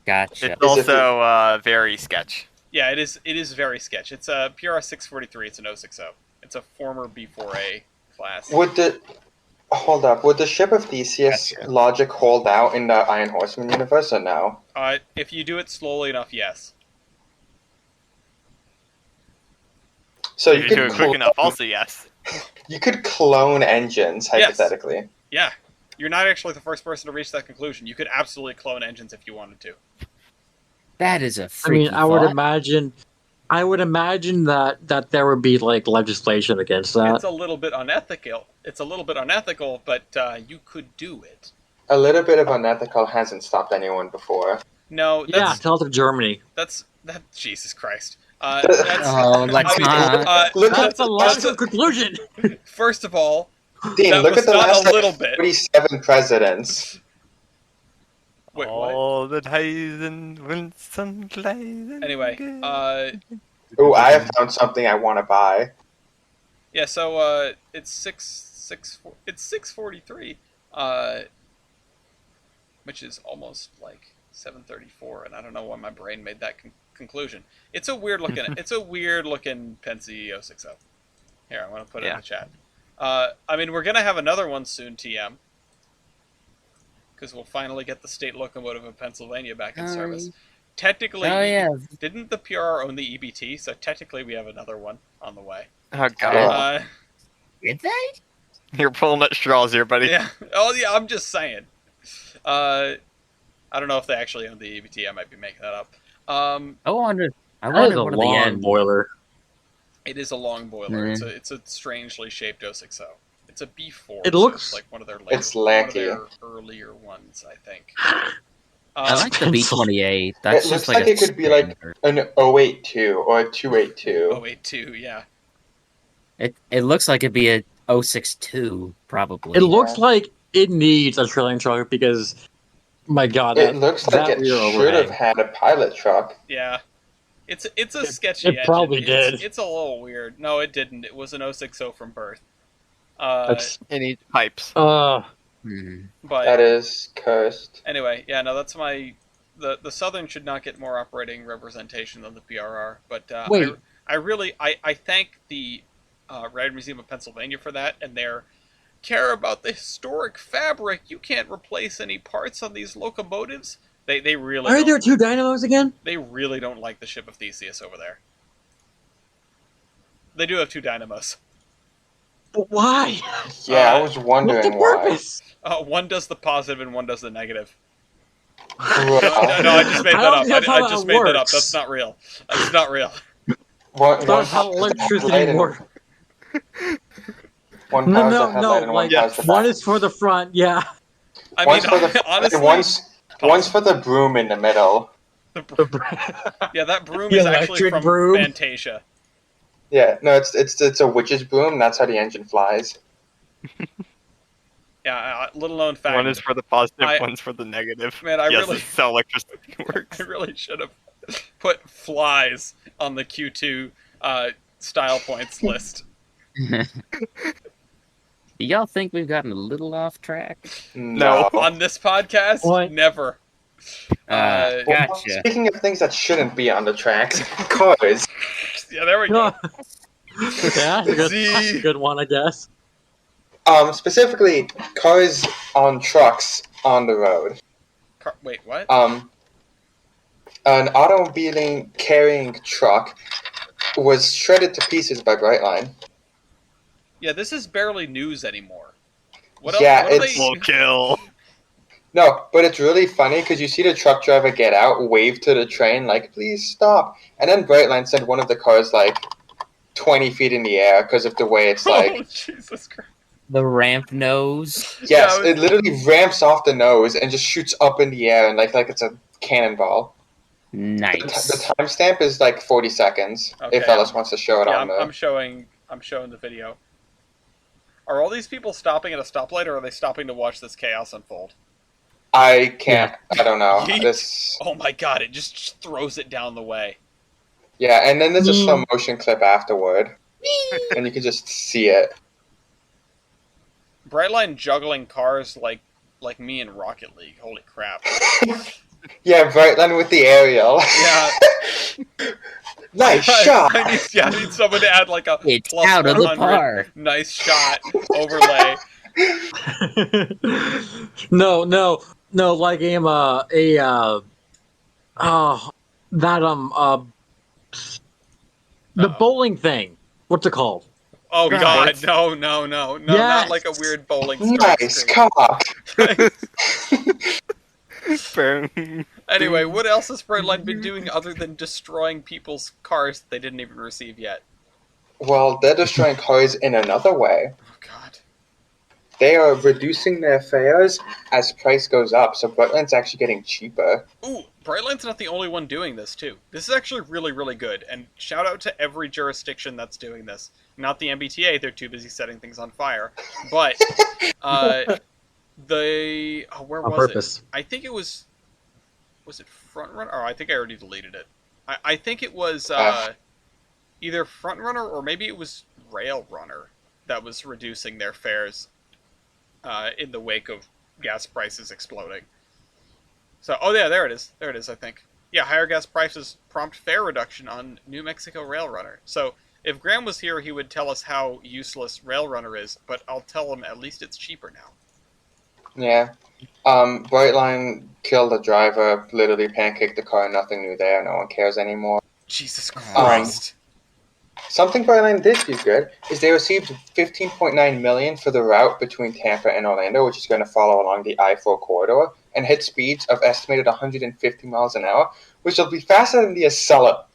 Gotcha. It's also very sketch. Yeah, it is very sketch. It's a PRR 643. It's an 060. It's a former B4A class. Would the ship of Theseus Gotcha. logic hold out in the Iron Horseman universe or no? If you do it slowly enough, yes. So If you do it quick enough, also yes. You could clone engines, Yes. hypothetically. Yeah, you're not actually the first person to reach that conclusion. You could absolutely clone engines if you wanted to. That is a I freaky mean, I would thought. imagine that there would be like legislation against that. It's a little bit unethical. But you could do it. A little bit of unethical hasn't stopped anyone before. No, Yeah, that's tell it to Germany. Jesus Christ. Oh, let's not. Look That's at a logical conclusion. First of all, Dean, that look was at the done last a little bit. 47 presidents. Wait, what? All the days and Winston Gleisen. Anyway, Ooh, I have found something I want to buy. yeah. So it's 6:43, which is almost like 7:34, and I don't know why my brain made that conclusion. It's a weird looking Penzi 060. Here, I want to put it in Yeah. the chat. I mean, we're gonna have another one soon, TM, because we'll finally get the state locomotive of Pennsylvania back in service. Technically, Oh yeah. didn't the PRR own the EBT? So technically, we have another one on the way. Oh god, Yeah. Did they? you're pulling at straws here, buddy. Yeah. Oh yeah. I'm just saying. I don't know if they actually own the EBT. I might be making that up. I wonder. I That is wonder a what are the long end. boiler. It is a long boiler. Mhm. It's a strangely shaped 060. It's a B4. It so looks- it's like one of their It's one of lanky. their earlier ones, I think. I like the Pencil. B28. That's It just looks like like it could be like standard. an 082 or a 282. 082. Yeah. It looks like it'd be a 062 probably. It looks like it needs a trailing truck because, my God, It looks like that it rear should have overhang. had a pilot truck. Yeah. It's a It- sketchy it engine. probably It's- did. It's a little weird. No, it didn't. It was an 060 from birth. That's It needs pipes. Hmm. But That is cursed. anyway, yeah, no, that's my. The Southern should not get more operating representation than the PRR. But Wait. I thank the Railroad Museum of Pennsylvania for that and their care about the historic fabric. You can't replace any parts on these locomotives. They really Are don't- there two dynamos again? They really don't like the ship of Theseus over there. They do have two dynamos. But why? Yeah, I Uh, was What's wondering the why. purpose? One does the positive and one does the negative. Well, No, I just made I that don't up. think that's how I just that made that up. works. That's not real. That's not real. one That's how has the electricity headlight and works. one No, has the no, headlight no. and one Like has the one back. is for the front, yeah. I One's mean, for the honestly, one's for the broom in the middle. yeah, that broom The is actually electric from broom. Fantasia. Yeah, no, it's a witch's broom. That's how the engine flies. Yeah, little known fact. One is for the positive, I- one's for the negative. Man, I yes, really- this is how electricity works. I really should have put flies on the Q2 style points list. Do y'all think we've gotten a little off track? No. On this podcast, What? never. Well, Gotcha. speaking of things that shouldn't be on the tracks, cars. Yeah, there we go. Yeah, that's a See? good one, I guess. Specifically, cars on trucks on the road. Wait, what? An automobile carrying truck was shredded to pieces by Brightline. Yeah, this is barely news anymore. What Yeah, else? What it's- Full kill. No, but it's really funny because you see the truck driver get out, wave to the train, like, please stop. And then Brightline sent one of the cars, like, 20 feet in the air because of the way it's, Oh, like... Jesus Christ. The ramp nose. Yes, Yeah, it literally ramps off the nose and just shoots up in the air and like it's a cannonball. Nice. The timestamp is like 40 seconds. Okay, If Ellis wants to show it Yeah, on the... I'm showing the video. Are all these people stopping at a stoplight, or are they stopping to watch this chaos unfold? I can't. I don't know. Yeet. This. Oh my god! It just throws it down the way. Yeah, and then there's a Mm. slow motion clip afterward, and you can just see it. Brightline juggling cars like me in Rocket League. Holy crap! Yeah, Brightline with the aerial. Yeah. Nice shot. I need someone to add like a It's plus out of the 100 park. nice shot overlay. No, like the bowling thing. What's it called? Oh Right. god, no, not Yes. like a weird bowling strike Nice screen. cock. Anyway, what else has Brightline been doing other than destroying people's cars that they didn't even receive yet? Well, they're destroying cars in another way. Oh god. They are reducing their fares as price goes up, so Brightline's actually getting cheaper. Ooh, Brightline's not the only one doing this too. This is actually really, really good, and shout out to every jurisdiction that's doing this. Not the MBTA, they're too busy setting things on fire. But where On was purpose. it? I think it was it Frontrunner? Oh, I think I already deleted it. I think it was either Frontrunner or maybe it was Railrunner that was reducing their fares in the wake of gas prices exploding. So, oh yeah, there it is, I think. Yeah, higher gas prices prompt fare reduction on New Mexico Railrunner. So, if Graham was here, he would tell us how useless Railrunner is, but I'll tell him at least it's cheaper now. Yeah. Brightline killed the driver, literally pancaked the car, nothing new there, no one cares anymore. Jesus Christ. Something Brightline did do good is they received $15.9 million for the route between Tampa and Orlando, which is going to follow along the I-4 corridor, and hit speeds of estimated 150 miles an hour, which will be faster than the Acela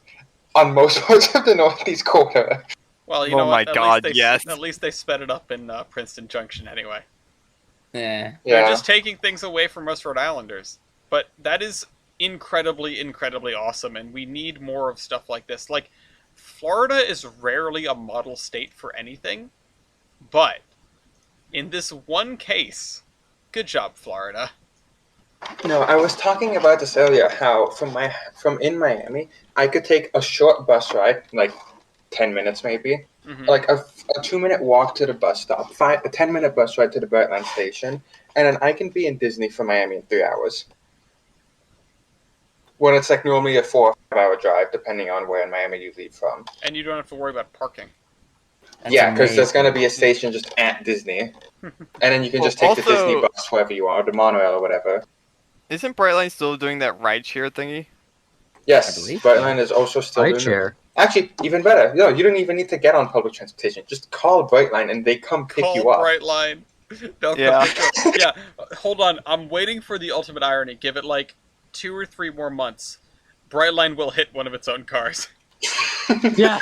on most parts of the Northeast corridor. Well, you Oh know my what? God, yes. At least they sped it up in Princeton Junction anyway. Yeah. They're Yeah. just taking things away from us Rhode Islanders. But that is incredibly, incredibly awesome, and we need more of stuff like this. Like, Florida is rarely a model state for anything, but in this one case, good job, Florida. No, I was talking about this earlier, how from in Miami, I could take a short bus ride, like 10 minutes maybe, Mhm. like a 2-minute walk to the bus stop, a 10-minute bus ride to the Brightline station, and then I can be in Disney from Miami in 3 hours. When it's like normally a 4 or 5 hour drive, depending on where in Miami you leave from. And you don't have to worry about parking. That's Yeah, because there's amazing. going to be a station just at Disney. And then you can just take the Also- Disney bus wherever you want, or the monorail or whatever. Isn't Brightline still doing that rideshare thingy? Yes, I believe Brightline is also still doing it. Rideshare. Actually, even better. No, you don't even need to get on public transportation. Just call Brightline and they come pick Call you up. Brightline. They'll come Yeah. pick you up. Yeah, hold on. I'm waiting for the ultimate irony. Give it like 2 or 3 more months. Brightline will hit one of its own cars. Yeah.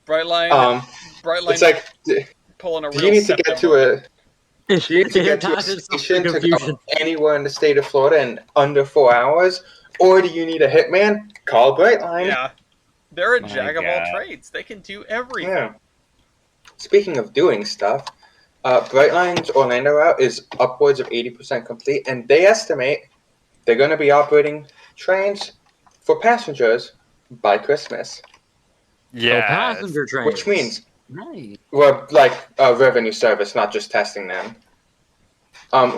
Brightline It's like, do pulling a real you need to get to September. It, Do you need to get to your causes some station to confusion. go anywhere in the state of Florida in under 4 hours? Or do you need a hitman? Call Brightline. Yeah. They're a My jack of all God. trades. They can do everything. Yeah. Speaking of doing stuff, Brightline's Orlando route is upwards of 80% complete, and they estimate they're going to be operating trains for passengers by Christmas. Yeah. So passenger trains. Which means Right. we're like a revenue service, not just testing them.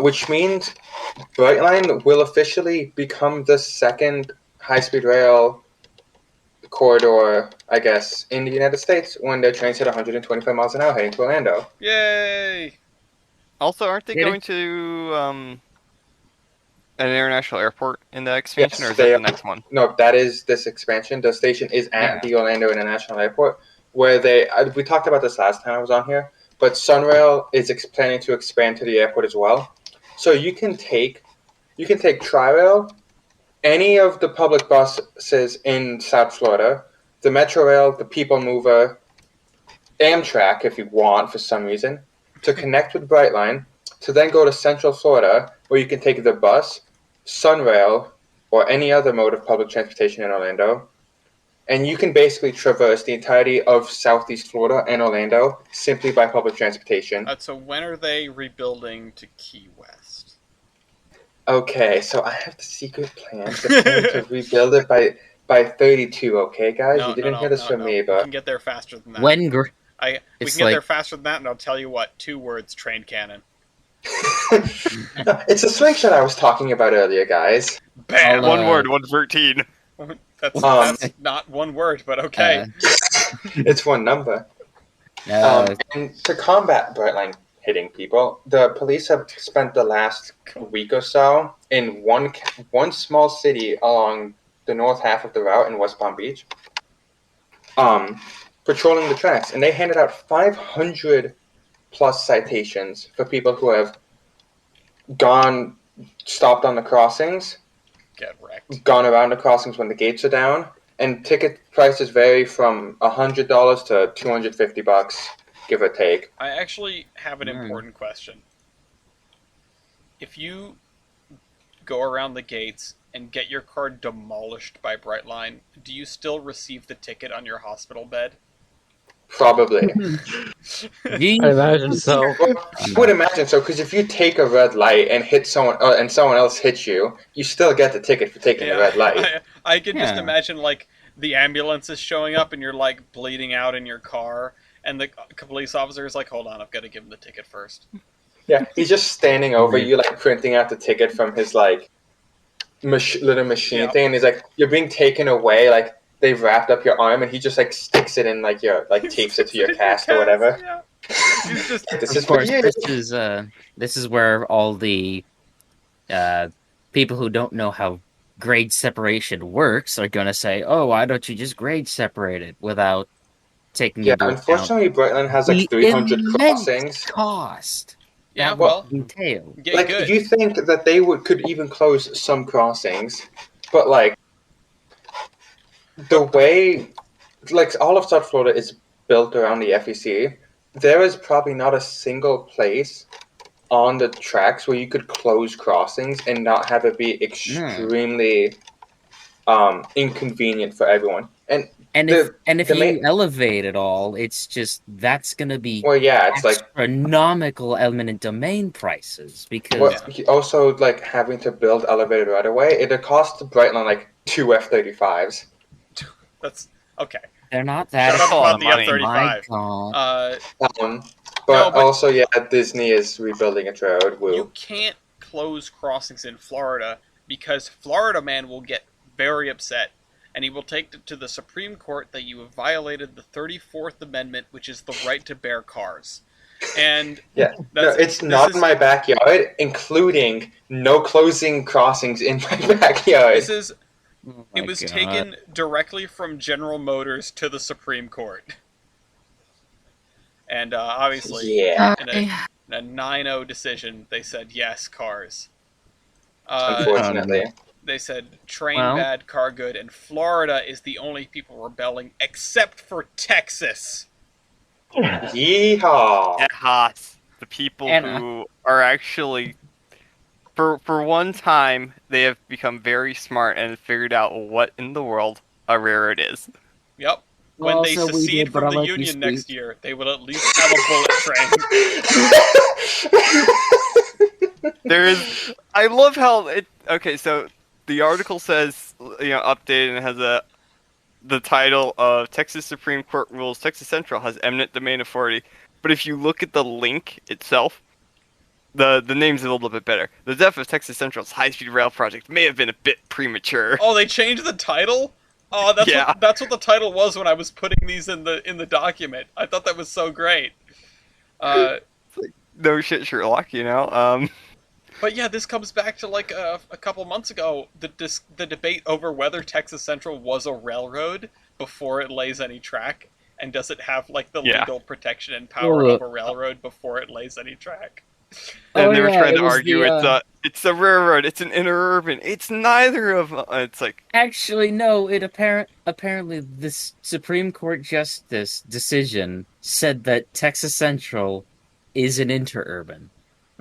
Which means Brightline will officially become the second high-speed rail corridor, I guess, in the United States when their trains hit 125 miles an hour heading to Orlando. Yay! Also, aren't they Get it? going to an international airport in that expansion, Yes, or is that they the are. next one? No, that is this expansion. The station is at Yeah. the Orlando International Airport, where we talked about this last time I was on here, but Sunrail is planning to expand to the airport as well. So you can take Tri-Rail, any of the public buses in South Florida, the Metro Rail, the People Mover, Amtrak, if you want for some reason, to connect with Brightline, to then go to Central Florida, where you can take the bus, Sunrail, or any other mode of public transportation in Orlando, and you can basically traverse the entirety of Southeast Florida and Orlando simply by public transportation. So when are they rebuilding to Key West? Okay, so I have the secret plan. The plan to rebuild it by 32. Okay, guys, you didn't hear this from me, We but can get there faster than that. When we it's can get there like- faster than that, and I'll tell you what. 2 words: train cannon. it's a slingshot I was talking about earlier, guys. Bam. I'll, One word, 113. That's not one word, but okay. It's one number. uh, And to combat Brightline hitting people, the police have spent the last week or so in one small city along the north half of the route in West Palm Beach, patrolling the tracks, and they handed out 500 plus citations for people who have stopped on the crossings, Get wrecked. gone around the crossings when the gates are down, and ticket prices vary from $100 to $250, give or take. I actually have an Hmm. important question. If you go around the gates and get your car demolished by Brightline, do you still receive the ticket on your hospital bed? Probably. I imagine so. I would imagine so, because if you take a red light and hit someone, and someone else hits you, you still get the ticket for taking the red light. I can just Yeah. imagine, like, the ambulance is showing up and you're, like, bleeding out in your car, and the police officer is like, hold on, I've got to give him the ticket first. Yeah, he's just standing over you, like printing out the ticket from his like little machine Yeah. thing, and he's like, "You're being taken away." Like they've wrapped up your arm, and he just like sticks it in like your tapes it to your cast or whatever. Yeah. He's just, This of is for course, you. this is where all the people who don't know how grade separation works are going to say, "Oh, why don't you just grade separate it without taking Yeah, into account unfortunately, Brightline has the like 300 immense crossings. cost yeah, that well, would entail?" get Like good. you think that they could even close some crossings, but like the way, like all of South Florida is built around the FEC, there is probably not a single place on the tracks where you could close crossings and not have it be extremely inconvenient for everyone. And The- if the you main- elevate it all, it's just that's going to be Well, yeah, it's like astronomical eminent domain prices because well, also like having to build elevated right away. It costs Brightline like 2 F-35s. That's okay. they're not that. Shut up a lot about of the money. F-35. My God. But No, but- also, yeah, Disney is rebuilding its road. Woo. You can't close crossings in Florida because Florida man will get very upset, and he will take it to the Supreme Court that you have violated the 34th Amendment, which is the right to bear cars. And Yeah, no, that's, it's this not is- in my backyard, including no closing crossings in my backyard. This is Oh it my was God. taken directly from General Motors to the Supreme Court, and obviously, Yeah, in a 9-0 decision, they said yes, cars. unfortunately. They said train Well- bad, car good, and Florida is the only people rebelling, except for Texas. Yeehaw! Haas. the people And, who are actually, for one time, they have become very smart and figured out what in the world a railroad is. Yep. When Well, they so we secede did, but from I'll the let you Union next speak. year, they will at least have a bullet train. There is. I love how it. Okay, so the article says, updated and has the title of Texas Supreme Court rules Texas Central has eminent domain authority. But if you look at the link itself, the name's a little bit better. The death of Texas Central's high-speed rail project may have been a bit premature. Oh, they changed the title? Oh, that's Yeah. what the title was when I was putting these in the document. I thought that was so great. No shit, Sherlock. But yeah, this comes back to like a couple months ago, the debate over whether Texas Central was a railroad before it lays any track, and does it have like the Yeah. legal protection and power Well, of a railroad before it lays any track. And they were trying it to was argue it's a railroad, it's an interurban, it's neither of. It's like, Actually, no. Apparently this Supreme Court justice decision said that Texas Central is an interurban.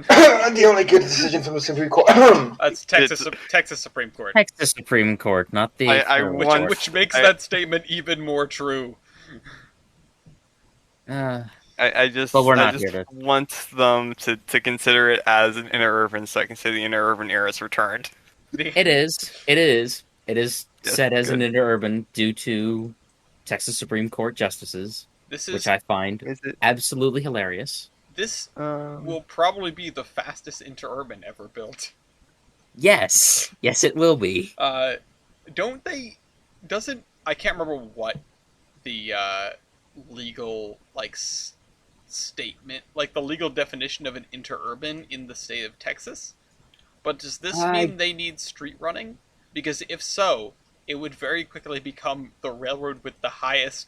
The only good decision from the Supreme Court. That's Texas Supreme Court, Texas Supreme Court, not the I federal want- court. which makes I- that statement even more true. I just, But we're I not just here to- want them to consider it as an interurban, so I can say the interurban era is returned. It is. Yes, Set as an good. interurban due to Texas Supreme Court justices, This is which I find Is it? absolutely hilarious. this Um, will probably be the fastest interurban ever built. Yes, it will be. Don't they? Doesn't I can't remember what the legal statement, like the legal definition of an interurban in the state of Texas. But does this mean they need street running? Because if so, it would very quickly become the railroad with the highest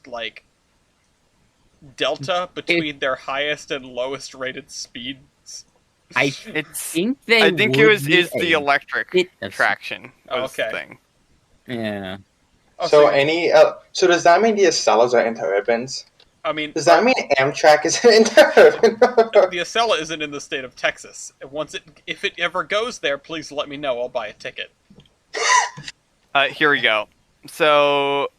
delta between their highest and lowest rated speeds. I it's. think they. I think would is need the a electric bit of- traction was the Okay. thing. Yeah. Oh, So does that mean the Acellas are interurbans? I mean, Does that mean Amtrak is an interurban? the Acela isn't in the state of Texas. If it ever goes there, please let me know. I'll buy a ticket. Here we go. So,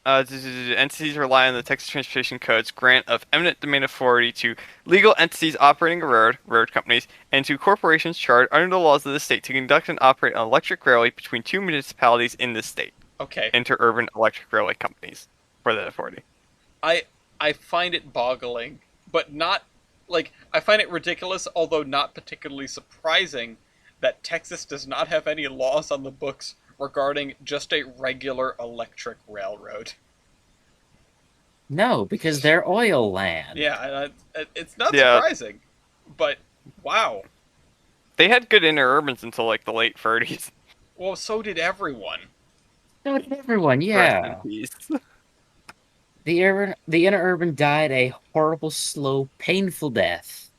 entities rely on the Texas Transportation Code's grant of eminent domain authority to legal entities operating a road companies, and to corporations chartered under the laws of the state to conduct and operate an electric railway between two municipalities in the state. Okay. Interurban electric railway companies for that authority. I find it boggling, but not I find it ridiculous, although not particularly surprising, that Texas does not have any laws on the books regarding just a regular electric railroad. No, because they're oil land. Yeah, it's not Yeah. surprising, but wow. They had good interurbans until like the late 30s. Well, so did everyone. So did everyone, Rest yeah. in peace. The interurban died a horrible, slow, painful death.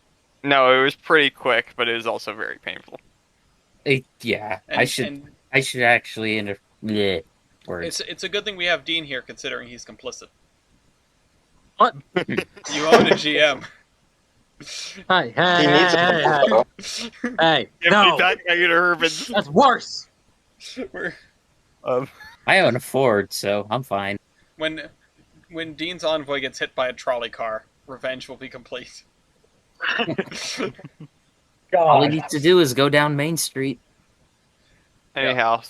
No, it was pretty quick, but it was also very painful. Yeah, And, I should actually words. It's a good thing we have Dean here, considering he's complicit. What? You own a GM. Hey, hey, He needs hey, a hey, hey. Give No, me back my interurbans. that's worse. We're- I own a Ford, so I'm fine. when Dean's envoy gets hit by a trolley car, revenge will be complete. All he God. needs to do is go down Main Street. Anyhow,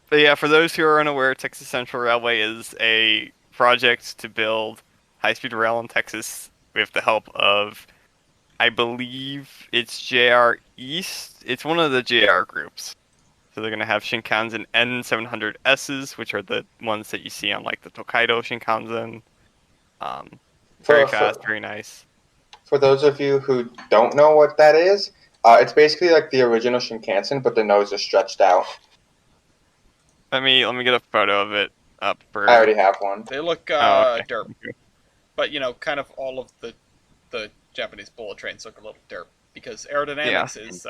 but yeah, for those who are unaware, Texas Central Railway is a project to build high-speed rail in Texas with the help of, I believe it's JR East. It's one of the JR groups. So they're going to have Shinkansen N700Ss, which are the ones that you see on like the Tokaido Shinkansen. Very fast, very nice. For those of you who don't know what that is, it's basically like the original Shinkansen, but the nose is stretched out. Let me get a photo of it up for. I already have one. They look Oh, okay. derp, but kind of all of the Japanese bullet trains look a little derp because aerodynamics is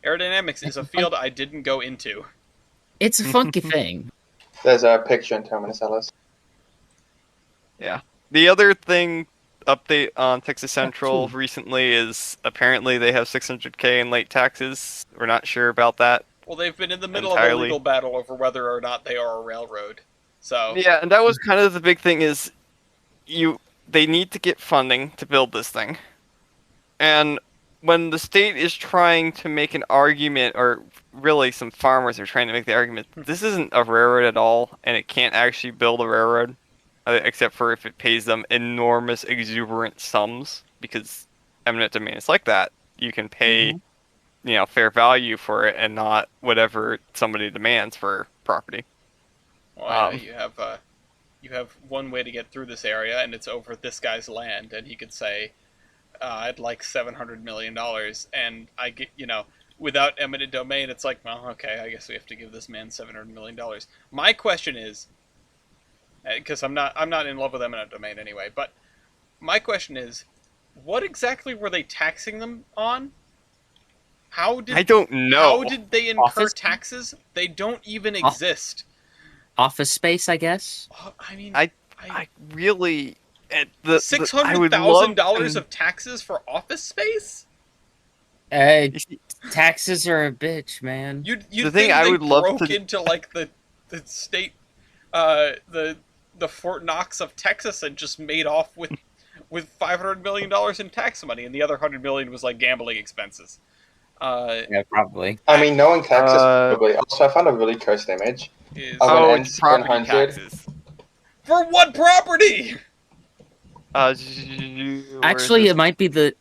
aerodynamics is a field I didn't go into. It's a funky thing. There's a picture in Terminus, Ellis. Yeah. The other thing update on Texas Central true. recently is apparently they have 600K in late taxes. We're not sure about that Well, they've been in the middle of a entirely. legal battle over whether or not they are a railroad. So, Yeah, and that was kind of the big thing is they need to get funding to build this thing. And when the state is trying to make an argument, or really some farmers are trying to make the argument, this isn't a railroad at all, and it can't actually build a railroad, except for if it pays them enormous, exuberant sums, because eminent domain is like that. You can pay, fair value for it, and not whatever somebody demands for property. well, you have one way to get through this area, and it's over this guy's land, and he could say, I'd like $700 million, and I get, without eminent domain, it's like, well, okay, I guess we have to give this man $700 million. My question is, because I'm not in love with eminent domain anyway, but my question is, what exactly were they taxing them on? I don't know. How did they incur Office? taxes? They don't even exist. Office space, I guess. I mean, I really $600,000 of taxes for office space? Taxes are a bitch, man. You'd The think thing I they would love broke to- into like the state, the Fort Knox of Texas and just made off with $500 million in tax money, and the other $100 million was like gambling expenses. Yeah, probably. I mean, knowing Texas, Uh, probably. Also, I found a really cursed image. Is Oh, an it's property N700. taxes. for what property? Actually, it might be the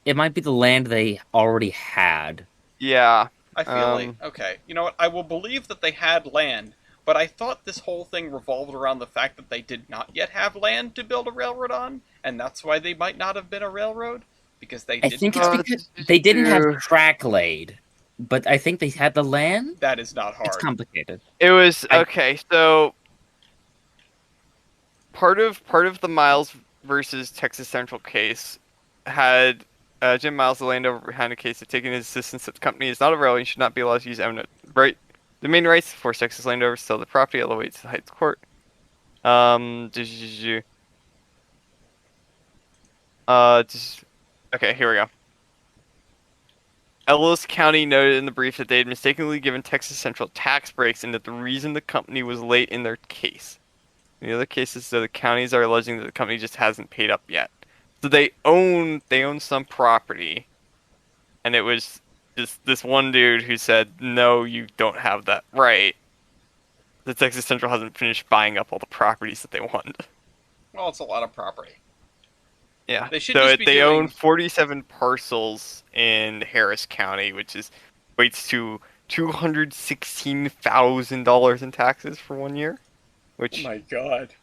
land they already had. Yeah. I feel like okay. You know what? I will believe that they had land, but I thought this whole thing revolved around the fact that they did not yet have land to build a railroad on, and that's why they might not have been a railroad, because they I didn't. think it's because they didn't have track laid, but I think they had the land. That is not hard. It's complicated. It was okay. So part of the Miles versus Texas Central case had Jim Miles, the landowner behind the case, had taken his assistance that the company is not a railroad and should not be allowed to use eminent domain rights to force Texas landowners to sell the property all the way to the Heights Court. Okay, here we go. Ellis County noted in the brief that they had mistakenly given Texas Central tax breaks and that the reason the company was late in their case. In the other cases, the counties are alleging that the company just hasn't paid up yet. So they own some property, and it was just this one dude who said, "No, you don't have that right." The Texas Central hasn't finished buying up all the properties that they want. Well, it's a lot of property. Yeah. They should so just be they doing- own 47 parcels in Harris County, which equates to $216,000 in taxes for 1 year. Which Oh my god.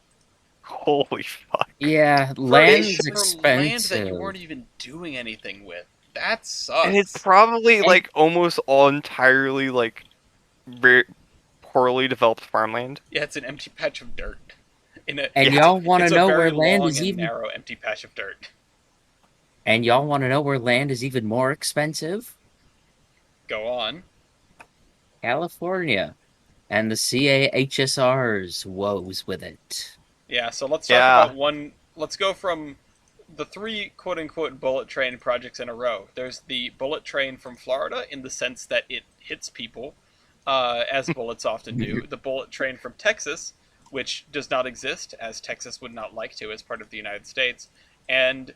holy fuck. Yeah, land's For land expensive. that you weren't even doing anything with. That sucks. And it's probably like almost all entirely like very poorly developed farmland. Yeah, it's an empty patch of dirt. And y'all want to it's a know very where land long is and even narrow, empty patch of dirt. And y'all want to know where land is even more expensive? Go on. California. And the CAHSR's woes with it. Yeah, so let's talk about one. Let's go from the three quote-unquote bullet train projects in a row. There's the bullet train from Florida in the sense that it hits people, as bullets often do. The bullet train from Texas, which does not exist, as Texas would not like to as part of the United States. And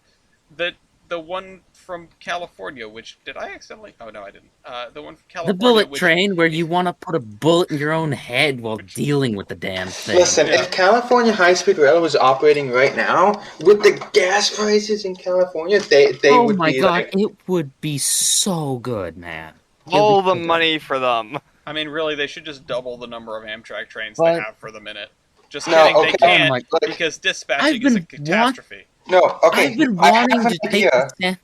the one from California, which... Did I accidentally... Oh, no, I didn't. The one from California... The bullet train where you want to put a bullet in your own head while dealing with the damn thing. Listen, Yeah. if California High-Speed Rail was operating right now, with the gas prices in California, they Oh would my be god, like... it would be so good, man. It would All be the so good. money for them. I mean, really, they should just double the number of Amtrak trains But- they have for the minute. Just No, kidding, okay. they can't, Oh my- because dispatching I've is a been catastrophe. No, okay, I've been I wanting have an to take idea.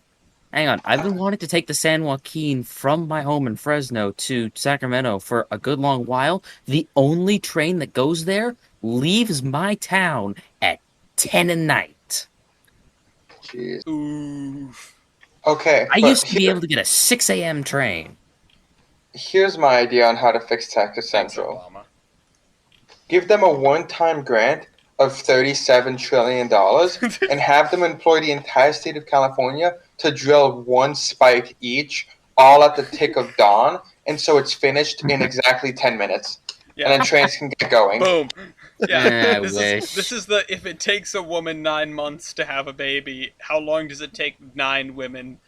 Hang on. I've been wanting to take the San Joaquin from my home in Fresno to Sacramento for a good long while. The only train that goes there leaves my town at 10 at night. Jeez. Oof. Okay, I but used to be able to get a 6 a.m. train. here's my idea on how to fix Texas Thanks, Central. Obama. Give them a one-time grant of $37 trillion and have them employ the entire state of California to drill one spike each, all at the tick of dawn, and so it's finished in exactly 10 minutes. Yeah. And then trains can get going. Boom. Yeah. I this wish. is the if it takes a woman 9 months to have a baby, how long does it take 9 women?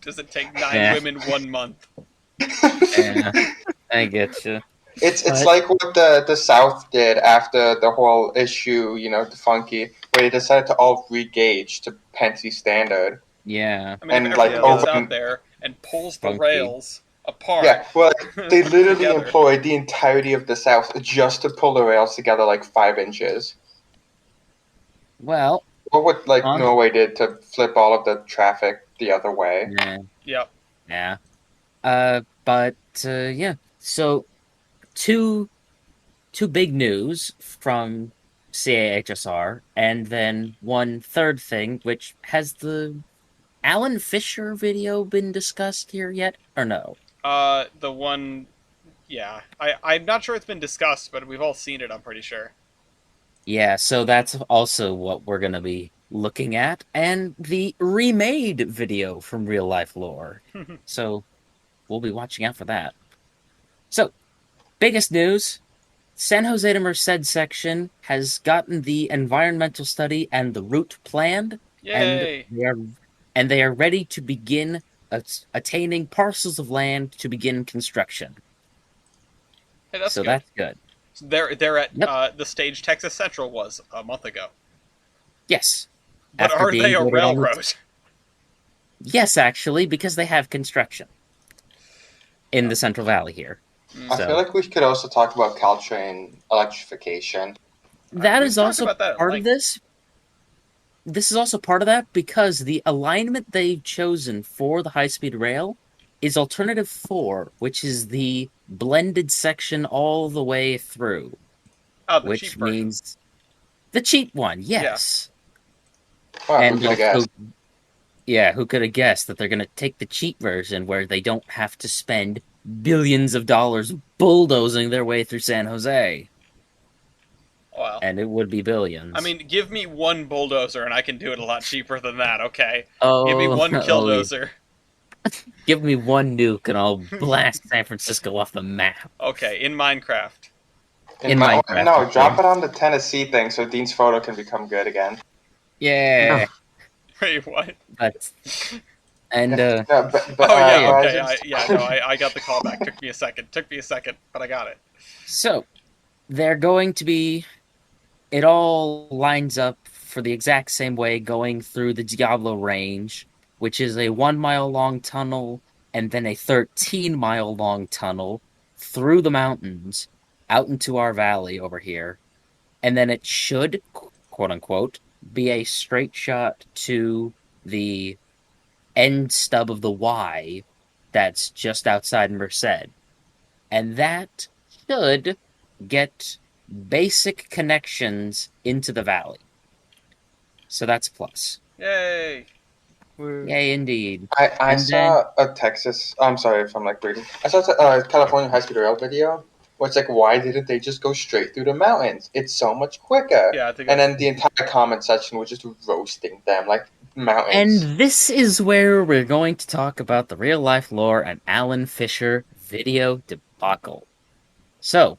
Does it take 9 women 1 month? Yeah, I get you. It's But- like what the South did after the whole issue, the funky, where they decided to all re-gauge to Pensy standard. Yeah. I mean, And, if like, everyone gets over- out there and pulls the Funky. rails apart. Yeah, well, they literally Together. employed the entirety of the South just to pull the rails together like 5 inches. Well, Or what On- Norway did to flip all of the traffic the other way. yeah. Yep. Yeah. Yeah. So, two big news from CAHSR, and then one third thing, which has the Alan Fisher video been discussed here yet, or no? The one. Yeah. I'm not sure it's been discussed, but we've all seen it, I'm pretty sure. Yeah, so that's also what we're gonna be looking at, and the remade video from Real Life Lore. So we'll be watching out for that. So, biggest news: San Jose to Merced section has gotten the environmental study and the route planned, Yay! and they are ready to begin attaining parcels of land to begin construction. Hey, that's So good. that's good. They're at Yep. the stage Texas Central was a month ago. Yes. But After are being they a voted on the- railroad? Yes, actually, because they have construction in the Central Valley here. I So- feel like we could also talk about Caltrain electrification. That We've is talked also about that at part of length. this. This is also part of that because the alignment they've chosen for the high-speed rail is Alternative 4, which is the blended section all the way through, Oh, the which cheap version. means the cheap one, yes. Wow, And who could have guessed? who could have guessed that they're going to take the cheap version where they don't have to spend billions of dollars bulldozing their way through San Jose, Well, and it would be billions. I mean, give me one bulldozer and I can do it a lot cheaper than that. Okay, oh, give me one oh, killdozer. give me one nuke and I'll blast San Francisco off the map. Okay, in Minecraft. In Minecraft, No, okay. drop it on the Tennessee thing so Dean's photo can become good again. Yeah, Wait, what? but and No, but, Oh yeah, I okay, just- I got the callback. Took me a second, but I got it. so they're going to be. It all lines up for the exact same way, going through the Diablo Range, which is a 1 mile long tunnel and then a 13-mile long tunnel through the mountains out into our valley over here. And then it should, quote unquote, be a straight shot to the end stub of the Y that's just outside Merced. And that should get basic connections into the valley. So that's a plus. Yay! Yay, indeed. I And saw a Texas. I'm sorry if I'm breathing. I saw a California high-speed rail video where it's like, why didn't they just go straight through the mountains? It's so much quicker. Yeah, I think. And then the entire comment section was just roasting them like mountains. And this is where we're going to talk about the real life lore and Alan Fisher video debacle. So,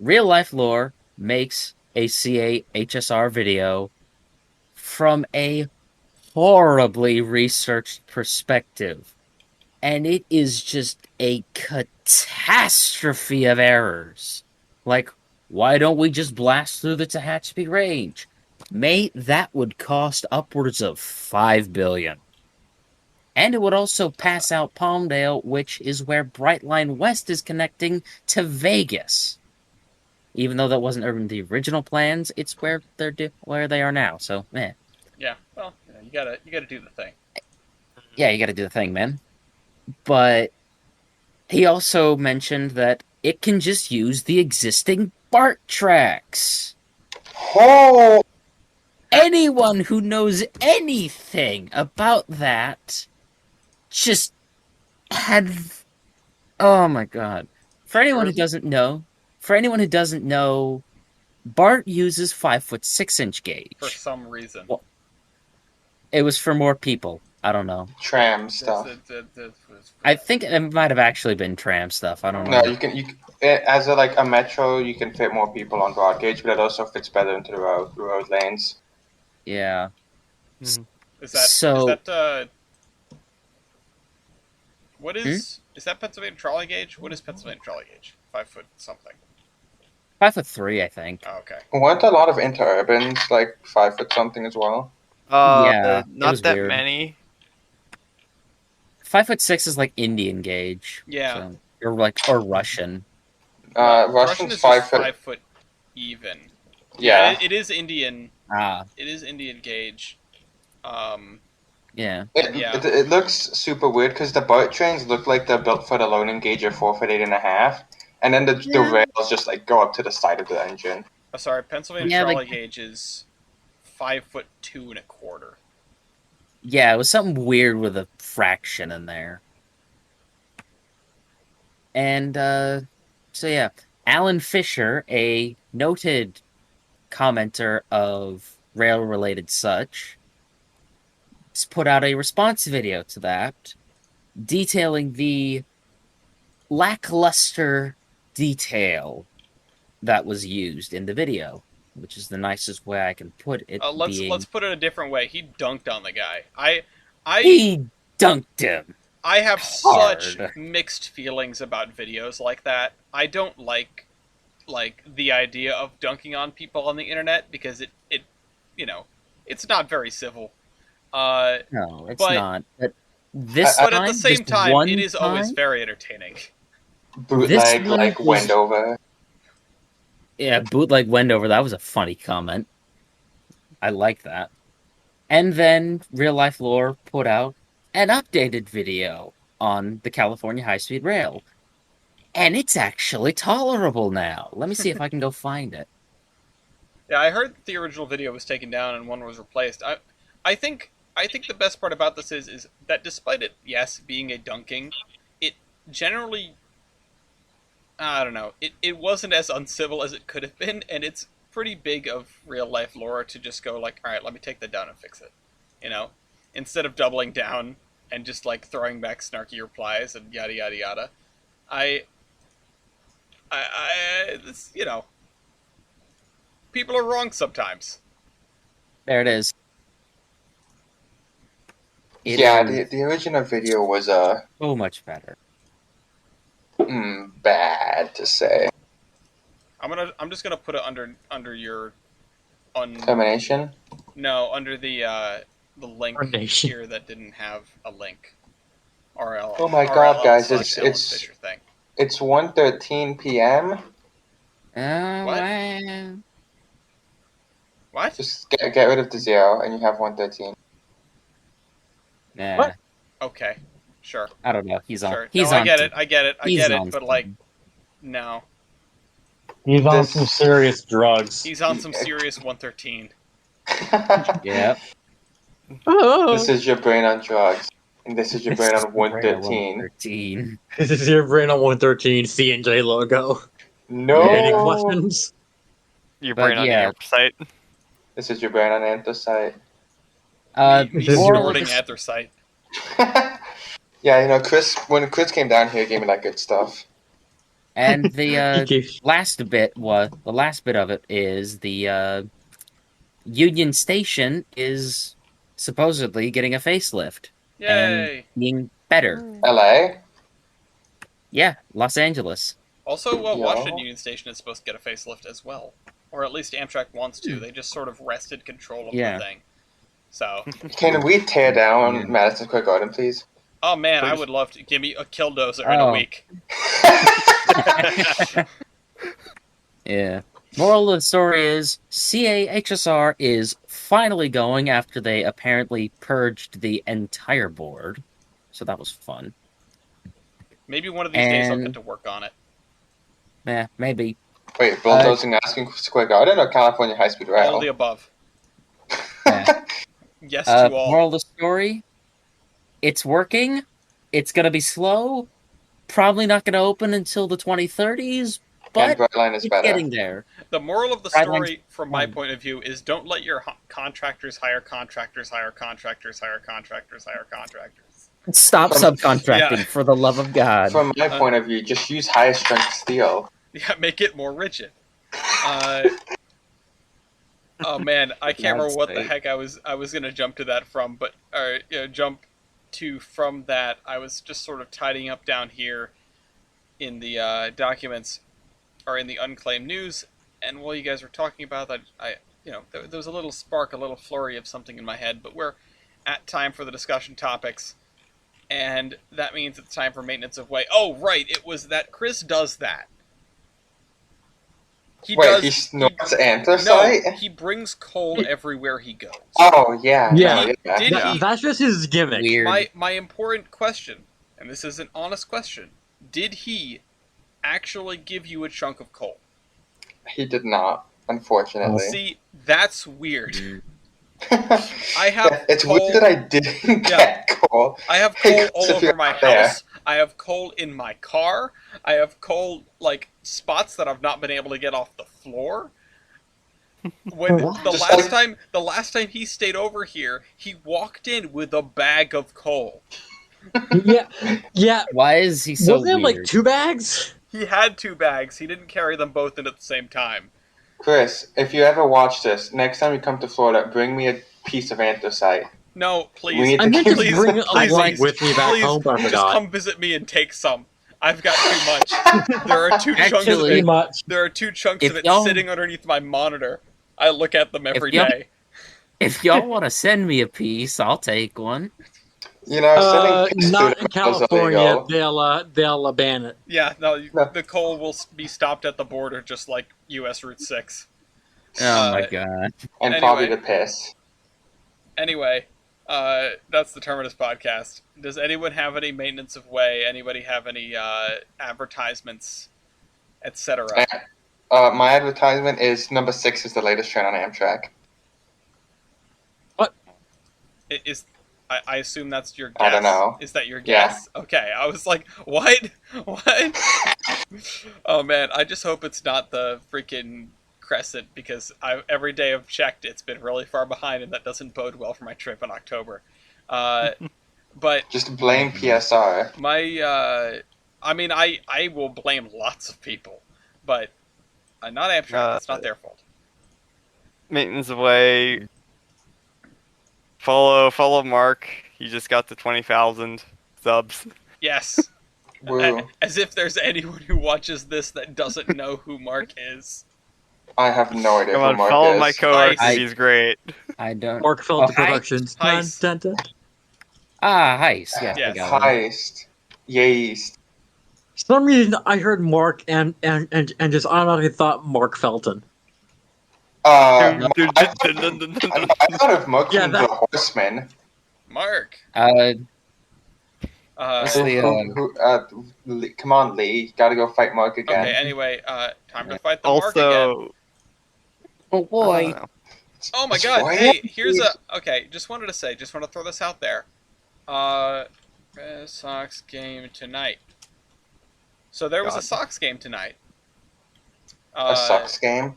real life lore makes a CAHSR video from a horribly researched perspective. And it is just a catastrophe of errors. Like, why don't we just blast through the Tehachapi Range? Mate, that would cost upwards of $5 billion. And it would also pass out Palmdale, which is where Brightline West is connecting to Vegas. Even though that wasn't in the original plans, it's where where they are now. So, eh. Yeah. Well, you gotta do the thing. Yeah, you gotta do the thing, man. But he also mentioned that it can just use the existing BART tracks. Oh, Anyone who knows anything about that just had... Oh my god. For anyone who doesn't know, BART uses 5'6" gauge. For some reason. Well, it was for more people. I don't know. Tram stuff. I think it might have actually been tram stuff. I don't No, know. as a metro, you can fit more people on broad gauge, but it also fits better into the road lanes. Yeah. Is that So- what is that Pennsylvania trolley gauge? What is Pennsylvania trolley gauge? 5 foot something. 5'3", I think. Oh, okay. Weren't a lot of interurbans like 5 foot something as well? Yeah, it not was that weird. many. 5'6" is like Indian gauge. Yeah. So, or Russian. Russian's is 5 just foot. 5 foot even. Yeah. It is Indian. Ah, It is Indian gauge. yeah. It looks super weird because the BART trains look like they're built for the loading gauge of 4 foot 8.5, and then the rails just like go up to the side of the engine. Oh, sorry, Pennsylvania Yeah, trolley gauge is 5'2 1/4. Yeah, it was something weird with a fraction in there. And, so yeah. Alan Fisher, a noted commenter of rail-related such, has put out a response video to that, detailing the lackluster detail that was used in the video, which is the nicest way I can put it. Let's put it a different way. He dunked on the guy. He dunked him. I have hard. such mixed feelings about videos like that. I don't like the idea of dunking on people on the internet because it it's not very civil. No, it's but- not. But But at the same time, it is time, always very entertaining. Bootleg one like was- Wendover. Yeah, bootleg Wendover. That was a funny comment. I like that. And then Real Life Lore put out an updated video on the California High-Speed Rail. And it's actually tolerable now. Let me see if I can go find it. Yeah, I heard the original video was taken down and one was replaced. I think the best part about this is that despite it, yes, being a dunking, it generally, I don't know, it wasn't as uncivil as it could have been, and it's pretty big of real life lore to just go like, all right, let me take that down and fix it, instead of doubling down and just like throwing back snarky replies and yada yada yada. This, people are wrong sometimes. There it is. It Yeah, is the original video was so much better. bad to say. I'm just gonna put it under your Termination. No, under the link Termination. here that didn't have a link. RL. Oh my God, guys, / it's- Alan it's- Fisher thing. It's 1:13 p.m. What? What? Just get rid of the 0 and you have 1:13. Nah, What? Okay, sure. I don't know. He's on. Sure. He's no, on. I get to- it. I get it. I he's get on it. But to- like, no, He's on This- some serious drugs. he's on some serious 113. Yep. Oh, This is your brain on drugs. And this is your brain on 113. 113. this is your brain on 113 CNJ logo. No! Any questions? Your But brain on yeah. the site. This is your brain on anthracite. Me this is moral your- of snorting the- anthracite. Yeah, when Chris came down here, he gave me that good stuff. and the Okay. last bit of it is the Union Station is supposedly getting a facelift Yay! and being better. LA? Yeah, Los Angeles. Also, Yeah. Washington Union Station is supposed to get a facelift as well, or at least Amtrak wants to. They just sort of wrested control of Yeah. the thing. So, Can we tear down Madison Square Garden, please? oh man, I Please. would love to give me a killdozer in a Oh. week. Yeah. Moral of the story is CAHSR is finally going after they apparently purged the entire board. So that was fun. Maybe one of these days I'll And- get to work on it. Yeah, maybe. Wait, bulldozing Madison Square Garden or California High Speed All Rail? of the above. Yeah. Yes to all. Moral of the story, it's working. It's going to be slow. Probably not going to open until the 2030s, But Brightline is it's better. getting there. The moral of the Brightline's story, from my fine. point of view, is don't let your contractors hire contractors, hire contractors, hire contractors, hire contractors. Stop From- subcontracting, Yeah. for the love of God. From my point of view, just use higher strength steel. Yeah, make it more rigid. Oh man, I can't remember what the God's sake. heck I was gonna jump to that from, but jump to from that. I was just sort of tidying up down here in the documents or in the unclaimed news, and while you guys were talking about that, there was a little spark, a little flurry of something in my head. But we're at time for the discussion topics, and that means it's time for maintenance of way. Oh right, it was that Chris does that. He snorts No, anthracite? he brings coal everywhere he goes. Oh, yeah. Yeah. Did yeah. he- That's just his gimmick. Weird. My important question, and this is an honest question, did he actually give you a chunk of coal? He did not, unfortunately. See, that's weird. Mm. I have It's coal, weird that I didn't get coal. I have coal Hey, all Chris, if over you're my out there. house. I have coal in my car. I have coal, like, spots that I've not been able to get off the floor. When the last time he stayed over here, he walked in with a bag of coal. Yeah. Why is he so Wasn't it like weird? 2 bags? He had 2 bags. He didn't carry them both in at the same time. Chris, if you ever watch this, next time you come to Florida, bring me a piece of anthracite. No, please. We need I meant to Please, bring a please, light with me back please, home, but I just forgot. come visit me and take some. I've got too much. There are 2 chunks. Actually- Too much. There are 2 chunks If of it y'all- sitting underneath my monitor. I look at them every y'all- day. If y'all want to send me a piece, I'll take one. You know, sending pigs Not through in the mail is California. illegal. They'll ban it. Yeah, no, No. the coal will be stopped at the border, just like U.S. Route 6. Oh my god. And Anyway. probably the piss. Anyway, that's the Terminus podcast. Does anyone have any maintenance of way? Anybody have any advertisements, etc.? My advertisement is number 6 is the latest train on Amtrak. I assume that's your guess. I don't know. Is that your Yeah. guess? Okay, I was like, what? What? Oh man, I just hope it's not the freaking Crescent, because every day I've checked, it's been really far behind, and that doesn't bode well for my trip in October. But Just blame PSR. I will blame lots of people, but not Amtrak. It's not their fault. Maintenance away. Follow Mark. He just got to 20,000 subs. Yes. Woo. As if there's anyone who watches this that doesn't know who Mark is. I have no idea Come who on, Mark follow is. my cohorts. I- He's great. I don't. Mark Felton Oh, hi. Productions. Heist. Dun, dun, dun. Heist. Yes, Yes. I got one. Heist. Yeast. For some reason, I heard Mark and just automatically thought Mark Felton. I thought of Mark Yeah, from that- The Horseman. Mark. What's Okay, the, Come on, Lee. Gotta go fight Mark again. anyway, time to fight the Mark again. Also, oh boy. Oh my It's god, Ryan. hey, here's just wanted to throw this out there. Red Sox game tonight. So there was a God. Sox game tonight. A Sox game.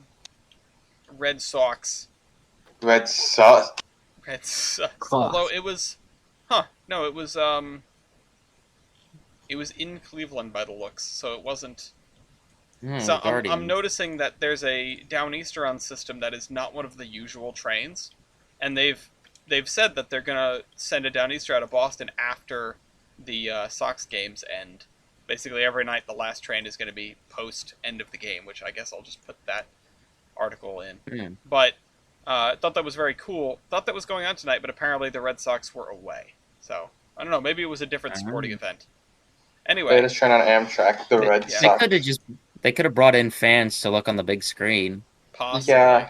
Red Sox. Red Sox. Red Sox. Cross. Although it was, it was in Cleveland by the looks, so it wasn't. So I'm Guardian. noticing that there's a down Easteron system that is not one of the usual trains, and they've said that they're gonna send a down Easter out of Boston after the Sox games end. Basically, every night the last train is going to be post end of the game, which I guess I'll just put that article in. Hmm. But I thought that was very cool. Thought that was going on tonight, but apparently the Red Sox were away. So I don't know. Maybe it was a different sporting event. Anyway, Latest train on Amtrak. The Red Yeah. Sox. They could have brought in fans to look on the big screen. possibly. Yeah.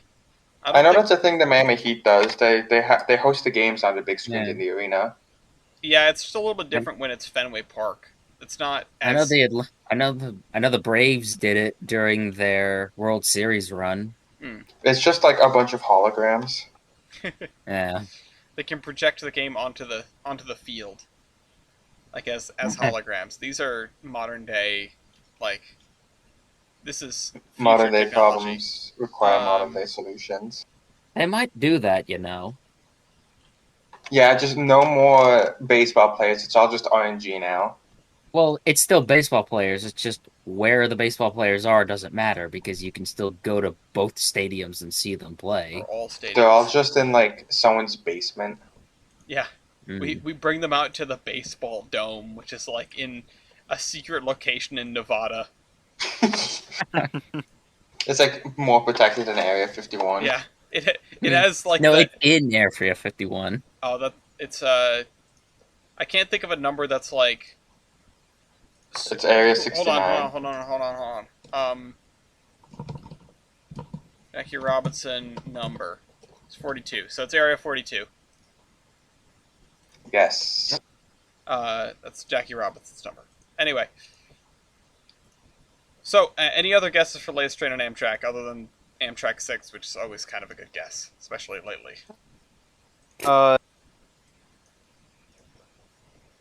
don't I know think- that's a thing the Miami Heat does. They host the games on the big screen Yeah. in the arena. Yeah, it's just a little bit different when it's Fenway Park. It's not. I know they had. I know the Braves did it during their World Series run. It's just like a bunch of holograms. Yeah. They can project the game onto the field, like as holograms. These are modern day, like This is future Modern day technology. problems require modern day solutions. They might do that, you know. Yeah, just no more baseball players. It's all just RNG now. Well, it's still baseball players. It's just where the baseball players are doesn't matter because you can still go to both stadiums and see them Or play. all stadiums. They're all just in like someone's basement. Yeah. Mm. We bring them out to the baseball dome, which is like in a secret location in Nevada. It's like more protected than Area 51. Yeah. It has like No, the it's in Area 51. it's I can't think of a number that's like It's Area 69. Hold on. Jackie Robinson number. It's 42. So it's Area 42. Yes. That's Jackie Robinson's number. Anyway. So, any other guesses for latest train on Amtrak other than Amtrak 6, which is always kind of a good guess, especially lately.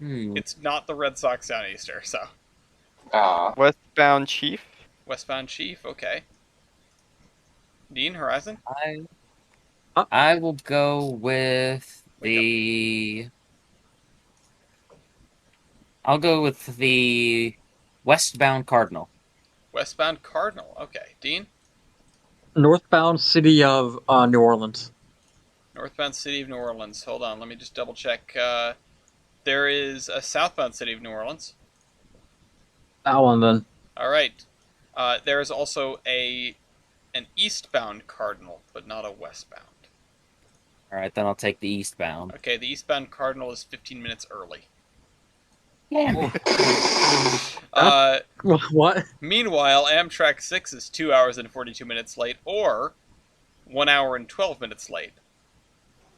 It's not the Red Sox Downeaster, so. Westbound Chief. Westbound Chief, okay. Dean, Horizon? I will go with the. I'll go with the Westbound Cardinal. Westbound Cardinal, okay. Dean? Northbound City of New Orleans. Northbound City of New Orleans. Hold on, let me just double check. There is a southbound City of New Orleans. That one then. All right. There is also an eastbound Cardinal, but not a westbound. All right, then I'll take the eastbound. Okay, the eastbound Cardinal is 15 minutes early. Yeah. What? Meanwhile, Amtrak 6 is 2 hours and 42 minutes late, or 1 hour and 12 minutes late,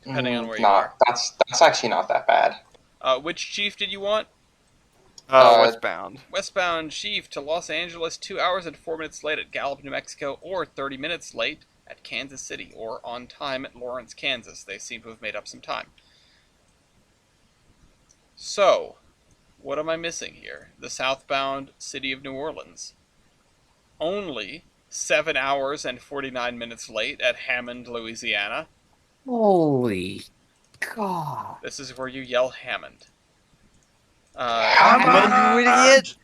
depending on where you are. That's actually not that bad. Which chief did you want? Westbound. Westbound Chief to Los Angeles, 2 hours and 4 minutes late at Gallup, New Mexico, or 30 minutes late at Kansas City, or on time at Lawrence, Kansas. They seem to have made up some time. So, what am I missing here? The southbound City of New Orleans. Only 7 hours and 49 minutes late at Hammond, Louisiana. Holy God. This is where you yell Hammond. Hammond, you idiot!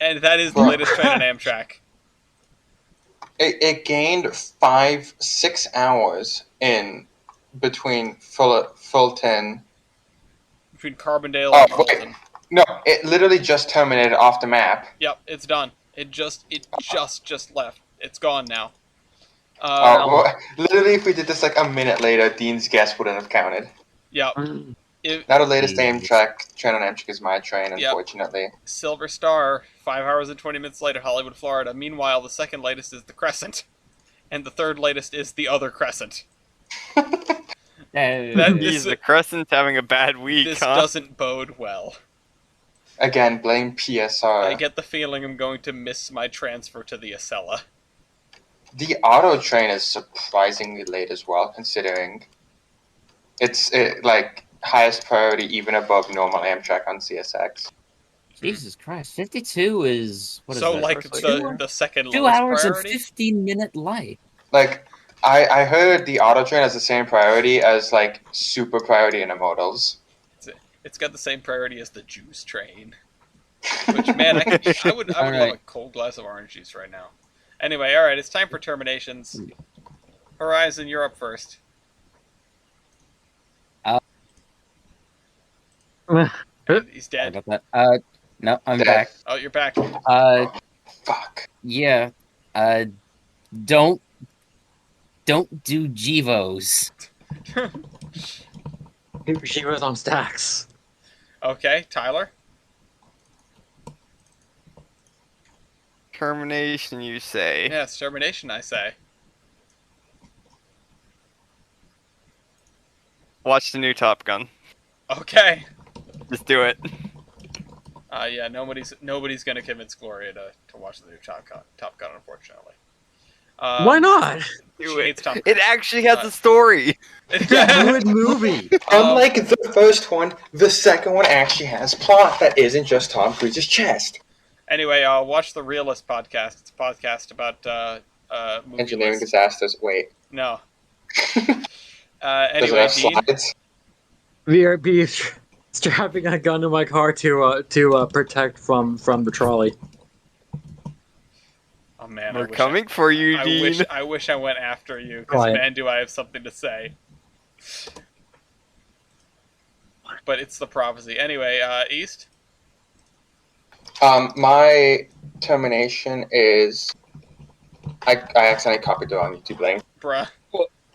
And that is the latest train on Amtrak. It gained 6 hours in between Fulton. Between Carbondale Oh, and wait. Fulton. No, it literally just terminated off the map. Yep, it's done. It just left. It's gone now. Literally, if we did this like a minute later, Dean's guess wouldn't have counted. Yep. Now the latest Amtrak train on Amtrak is my train, Yep. unfortunately. Silver Star, 5 hours and 20 minutes later, Hollywood, Florida. Meanwhile, the second latest is the Crescent, and the third latest is the other Crescent. The Crescent's having a bad week, This huh? doesn't bode well. Again, blame PSR. I get the feeling I'm going to miss my transfer to the Acela. The auto train is surprisingly late as well, considering it's like highest priority even above normal Amtrak on CSX. Jesus Christ, 52 is what is So, that? like, the second 2 lowest hours priority? and 15-minute light. Like, I heard the auto train has the same priority as like super priority intermodals. It's got the same priority as the juice train. Which, man, I would love a cold glass of orange juice right now. Anyway, alright, it's time for terminations. Horizon, you're up first. He's Sorry dead. about that. No, I'm Dead. back. Oh, you're back. Fuck. Yeah. Don't do Gevos. She was on stacks. Okay, Tyler? Termination, you say? Yes, termination, I say. Watch the new Top Gun. Okay. Just do it. Yeah, nobody's gonna convince Gloria to watch the new Top Gun, unfortunately. Why not? Do She hates Top Gun. It actually has a story. Good movie. Unlike the first one, the second one actually has plot that isn't just Tom Cruise's chest. Anyway, watch the Realist podcast. It's a podcast about movie Engineering lists. disasters. Wait. No. Does it Anyway, have Dean. slides? VRB strapping a gun to my car to protect from the trolley. Oh man, We're coming for you, Dean. I wish I went after you, because Quiet. man, do I have something to say. But it's the prophecy. Anyway, East. My termination is. I accidentally copied the wrong YouTube link. Bruh.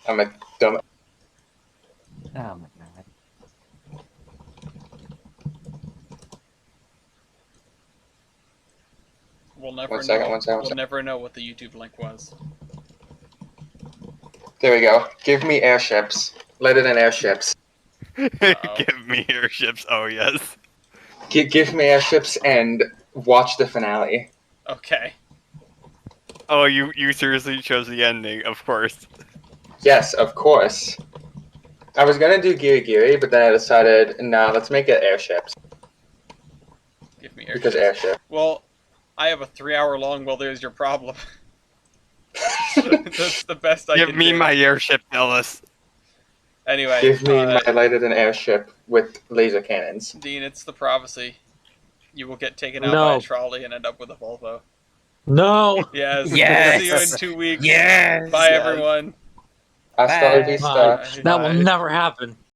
I'm a dumb. Oh my god. We'll never One second, know. one second, one We'll second. never know what the YouTube link was. There we go. Give me airships. Lighter than airships. Give me airships. Oh yes. Give me airships and watch the finale. Okay. Oh, you seriously chose the ending, of course. Yes, of course. I was gonna do Giri Giri, but then I decided, no, let's make it airships. Give me Because airships. airship. Well, I have a 3-hour long. Well, there's your problem. That's the best I Give can me do. my airship, Ellis. Anyway, Give me my lighter than airship with laser cannons. Dean, it's the prophecy. You will get taken out No. by a trolley and end up with a Volvo. No. Yes. Yes. See you in 2 weeks. Yes. Bye, Yes. everyone. Hasta la Bye. vista. Bye. That will Bye. never happen.